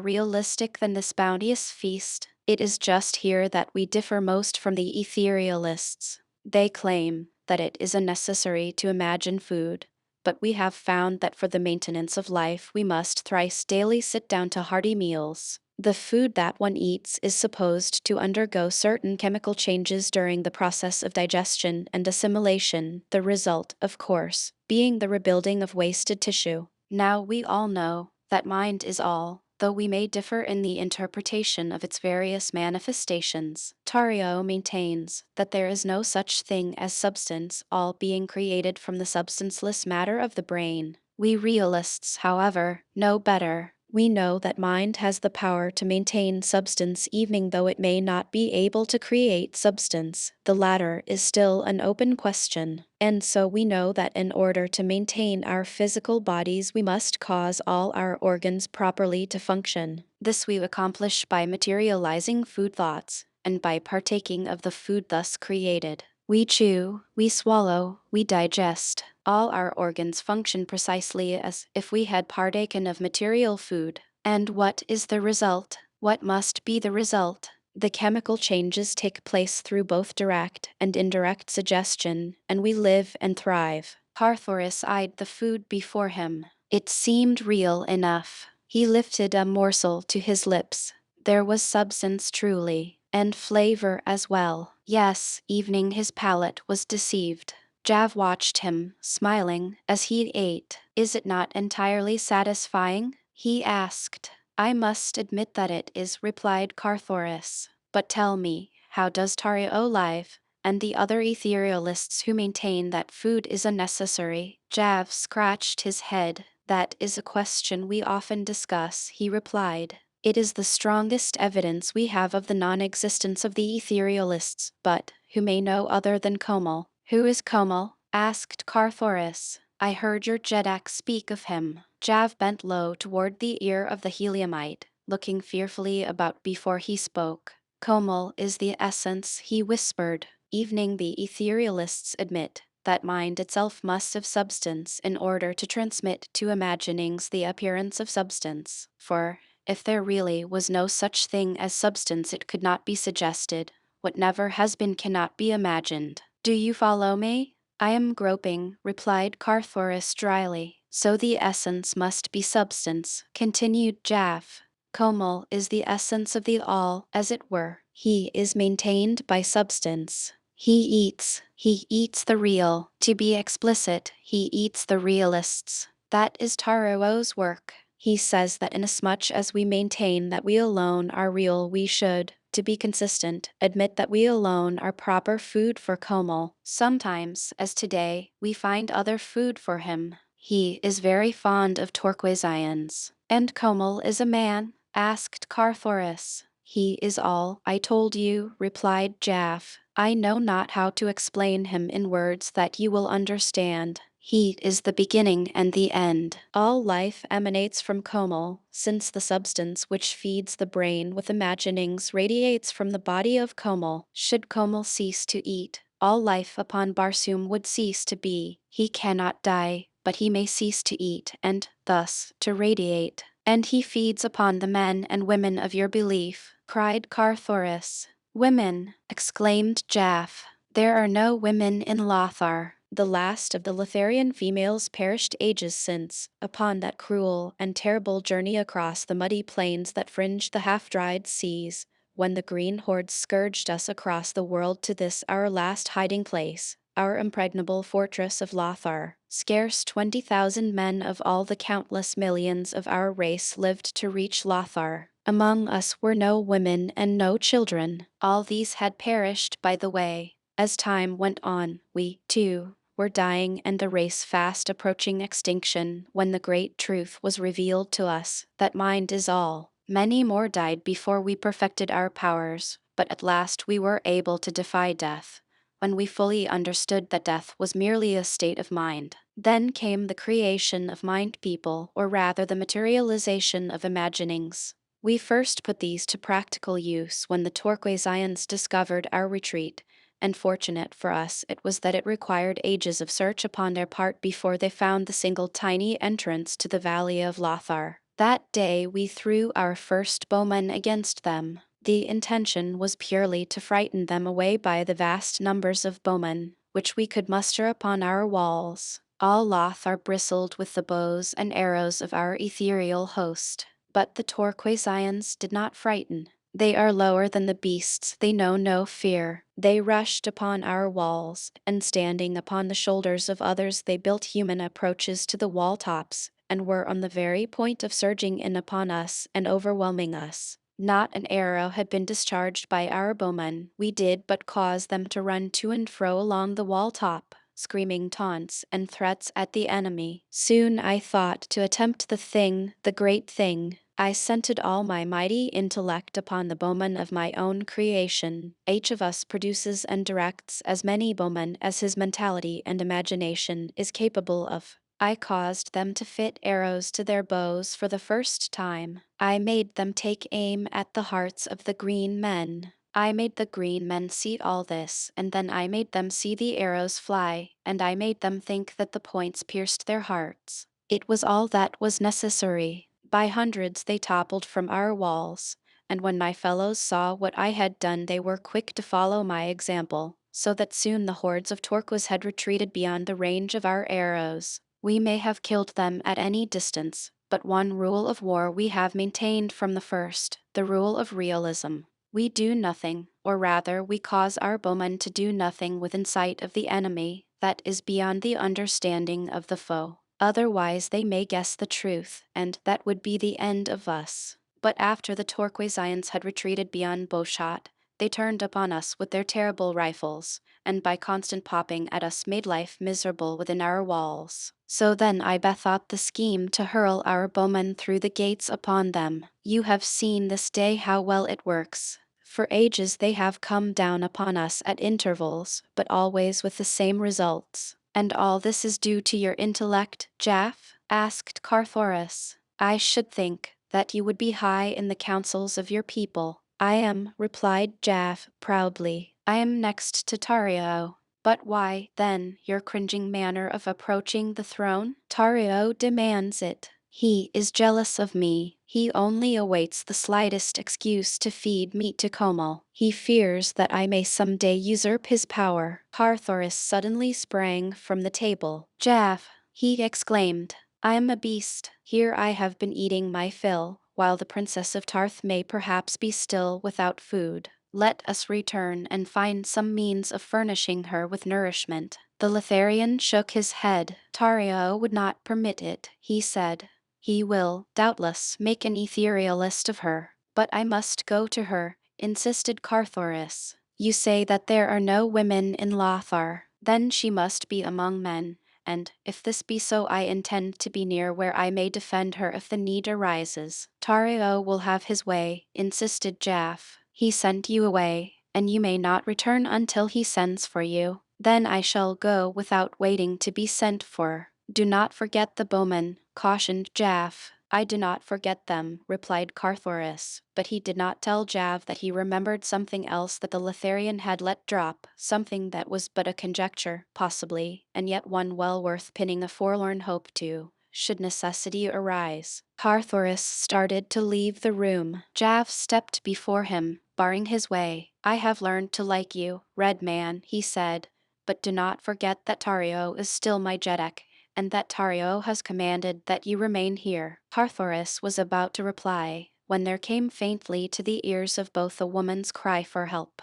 realistic than this bounteous feast? It is just here that we differ most from the etherealists. They claim that it is unnecessary to imagine food, but we have found that for the maintenance of life we must thrice daily sit down to hearty meals. The food that one eats is supposed to undergo certain chemical changes during the process of digestion and assimilation, the result, of course, being the rebuilding of wasted tissue. Now we all know that mind is all, though we may differ in the interpretation of its various manifestations. Tario maintains that there is no such thing as substance, all being created from the substanceless matter of the brain. We realists, however, know better. We know that mind has the power to maintain substance even though it may not be able to create substance. The latter is still an open question. And so we know that in order to maintain our physical bodies we must cause all our organs properly to function. This we accomplish by materializing food thoughts, and by partaking of the food thus created. We chew, we swallow, we digest. All our organs function precisely as if we had partaken of material food. And what is the result? What must be the result? The chemical changes take place through both direct and indirect suggestion, and we live and thrive. Carthoris eyed the food before him. It seemed real enough. He lifted a morsel to his lips. There was substance truly, and flavor as well. Yes, evening his palate was deceived. Jav watched him, smiling, as he ate. Is it not entirely satisfying? He asked. I must admit that it is, replied Carthoris. But tell me, how does Tario live, and the other etherealists who maintain that food is unnecessary? Jav scratched his head. That is a question we often discuss, he replied. It is the strongest evidence we have of the non-existence of the etherealists, but who may know other than Komal? Who is Komal? Asked Carthoris. I heard your Jedak speak of him. Jav bent low toward the ear of the Heliumite, looking fearfully about before he spoke. Komal is the essence, he whispered. Evening the etherealists admit that mind itself must have substance in order to transmit to imaginings the appearance of substance. For, if there really was no such thing as substance it could not be suggested. What never has been cannot be imagined. Do you follow me? I am groping, replied Carthoris dryly. So the essence must be substance, continued Jaff. Komal is the essence of the all, as it were. He is maintained by substance. He eats the real. To be explicit, he eats the realists. That is Tario's work. He says that inasmuch as we maintain that we alone are real, we should, to be consistent, admit that we alone are proper food for Komal. Sometimes, as today, we find other food for him. He is very fond of turquoise ions. And Komal is a man? Asked Carthoris. He is all I told you, replied Jaff. I know not how to explain him in words that you will understand. He is the beginning and the end. All life emanates from Komal, since the substance which feeds the brain with imaginings radiates from the body of Komal. Should Komal cease to eat, all life upon Barsoom would cease to be. He cannot die, but he may cease to eat, and, thus, to radiate. And he feeds upon the men and women of your belief, cried Carthoris. Women, exclaimed Jaff. There are no women in Lothar. The last of the Lotharian females perished ages since, upon that cruel and terrible journey across the muddy plains that fringed the half-dried seas, when the green hordes scourged us across the world to this our last hiding place. our impregnable fortress of Lothar. Scarce 20,000 men of all the countless millions of our race lived to reach Lothar. Among us were no women and no children. All these had perished by the way. As time went on, we, too, were dying and the race fast approaching extinction when the great truth was revealed to us, that mind is all. Many more died before we perfected our powers, but at last we were able to defy death, when we fully understood that death was merely a state of mind. Then came the creation of mind people, or rather the materialization of imaginings. We first put these to practical use when the Torquesians discovered our retreat, and fortunate for us it was that it required ages of search upon their part before they found the single tiny entrance to the valley of Lothar. That day we threw our first bowmen against them. The intention was purely to frighten them away by the vast numbers of bowmen, which we could muster upon our walls. All Lothar bristled with the bows and arrows of our ethereal host, but the Torquesians did not frighten. They are lower than the beasts, they know no fear. They rushed upon our walls, and standing upon the shoulders of others they built human approaches to the wall tops, and were on the very point of surging in upon us and overwhelming us. Not an arrow had been discharged by our bowmen. We did but cause them to run to and fro along the wall top, screaming taunts and threats at the enemy. Soon I thought to attempt the great thing. I centered all my mighty intellect upon the bowman of my own creation. Each of us produces and directs as many bowmen as his mentality and imagination is capable of. I caused them to fit arrows to their bows for the first time. I made them take aim at the hearts of the green men. I made the green men see all this, and then I made them see the arrows fly, and I made them think that the points pierced their hearts. It was all that was necessary. By hundreds they toppled from our walls, and when my fellows saw what I had done they were quick to follow my example, so that soon the hordes of Torquas had retreated beyond the range of our arrows. We may have killed them at any distance, but one rule of war we have maintained from the first, the rule of realism. We do nothing, or rather we cause our bowmen to do nothing within sight of the enemy that is beyond the understanding of the foe. Otherwise they may guess the truth, and that would be the end of us. But after the Torquesians had retreated beyond bowshot, they turned upon us with their terrible rifles, and by constant popping at us made life miserable within our walls. So then I bethought the scheme to hurl our bowmen through the gates upon them. You have seen this day how well it works. For ages they have come down upon us at intervals, but always with the same results. And all this is due to your intellect, Jaff? Asked Carthoris. I should think that you would be high in the councils of your people. I am, replied Jaff proudly. I am next to Tario. But why, then, your cringing manner of approaching the throne? Tario demands it. He is jealous of me. He only awaits the slightest excuse to feed me to Komal. He fears that I may someday usurp his power. Carthoris suddenly sprang from the table. Jaff, he exclaimed, I am a beast. Here I have been eating my fill, while the Princess of Tarth may perhaps be still without food. Let us return and find some means of furnishing her with nourishment. The Litharian shook his head. Tario would not permit it, he said. He will, doubtless, make an etherealist of her. But I must go to her, insisted Carthoris. You say that there are no women in Lothar. Then she must be among men, and, if this be so, I intend to be near where I may defend her if the need arises. Tario will have his way, insisted Jaff. He sent you away, and you may not return until he sends for you. Then I shall go without waiting to be sent for. Do not forget the bowmen, cautioned Jaff. I do not forget them, replied Carthoris, but he did not tell Jav that he remembered something else that the Litharian had let drop, something that was but a conjecture, possibly, and yet one well worth pinning a forlorn hope to, should necessity arise. Carthoris started to leave the room. Jav stepped before him, barring his way. I have learned to like you, Red Man, he said, but do not forget that Tario is still my Jeddak, and that Tario has commanded that you remain here. Carthoris was about to reply, when there came faintly to the ears of both a woman's cry for help.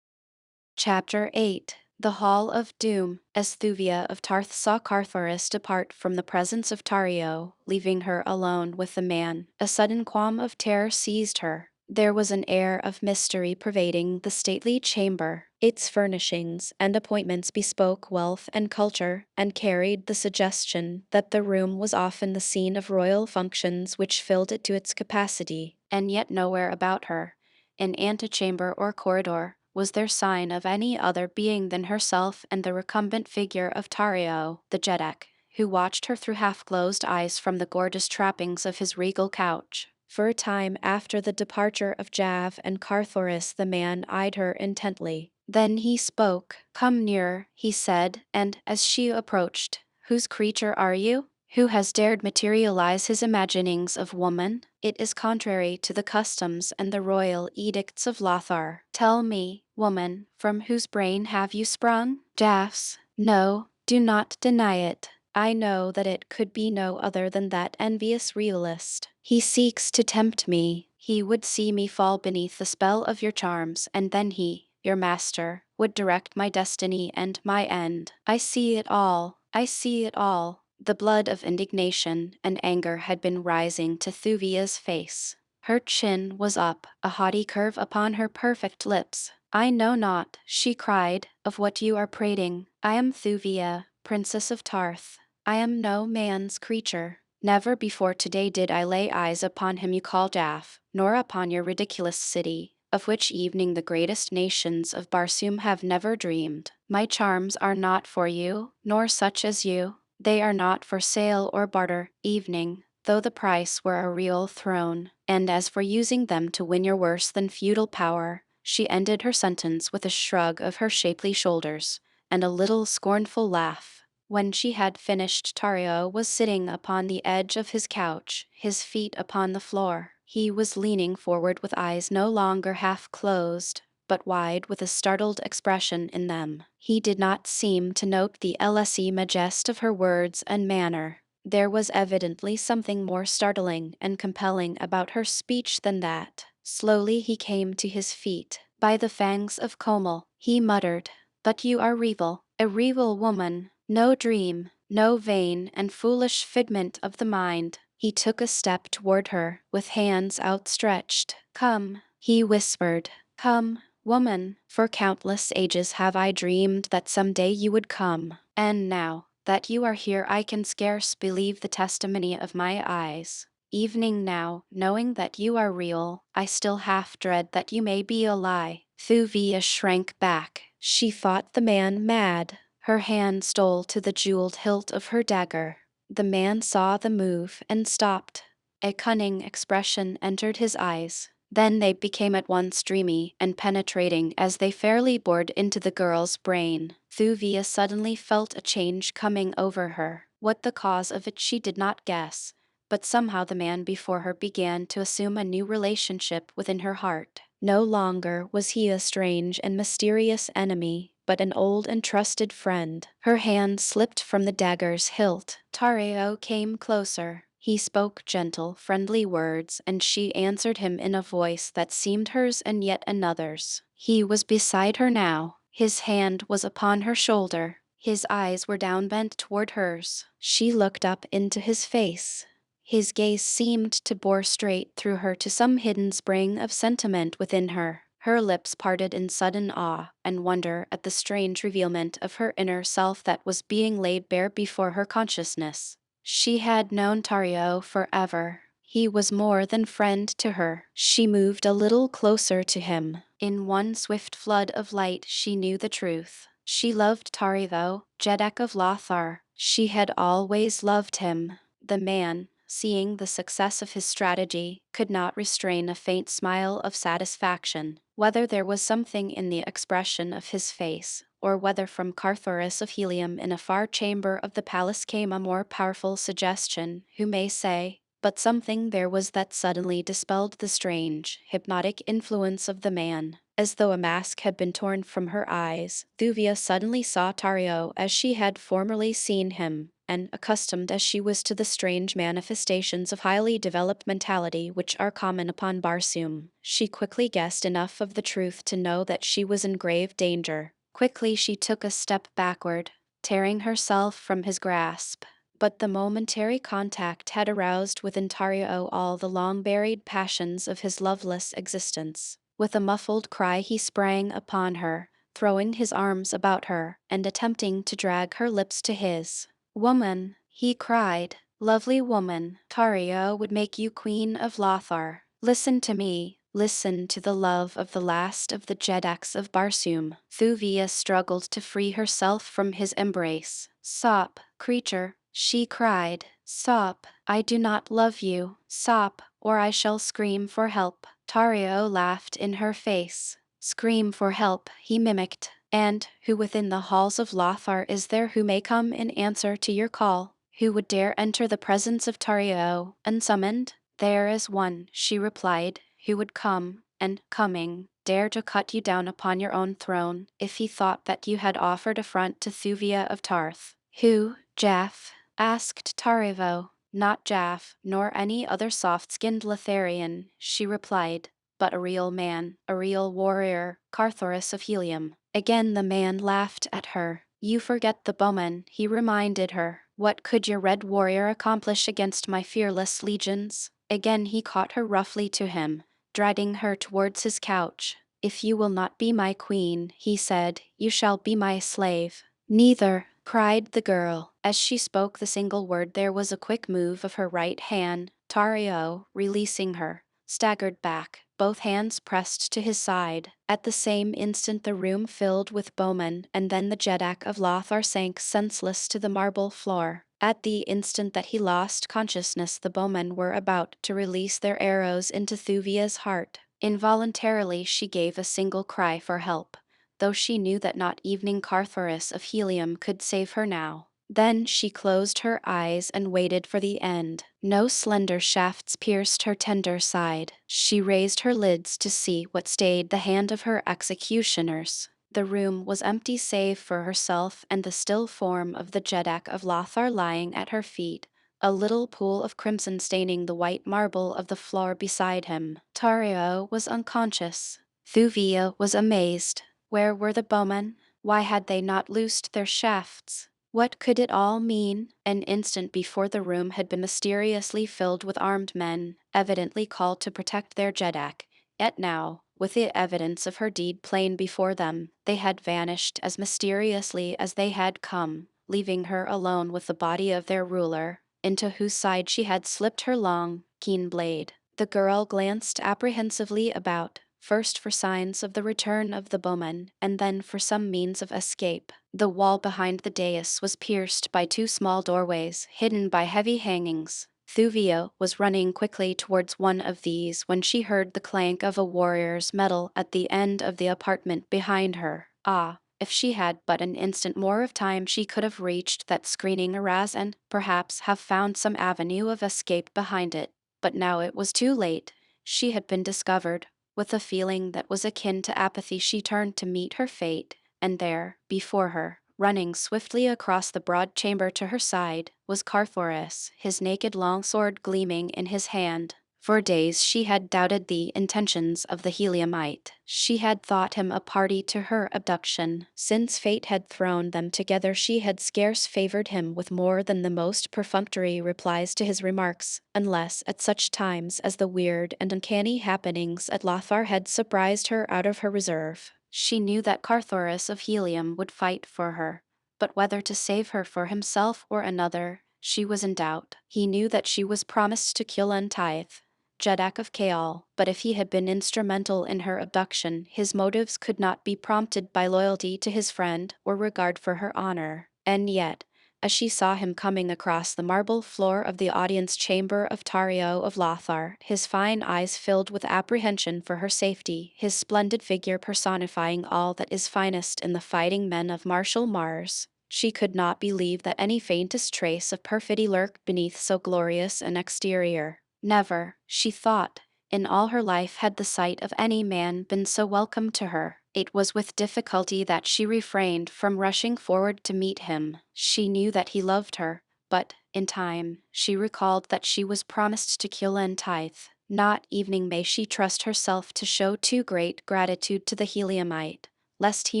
Chapter 8. The Hall of Doom. As Thuvia of Tarth saw Carthoris depart from the presence of Tario, leaving her alone with the man, a sudden qualm of terror seized her. There was an air of mystery pervading the stately chamber. Its furnishings and appointments bespoke wealth and culture, and carried the suggestion that the room was often the scene of royal functions which filled it to its capacity. And yet nowhere about her, in antechamber or corridor, was there sign of any other being than herself and the recumbent figure of Tario, the Jeddak, who watched her through half-closed eyes from the gorgeous trappings of his regal couch. For a time after the departure of Jav and Carthoris the man eyed her intently. Then he spoke. "Come nearer," he said, and, as she approached, "Whose creature are you? Who has dared materialize his imaginings of woman? It is contrary to the customs and the royal edicts of Lothar. Tell me, woman, from whose brain have you sprung?" "Jaff's. No, do not deny it. I know that it could be no other than that envious realist. He seeks to tempt me. He would see me fall beneath the spell of your charms, and then he, your master, would direct my destiny and my end. I see it all. I see it all." The blood of indignation and anger had been rising to Thuvia's face. Her chin was up, a haughty curve upon her perfect lips. "I know not," she cried, "of what you are prating. I am Thuvia, Princess of Tarth. I am no man's creature. Never before today did I lay eyes upon him you call Jaff, nor upon your ridiculous city, of which evening the greatest nations of Barsoom have never dreamed. My charms are not for you, nor such as you. They are not for sale or barter, evening, though the price were a real throne. And as for using them to win your worse than feudal power," she ended her sentence with a shrug of her shapely shoulders, and a little scornful laugh. When she had finished, Tario was sitting upon the edge of his couch, his feet upon the floor. He was leaning forward with eyes no longer half closed, but wide with a startled expression in them. He did not seem to note the LSE majest of her words and manner. There was evidently something more startling and compelling about her speech than that. Slowly he came to his feet. "By the fangs of Komel," he muttered, "but you are Revel, a Revel woman. No dream, no vain and foolish figment of the mind." He took a step toward her, with hands outstretched. "Come," he whispered. "Come, woman. For countless ages have I dreamed that some day you would come. And now that you are here I can scarce believe the testimony of my eyes. Evening now, knowing that you are real, I still half dread that you may be a lie." Thuvia shrank back. She thought the man mad. Her hand stole to the jeweled hilt of her dagger. The man saw the move and stopped. A cunning expression entered his eyes. Then they became at once dreamy and penetrating as they fairly bored into the girl's brain. Thuvia suddenly felt a change coming over her. What the cause of it she did not guess, but somehow the man before her began to assume a new relationship within her heart. No longer was he a strange and mysterious enemy, but an old and trusted friend. Her hand slipped from the dagger's hilt. Tario came closer. He spoke gentle, friendly words, and she answered him in a voice that seemed hers and yet another's. He was beside her now. His hand was upon her shoulder. His eyes were downbent toward hers. She looked up into his face. His gaze seemed to bore straight through her to some hidden spring of sentiment within her. Her lips parted in sudden awe and wonder at the strange revealment of her inner self that was being laid bare before her consciousness. She had known Tario forever. He was more than friend to her. She moved a little closer to him. In one swift flood of light she knew the truth. She loved Tario, Jeddak of Lothar. She had always loved him. The man, seeing the success of his strategy, could not restrain a faint smile of satisfaction. Whether there was something in the expression of his face, or whether from Carthoris of Helium in a far chamber of the palace came a more powerful suggestion, who may say? But something there was that suddenly dispelled the strange, hypnotic influence of the man. As though a mask had been torn from her eyes, Thuvia suddenly saw Tario as she had formerly seen him, and accustomed as she was to the strange manifestations of highly developed mentality which are common upon Barsoom, she quickly guessed enough of the truth to know that she was in grave danger. Quickly she took a step backward, tearing herself from his grasp. But the momentary contact had aroused within Tario all the long-buried passions of his loveless existence. With a muffled cry he sprang upon her, throwing his arms about her, and attempting to drag her lips to his. "Woman," he cried, "lovely woman, Tario would make you queen of Lothar. Listen to me, listen to the love of the last of the Jedaks of Barsoom." Thuvia struggled to free herself from his embrace. "Stop, creature," she cried. "Stop, I do not love you. Stop, or I shall scream for help." Tario laughed in her face. "Scream for help," he mimicked. "And who within the halls of Lothar is there who may come in answer to your call? Who would dare enter the presence of Tario unsummoned?" "There is one," she replied, "who would come, and, coming, dare to cut you down upon your own throne, if he thought that you had offered affront to Thuvia of Tarth." "Who, Jaff?" asked Tarivo. "Not Jaff, nor any other soft-skinned Lotharian," she replied, "but a real man, a real warrior, Carthoris of Helium." Again the man laughed at her. "You forget the bowman," he reminded her. "What could your red warrior accomplish against my fearless legions?" Again he caught her roughly to him, dragging her towards his couch. "If you will not be my queen," he said, "you shall be my slave." "Neither," cried the girl. As she spoke the single word there was a quick move of her right hand. Tario, releasing her, staggered back, both hands pressed to his side. At the same instant the room filled with bowmen, and then the Jedak of Lothar sank senseless to the marble floor. At the instant that he lost consciousness the bowmen were about to release their arrows into Thuvia's heart. Involuntarily she gave a single cry for help, though she knew that not even Carthoris of Helium could save her now. Then she closed her eyes and waited for the end. No slender shafts pierced her tender side. She raised her lids to see what stayed the hand of her executioners. The room was empty save for herself and the still form of the Jedak of Lothar lying at her feet, a little pool of crimson staining the white marble of the floor beside him. Tario was unconscious. Thuvia was amazed. Where were the bowmen? Why had they not loosed their shafts? What could it all mean? An instant before the room had been mysteriously filled with armed men, evidently called to protect their Jedak. Yet now, with the evidence of her deed plain before them, they had vanished as mysteriously as they had come, leaving her alone with the body of their ruler, into whose side she had slipped her long, keen blade. The girl glanced apprehensively about, first for signs of the return of the bowman, and then for some means of escape. The wall behind the dais was pierced by two small doorways, hidden by heavy hangings. Thuvia was running quickly towards one of these when she heard the clank of a warrior's metal at the end of the apartment behind her. Ah! If she had but an instant more of time she could have reached that screening arras and, perhaps, have found some avenue of escape behind it. But now it was too late. She had been discovered. With a feeling that was akin to apathy she turned to meet her fate, and there, before her, running swiftly across the broad chamber to her side, was Carthoris, his naked longsword gleaming in his hand. For days she had doubted the intentions of the Heliumite. She had thought him a party to her abduction. Since fate had thrown them together she had scarce favored him with more than the most perfunctory replies to his remarks, unless at such times as the weird and uncanny happenings at Lothar had surprised her out of her reserve. She knew that Carthoris of Helium would fight for her, but whether to save her for himself or another, she was in doubt. He knew that she was promised to kill Untythe, Jedak of Kaal, but if he had been instrumental in her abduction, his motives could not be prompted by loyalty to his friend or regard for her honor. And yet, as she saw him coming across the marble floor of the audience chamber of Tario of Lothar, his fine eyes filled with apprehension for her safety, his splendid figure personifying all that is finest in the fighting men of martial Mars, she could not believe that any faintest trace of perfidy lurked beneath so glorious an exterior. Never, she thought, In all her life had the sight of any man been so welcome to her. It was with difficulty that she refrained from rushing forward to meet him. She knew that he loved her, but, in time, she recalled that she was promised to kill and tithe. Not evening may she trust herself to show too great gratitude to the Heliumite, lest he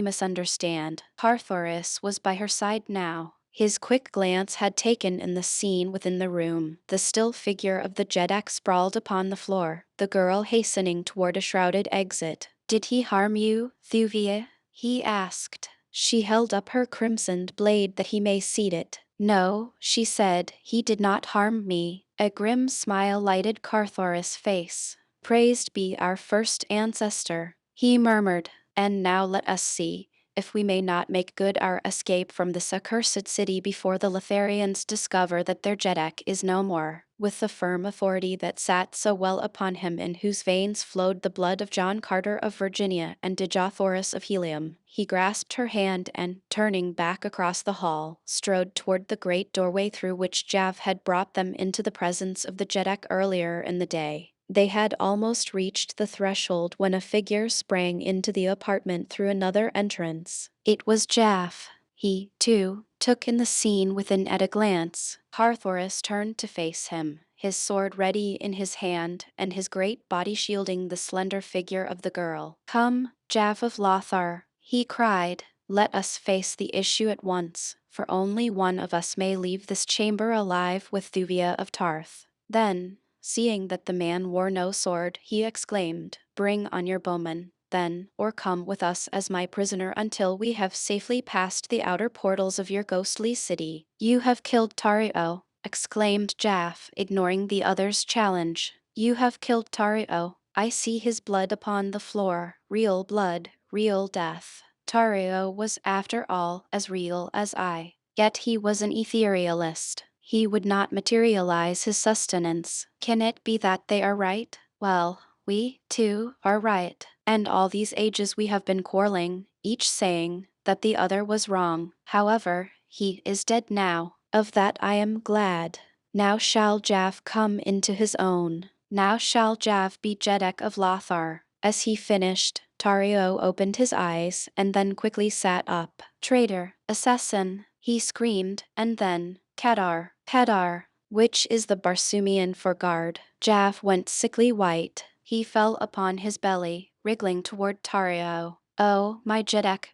misunderstand. Carthoris was by her side now. His quick glance had taken in the scene within the room. The still figure of the Jeddak sprawled upon the floor, the girl hastening toward a shrouded exit. "Did he harm you, Thuvia?" he asked. She held up her crimsoned blade that he may see it. "No," she said, "he did not harm me." A grim smile lighted Carthoris' face. "Praised be our first ancestor," he murmured. "And now let us see if we may not make good our escape from this accursed city before the Lotharians discover that their Jeddak is no more." With the firm authority that sat so well upon him, in whose veins flowed the blood of John Carter of Virginia and Dijothorus of Helium, he grasped her hand and, turning back across the hall, strode toward the great doorway through which Jav had brought them into the presence of the Jeddak earlier in the day. They had almost reached the threshold when a figure sprang into the apartment through another entrance. It was Jaff. He, too, took in the scene within at a glance. Carthoris turned to face him, his sword ready in his hand, and his great body shielding the slender figure of the girl. "Come, Jaff of Lothar," he cried. "Let us face the issue at once, for only one of us may leave this chamber alive with Thuvia of Tarth." Then, seeing that the man wore no sword, he exclaimed, "Bring on your bowman, then, or come with us as my prisoner until we have safely passed the outer portals of your ghostly city." "You have killed Tario," exclaimed Jaff, ignoring the other's challenge. "You have killed Tario. I see his blood upon the floor. Real blood, real death. Tario was, after all, as real as I. Yet he was an etherealist. He would not materialize his sustenance. Can it be that they are right? Well, we, too, are right. And all these ages we have been quarreling, each saying that the other was wrong. However, he is dead now. Of that I am glad. Now shall Jav come into his own. Now shall Jav be Jeddak of Lothar." As he finished, Tario opened his eyes and then quickly sat up. "Traitor, assassin," he screamed, and then, "Kadar, Kadar," which is the Barsumian for guard. Jav went sickly white. He fell upon his belly, wriggling toward Tario. "Oh, my Jeddak,"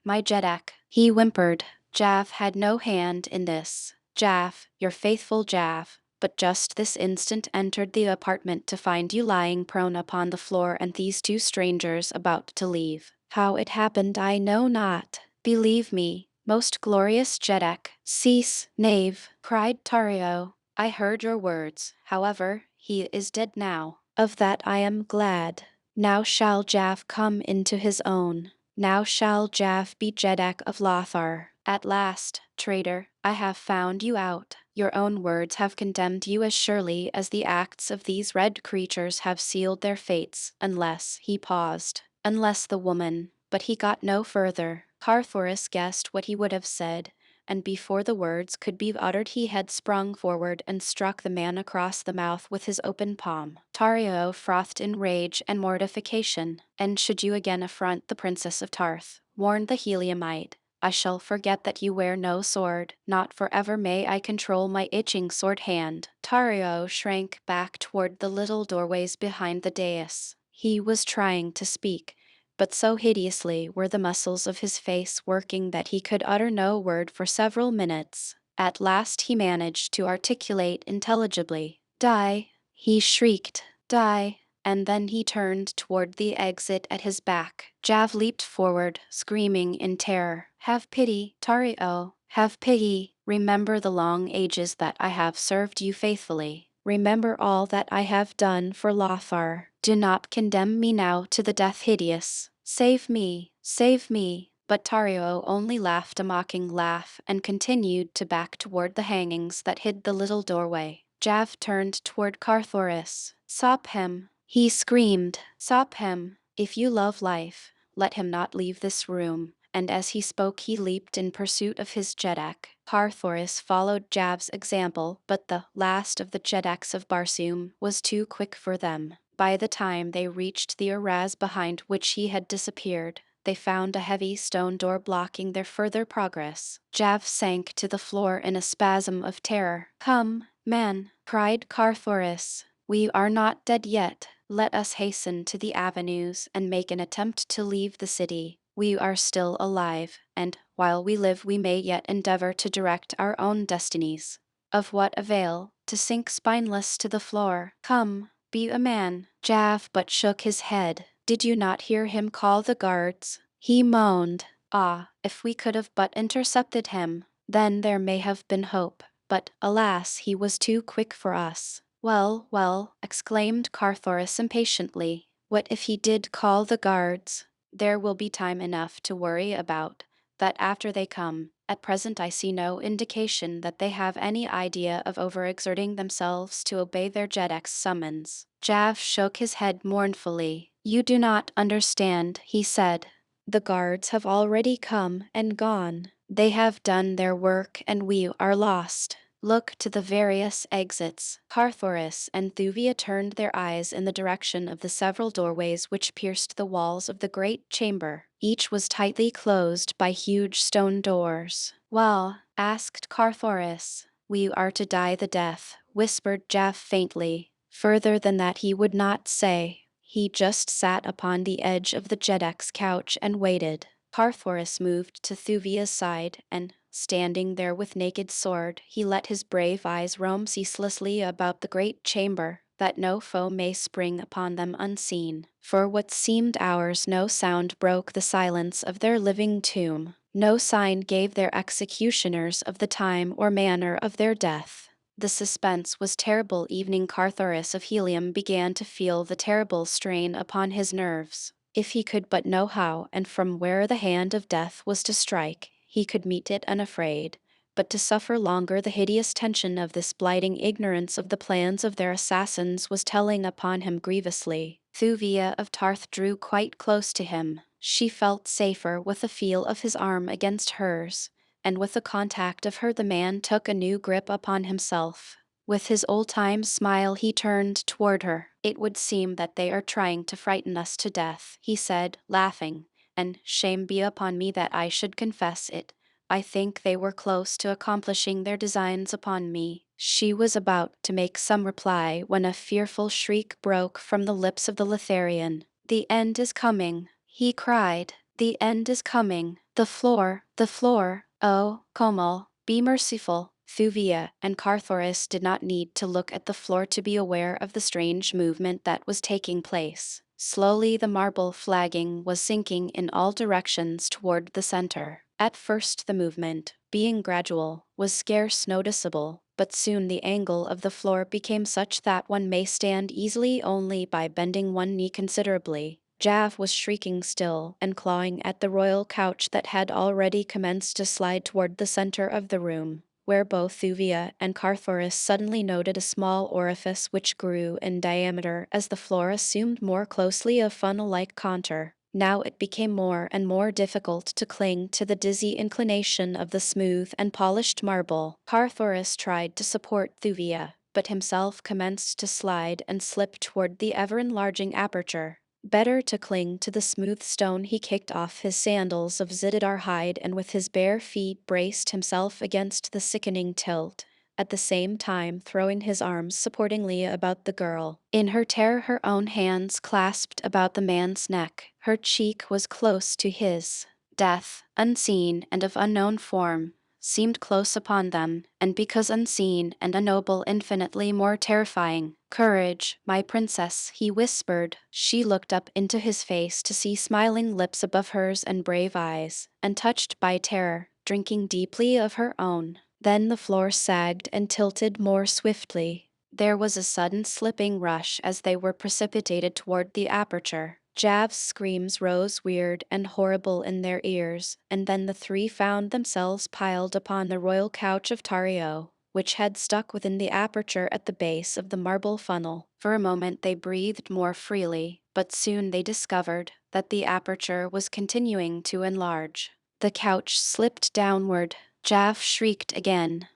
he whimpered. Jav had no hand in this. Jav, your faithful Jav, but just this instant entered the apartment to find you lying prone upon the floor and these two strangers about to leave. How it happened I know not. Believe me, most glorious Jeddak." "Cease, knave," cried Tario. "I heard your words. However, he is dead now. Of that I am glad. Now shall Jaff come into his own. Now shall Jaff be Jeddak of Lothar. At last, traitor, I have found you out. Your own words have condemned you as surely as the acts of these red creatures have sealed their fates, unless," he paused, "unless the woman." But he got no further. Carthoris guessed what he would have said, and before the words could be uttered he had sprung forward and struck the man across the mouth with his open palm. Tario frothed in rage and mortification. "And should you again affront the Princess of Tarth," warned the Heliumite, "I shall forget that you wear no sword. Not forever may I control my itching sword hand." Tario shrank back toward the little doorways behind the dais. He was trying to speak, but so hideously were the muscles of his face working that he could utter no word for several minutes. At last he managed to articulate intelligibly. "Die," he shrieked, "die." And then he turned toward the exit at his back. Jav leaped forward, screaming in terror. "Have pity, Tario, have pity. Remember the long ages that I have served you faithfully. Remember all that I have done for Lothar. Do not condemn me now to the death hideous. Save me, save me." But Tario only laughed a mocking laugh and continued to back toward the hangings that hid the little doorway. Jav turned toward Carthoris. "Stop him," he screamed. "Stop him. If you love life, let him not leave this room." And as he spoke he leaped in pursuit of his Jeddak. Carthoris followed Jav's example, but the last of the Jeddaks of Barsum was too quick for them. by the time they reached the arras behind which he had disappeared, they found a heavy stone door blocking their further progress. Jav sank to the floor in a spasm of terror. "Come, man," cried Carthoris. "We are not dead yet. Let us hasten to the avenues and make an attempt to leave the city. We are still alive, and, while we live, we may yet endeavor to direct our own destinies. Of what avail to sink spineless to the floor? Come, be a man." Jav but shook his head. "Did you not hear him call the guards?" He moaned. "Ah, if we could have but intercepted him, then there may have been hope. But, alas, he was too quick for us." "Well, well," exclaimed Carthoris impatiently. "What if he did call the guards? There will be time enough to worry about that after they come. At present I see no indication that they have any idea of overexerting themselves to obey their Jedek's summons." Jav shook his head mournfully. "You do not understand," he said. "The guards have already come and gone. They have done their work and we are lost. Look to the various exits." Carthoris and Thuvia turned their eyes in the direction of the several doorways which pierced the walls of the great chamber. Each was tightly closed by huge stone doors. "Well," asked Carthoris. "We are to die the death," whispered Jaff faintly. Further than that he would not say. He just sat upon the edge of the Jedek's couch and waited. Carthoris moved to Thuvia's side, and, standing there with naked sword, he let his brave eyes roam ceaselessly about the great chamber, that no foe may spring upon them unseen. For what seemed hours no sound broke the silence of their living tomb. No sign gave their executioners of the time or manner of their death. The suspense was terrible. Evening Carthoris of Helium began to feel the terrible strain upon his nerves. If he could but know how and from where the hand of death was to strike, he could meet it unafraid. But to suffer longer the hideous tension of this blighting ignorance of the plans of their assassins was telling upon him grievously. Thuvia of Tarth drew quite close to him. She felt safer with the feel of his arm against hers, and with the contact of her the man took a new grip upon himself. With his old-time smile he turned toward her. "It would seem that they are trying to frighten us to death," he said, laughing, "and shame be upon me that I should confess it. I think they were close to accomplishing their designs upon me." She was about to make some reply when a fearful shriek broke from the lips of the Letharian. "The end is coming," he cried. "The end is coming. The floor, the floor. Oh, Komal, be merciful." Thuvia and Carthoris did not need to look at the floor to be aware of the strange movement that was taking place. Slowly the marble flagging was sinking in all directions toward the center. At first the movement, being gradual, was scarce noticeable, but soon the angle of the floor became such that one may stand easily only by bending one knee considerably. Jav was shrieking still and clawing at the royal couch that had already commenced to slide toward the center of the room, where both Thuvia and Carthoris suddenly noted a small orifice which grew in diameter as the floor assumed more closely a funnel-like contour. Now it became more and more difficult to cling to the dizzy inclination of the smooth and polished marble. Carthoris tried to support Thuvia, but himself commenced to slide and slip toward the ever-enlarging aperture. Better to cling to the smooth stone. He kicked off his sandals of Zididar hide and with his bare feet braced himself against the sickening tilt, at the same time throwing his arms supportingly about the girl. In her terror her own hands clasped about the man's neck. Her cheek was close to his. Death, unseen and of unknown form, seemed close upon them, and because unseen and unknowable infinitely more terrifying. "Courage, my princess," he whispered. She looked up into his face to see smiling lips above hers and brave eyes, untouched by terror, drinking deeply of her own. Then the floor sagged and tilted more swiftly. There was a sudden slipping rush as they were precipitated toward the aperture. Jav's screams rose weird and horrible in their ears, and then the three found themselves piled upon the royal couch of Tario, which had stuck within the aperture at the base of the marble funnel. For a moment they breathed more freely, but soon they discovered that the aperture was continuing to enlarge. The couch slipped downward. Jaff shrieked again.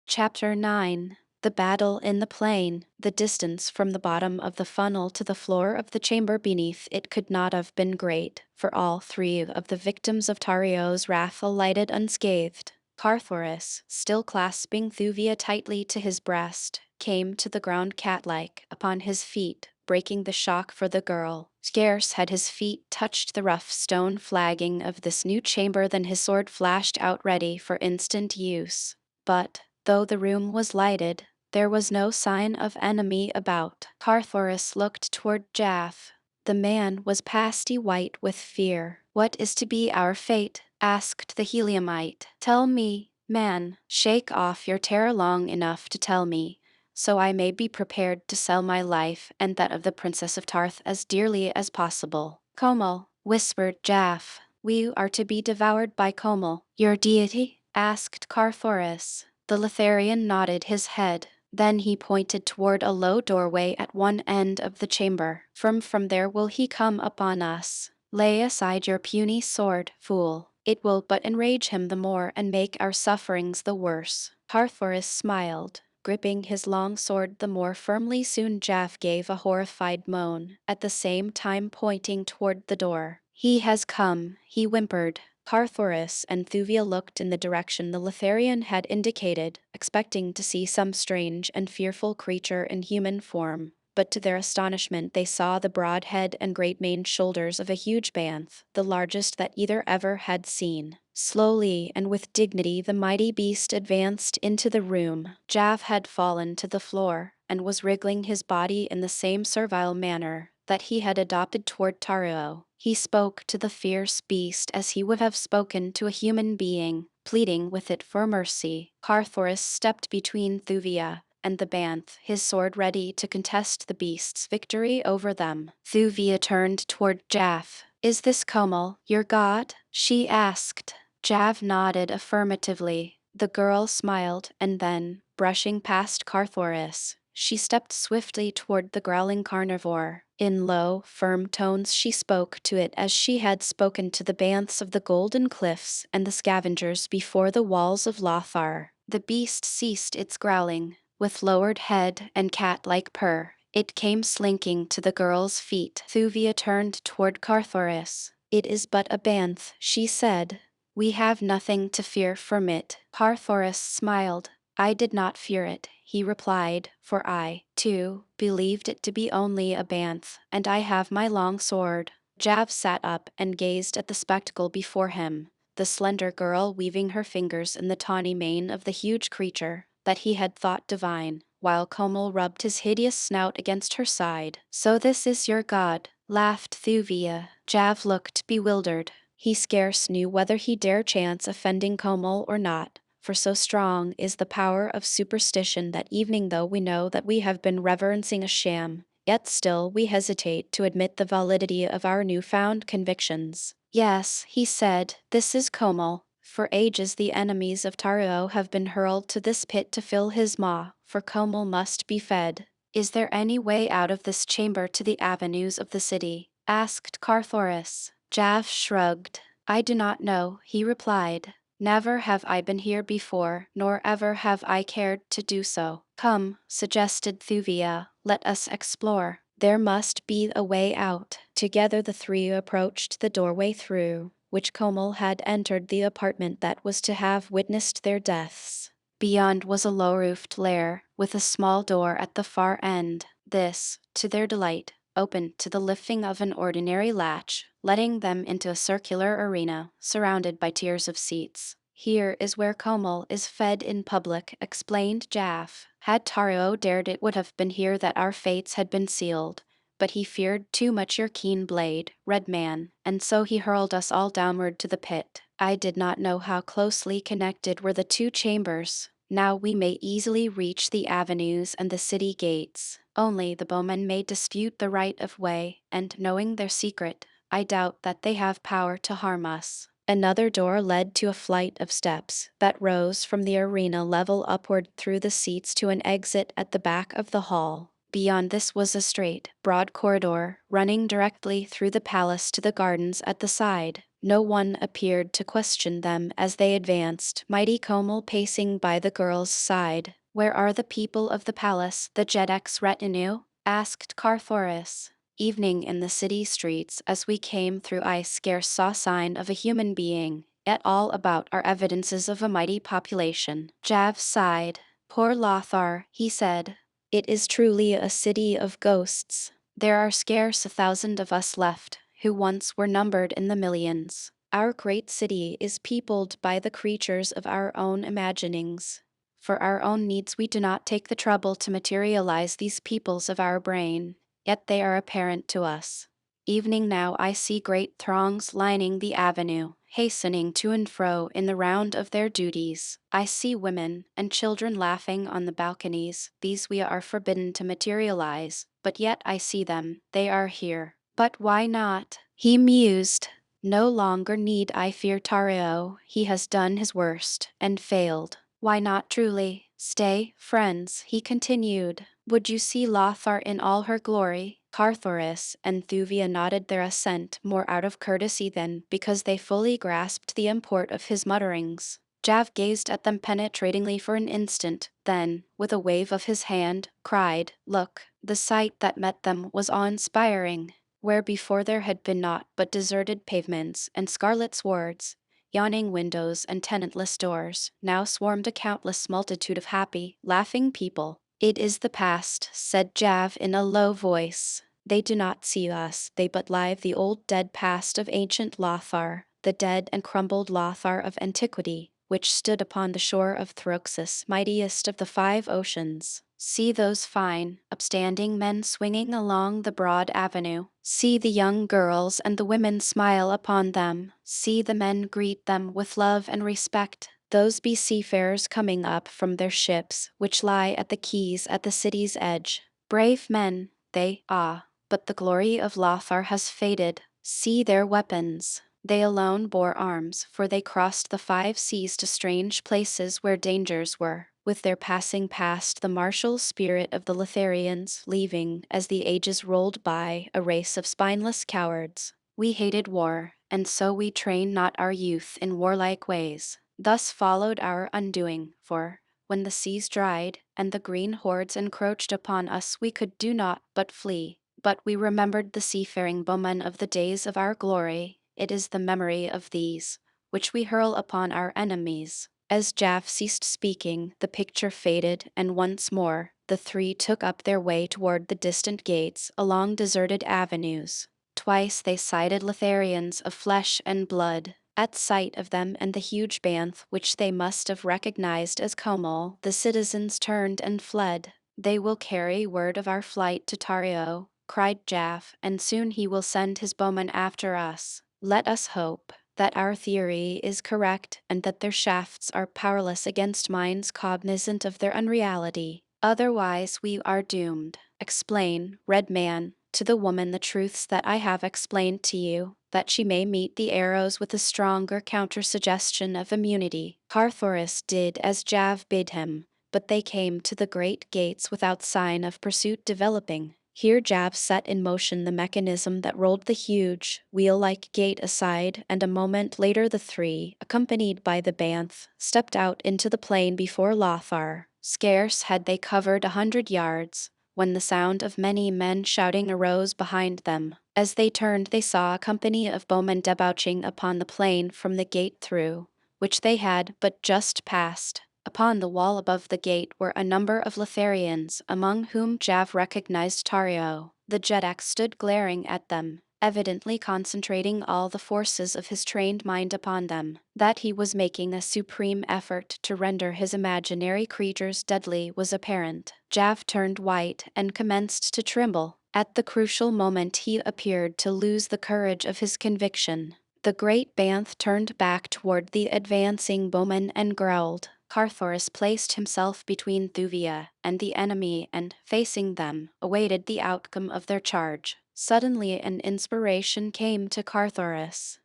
Chapter 9. The battle in the plain, the distance from the bottom of the funnel to the floor of the chamber beneath it could not have been great, for all three of the victims of Tario's wrath alighted unscathed. Carthoris, still clasping Thuvia tightly to his breast, came to the ground cat-like upon his feet, breaking the shock for the girl. Scarce had his feet touched the rough stone flagging of this new chamber than his sword flashed out ready for instant use. But, though the room was lighted, there was no sign of enemy about. Carthoris looked toward Jaff. The man was pasty white with fear. "What is to be our fate?" asked the Heliumite. "Tell me, man, shake off your terror long enough to tell me, so I may be prepared to sell my life and that of the Princess of Tarth as dearly as possible." "Komel," whispered Jaff. "We are to be devoured by Komel." "Your deity?" asked Carthoris. The Litharian nodded his head. Then he pointed toward a low doorway at one end of the chamber. From there will he come upon us. Lay aside your puny sword, fool. It will but enrage him the more and make our sufferings the worse." Carthoris smiled, gripping his long sword the more firmly. Soon Jaff gave a horrified moan, at the same time pointing toward the door. "He has come," he whimpered. Carthoris and Thuvia looked in the direction the Litharian had indicated, expecting to see some strange and fearful creature in human form. But to their astonishment they saw the broad head and great maned shoulders of a huge bantha, the largest that either ever had seen. Slowly and with dignity the mighty beast advanced into the room. Jaff had fallen to the floor, and was wriggling his body in the same servile manner that he had adopted toward Tario. He spoke to the fierce beast as he would have spoken to a human being, pleading with it for mercy. Carthoris stepped between Thuvia and the bantha, his sword ready to contest the beast's victory over them. Thuvia turned toward Jaff. "Is this Komel, your god?" she asked. Jaff nodded affirmatively. The girl smiled, and then, brushing past Carthoris, she stepped swiftly toward the growling carnivore. In low, firm tones she spoke to it as she had spoken to the banths of the Golden Cliffs and the scavengers before the walls of Lothar. The beast ceased its growling. With lowered head and cat-like purr, it came slinking to the girl's feet. Thuvia turned toward Carthoris. "It is but a bantha," she said. "We have nothing to fear from it." Carthoris smiled. "I did not fear it," he replied, "for I, too, believed it to be only a bantha, and I have my long sword." Jav sat up and gazed at the spectacle before him, the slender girl weaving her fingers in the tawny mane of the huge creature that he had thought divine, while Komel rubbed his hideous snout against her side. "So this is your god," laughed Thuvia. Jav looked bewildered. He scarce knew whether he dare chance offending Komel or not, for so strong is the power of superstition that even though we know that we have been reverencing a sham, yet still we hesitate to admit the validity of our newfound convictions. "Yes," he said, "this is Komel. For ages the enemies of Tario have been hurled to this pit to fill his maw, for Komel must be fed." "Is there any way out of this chamber to the avenues of the city?" asked Carthoris. Jav shrugged. "I do not know," he replied. "Never have I been here before, nor ever have I cared to do so." "Come," suggested Thuvia, "let us explore. There must be a way out." Together the three approached the doorway through which Komel had entered the apartment that was to have witnessed their deaths. Beyond was a low-roofed lair, with a small door at the far end. This, to their delight, opened to the lifting of an ordinary latch, letting them into a circular arena, surrounded by tiers of seats. "Here is where Komel is fed in public," explained Jaff. "Had Tario dared it would have been here that our fates had been sealed. But he feared too much your keen blade, Red Man, and so he hurled us all downward to the pit." I did not know how closely connected were the two chambers. Now we may easily reach the avenues and the city gates. Only the bowmen may dispute the right of way, and knowing their secret, I doubt that they have power to harm us. Another door led to a flight of steps that rose from the arena level upward through the seats to an exit at the back of the hall. Beyond this was a straight, broad corridor, running directly through the palace to the gardens at the side. No one appeared to question them as they advanced, mighty Komel pacing by the girl's side. Where are the people of the palace, the Jedek's retinue? Asked Carthoris. Evening in the city streets as we came through I scarce saw sign of a human being, yet all about are evidences of a mighty population. Jav sighed. Poor Lothar, he said. It is truly a city of ghosts. There are scarce 1,000 of us left, who once were numbered in the millions. Our great city is peopled by the creatures of our own imaginings. For our own needs we do not take the trouble to materialize these peoples of our brain, yet they are apparent to us. Evening now I see great throngs lining the avenue, hastening to and fro in the round of their duties. I see women and children laughing on the balconies. These we are forbidden to materialize, but yet I see them, they are here. But why not? He mused. No longer need I fear Tario, he has done his worst, and failed. Why not truly? Stay, friends, he continued. Would you see Lothar in all her glory? Carthoris and Thuvia nodded their assent more out of courtesy than because they fully grasped the import of his mutterings. Jav gazed at them penetratingly for an instant, then, with a wave of his hand, cried, "Look!" The sight that met them was awe-inspiring. Where before there had been naught but deserted pavements and scarlet swords, yawning windows and tenantless doors, now swarmed a countless multitude of happy, laughing people. It is the past, said Jav in a low voice. They do not see us, they but live the old dead past of ancient Lothar, the dead and crumbled Lothar of antiquity, which stood upon the shore of Throxus, mightiest of the 5 oceans. See those fine, upstanding men swinging along the broad avenue. See the young girls and the women smile upon them. See the men greet them with love and respect. Those be seafarers coming up from their ships, which lie at the quays at the city's edge. Brave men, they, but the glory of Lothar has faded. See their weapons. They alone bore arms, for they crossed the 5 seas to strange places where dangers were, with their passing past the martial spirit of the Litharians, leaving, as the ages rolled by, a race of spineless cowards. We hated war, and so we trained not our youth in warlike ways. Thus followed our undoing, for, when the seas dried, and the green hordes encroached upon us, we could do naught but flee. But we remembered the seafaring bowmen of the days of our glory. It is the memory of these, which we hurl upon our enemies. As Jaff ceased speaking, the picture faded, and once more, the 3 took up their way toward the distant gates, along deserted avenues. Twice they sighted Litharians of flesh and blood. At sight of them and the huge banth which they must have recognized as Comol, the citizens turned and fled. They will carry word of our flight to Tario, cried Jaff, and soon he will send his bowmen after us. Let us hope that our theory is correct and that their shafts are powerless against minds cognizant of their unreality. Otherwise we are doomed. Explain, red man, to the woman the truths that I have explained to you, that she may meet the arrows with a stronger counter-suggestion of immunity. Carthoris did as Jav bid him, but they came to the great gates without sign of pursuit developing. Here Jav set in motion the mechanism that rolled the huge, wheel-like gate aside, and a moment later the 3, accompanied by the banth, stepped out into the plain before Lothar. Scarce had they covered 100 yards, when the sound of many men shouting arose behind them. As they turned they saw a company of bowmen debouching upon the plain from the gate through, which they had but just passed. Upon the wall above the gate were a number of Litharians, among whom Jav recognized Tario. The Jeddak stood glaring at them, evidently concentrating all the forces of his trained mind upon them. That he was making a supreme effort to render his imaginary creatures deadly was apparent. Jav turned white and commenced to tremble. At the crucial moment he appeared to lose the courage of his conviction. The great banth turned back toward the advancing bowmen and growled. Carthoris placed himself between Thuvia and the enemy and, facing them, awaited the outcome of their charge. Suddenly an inspiration came to Carthoris.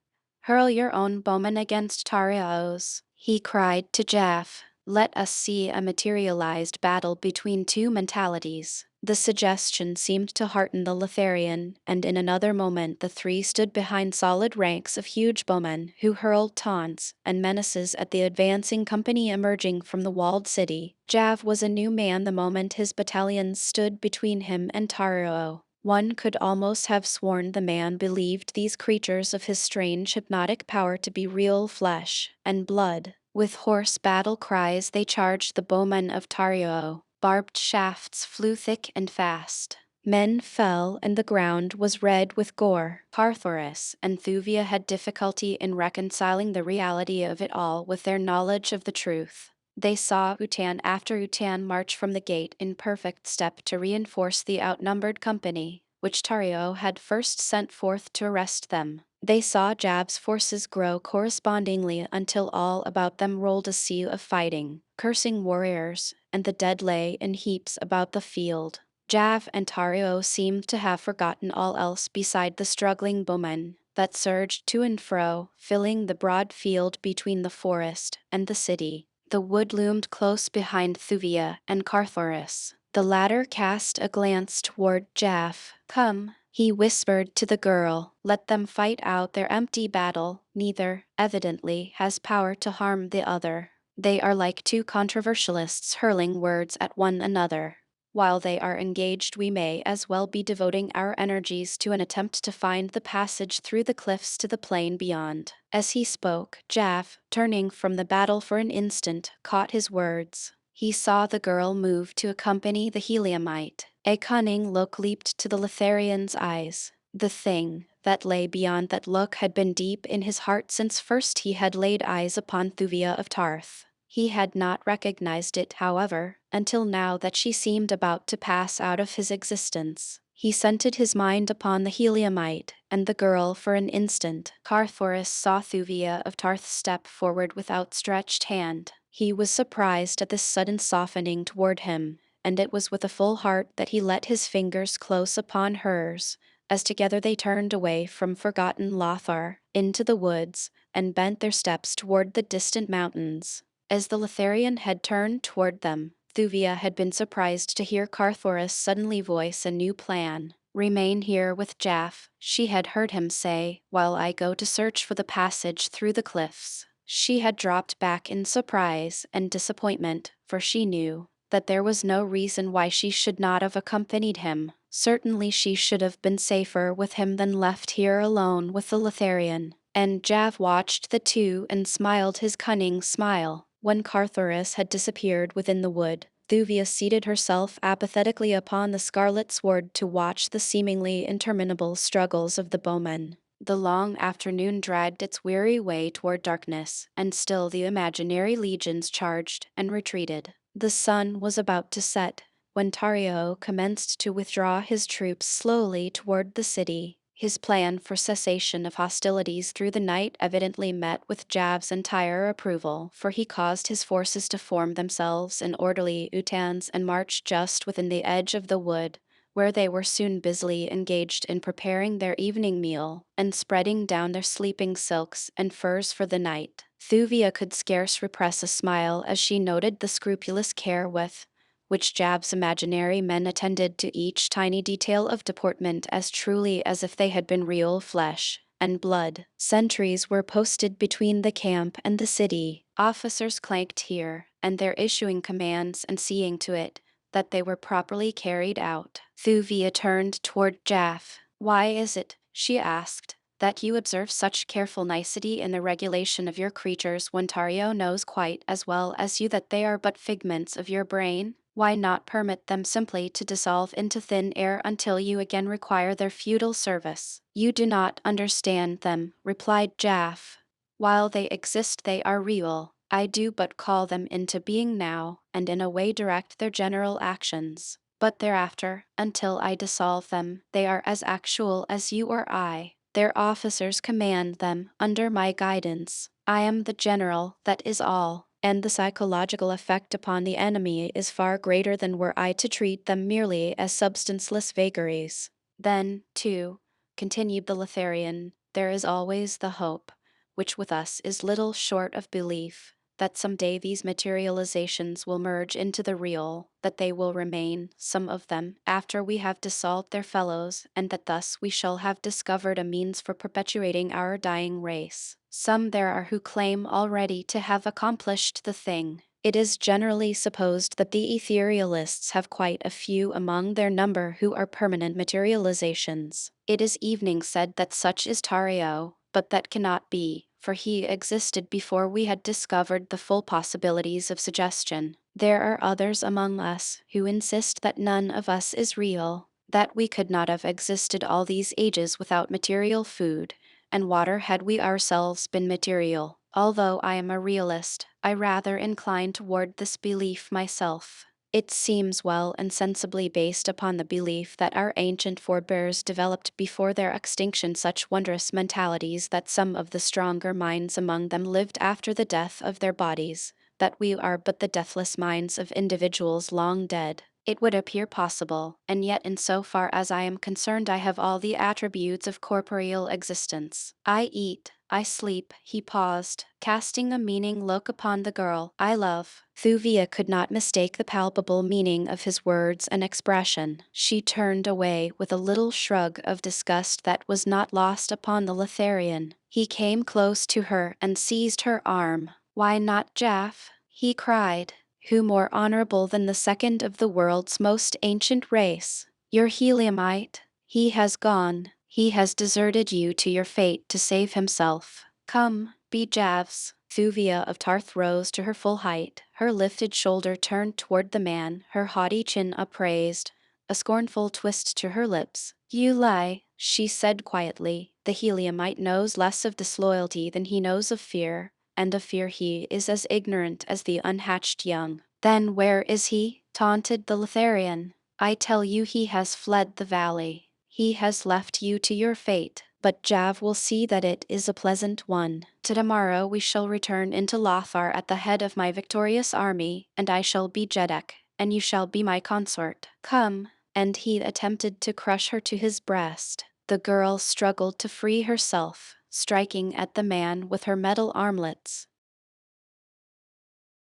"Hurl your own bowmen against Tario's," he cried to Jaff. "Let us see a materialized battle between 2 mentalities." The suggestion seemed to hearten the Lothlarian, and in another moment the three stood behind solid ranks of huge bowmen who hurled taunts and menaces at the advancing company emerging from the walled city. Jav was a new man the moment his battalions stood between him and Taro. One could almost have sworn the man believed these creatures of his strange hypnotic power to be real flesh and blood. With hoarse battle cries they charged the bowmen of Taro. Barbed shafts flew thick and fast. Men fell, and the ground was red with gore. Carthoris and Thuvia had difficulty in reconciling the reality of it all with their knowledge of the truth. They saw Utan after Utan march from the gate in perfect step to reinforce the outnumbered company, which Tario had first sent forth to arrest them. They saw Jav's forces grow correspondingly until all about them rolled a sea of fighting, cursing warriors, and the dead lay in heaps about the field. Jav and Tario seemed to have forgotten all else beside the struggling bowmen that surged to and fro, filling the broad field between the forest and the city. The wood loomed close behind Thuvia and Carthoris. The latter cast a glance toward Jav. "Come," he whispered to the girl, "let them fight out their empty battle. Neither, evidently, has power to harm the other. They are like two controversialists hurling words at one another. While they are engaged, we may as well be devoting our energies to an attempt to find the passage through the cliffs to the plain beyond." As he spoke, Jav, turning from the battle for an instant, caught his words. He saw the girl move to accompany the Heliumite. A cunning look leaped to the Lothlarian's eyes. The thing that lay beyond that look had been deep in his heart since first he had laid eyes upon Thuvia of Tarth. He had not recognized it, however, until now that she seemed about to pass out of his existence. He centered his mind upon the Heliumite and the girl for an instant. Carthoris saw Thuvia of Tarth step forward with outstretched hand. He was surprised at this sudden softening toward him, and it was with a full heart that he let his fingers close upon hers, as together they turned away from forgotten Lothar, into the woods, and bent their steps toward the distant mountains. As the Lothlarian had turned toward them, Thuvia had been surprised to hear Carthoris suddenly voice a new plan. "Remain here with Jaff," she had heard him say, "while I go to search for the passage through the cliffs." She had dropped back in surprise and disappointment, for she knew that there was no reason why she should not have accompanied him. Certainly she should have been safer with him than left here alone with the Lothlarian. And Jav watched the two and smiled his cunning smile. When Carthoris had disappeared within the wood, Thuvia seated herself apathetically upon the scarlet sward to watch the seemingly interminable struggles of the bowmen. The long afternoon dragged its weary way toward darkness, and still the imaginary legions charged and retreated. The sun was about to set when Tario commenced to withdraw his troops slowly toward the city. His plan for cessation of hostilities through the night evidently met with Jav's entire approval, for he caused his forces to form themselves in orderly utans and march just within the edge of the wood, where they were soon busily engaged in preparing their evening meal and spreading down their sleeping silks and furs for the night. Thuvia could scarce repress a smile as she noted the scrupulous care with which Jav's imaginary men attended to each tiny detail of deportment as truly as if they had been real flesh and blood. Sentries were posted between the camp and the city. Officers clanked here and there, issuing commands and seeing to it that they were properly carried out. Thuvia turned toward Jaff. "Why is it," she asked, "that you observe such careful nicety in the regulation of your creatures when Tario knows quite as well as you that they are but figments of your brain? Why not permit them simply to dissolve into thin air until you again require their feudal service?" "You do not understand them," replied Jaff. "While they exist they are real. I do but call them into being now, and in a way direct their general actions. But thereafter, until I dissolve them, they are as actual as you or I. Their officers command them under my guidance. I am the general, that is all, and the psychological effect upon the enemy is far greater than were I to treat them merely as substanceless vagaries." "Then, too," continued the Lothlarian, "there is always the hope, which with us is little short of belief, that someday these materializations will merge into the real, that they will remain, some of them, after we have dissolved their fellows, and that thus we shall have discovered a means for perpetuating our dying race. Some there are who claim already to have accomplished the thing. It is generally supposed that the etherealists have quite a few among their number who are permanent materializations. It is even said that such is Tario, but that cannot be, for he existed before we had discovered the full possibilities of suggestion. There are others among us who insist that none of us is real, that we could not have existed all these ages without material food and water had we ourselves been material. Although I am a realist, I rather incline toward this belief myself. It seems well and sensibly based upon the belief that our ancient forebears developed before their extinction such wondrous mentalities that some of the stronger minds among them lived after the death of their bodies, that we are but the deathless minds of individuals long dead. It would appear possible, and yet in so far as I am concerned I have all the attributes of corporeal existence. I eat, I sleep. He paused, casting a meaning look upon the girl I love. Thuvia could not mistake the palpable meaning of his words and expression. She turned away with a little shrug of disgust that was not lost upon the Lothlarian. He came close to her and seized her arm. "Why not Jaff?" he cried. "Who more honorable than the second of the world's most ancient race? Your Heliumite? He has gone. He has deserted you to your fate to save himself. Come, be Javs." Thuvia of Tarth rose to her full height, her lifted shoulder turned toward the man, her haughty chin upraised, a scornful twist to her lips. "You lie," she said quietly. "The Heliumite knows less of disloyalty than he knows of fear, and of fear he is as ignorant as the unhatched young." "Then where is he?" taunted the Lothlarian. "I tell you he has fled the valley. He has left you to your fate, but Jav will see that it is a pleasant one. Tomorrow we shall return into Lothar at the head of my victorious army, and I shall be Jeddak, and you shall be my consort. Come." And he attempted to crush her to his breast. The girl struggled to free herself, striking at the man with her metal armlets.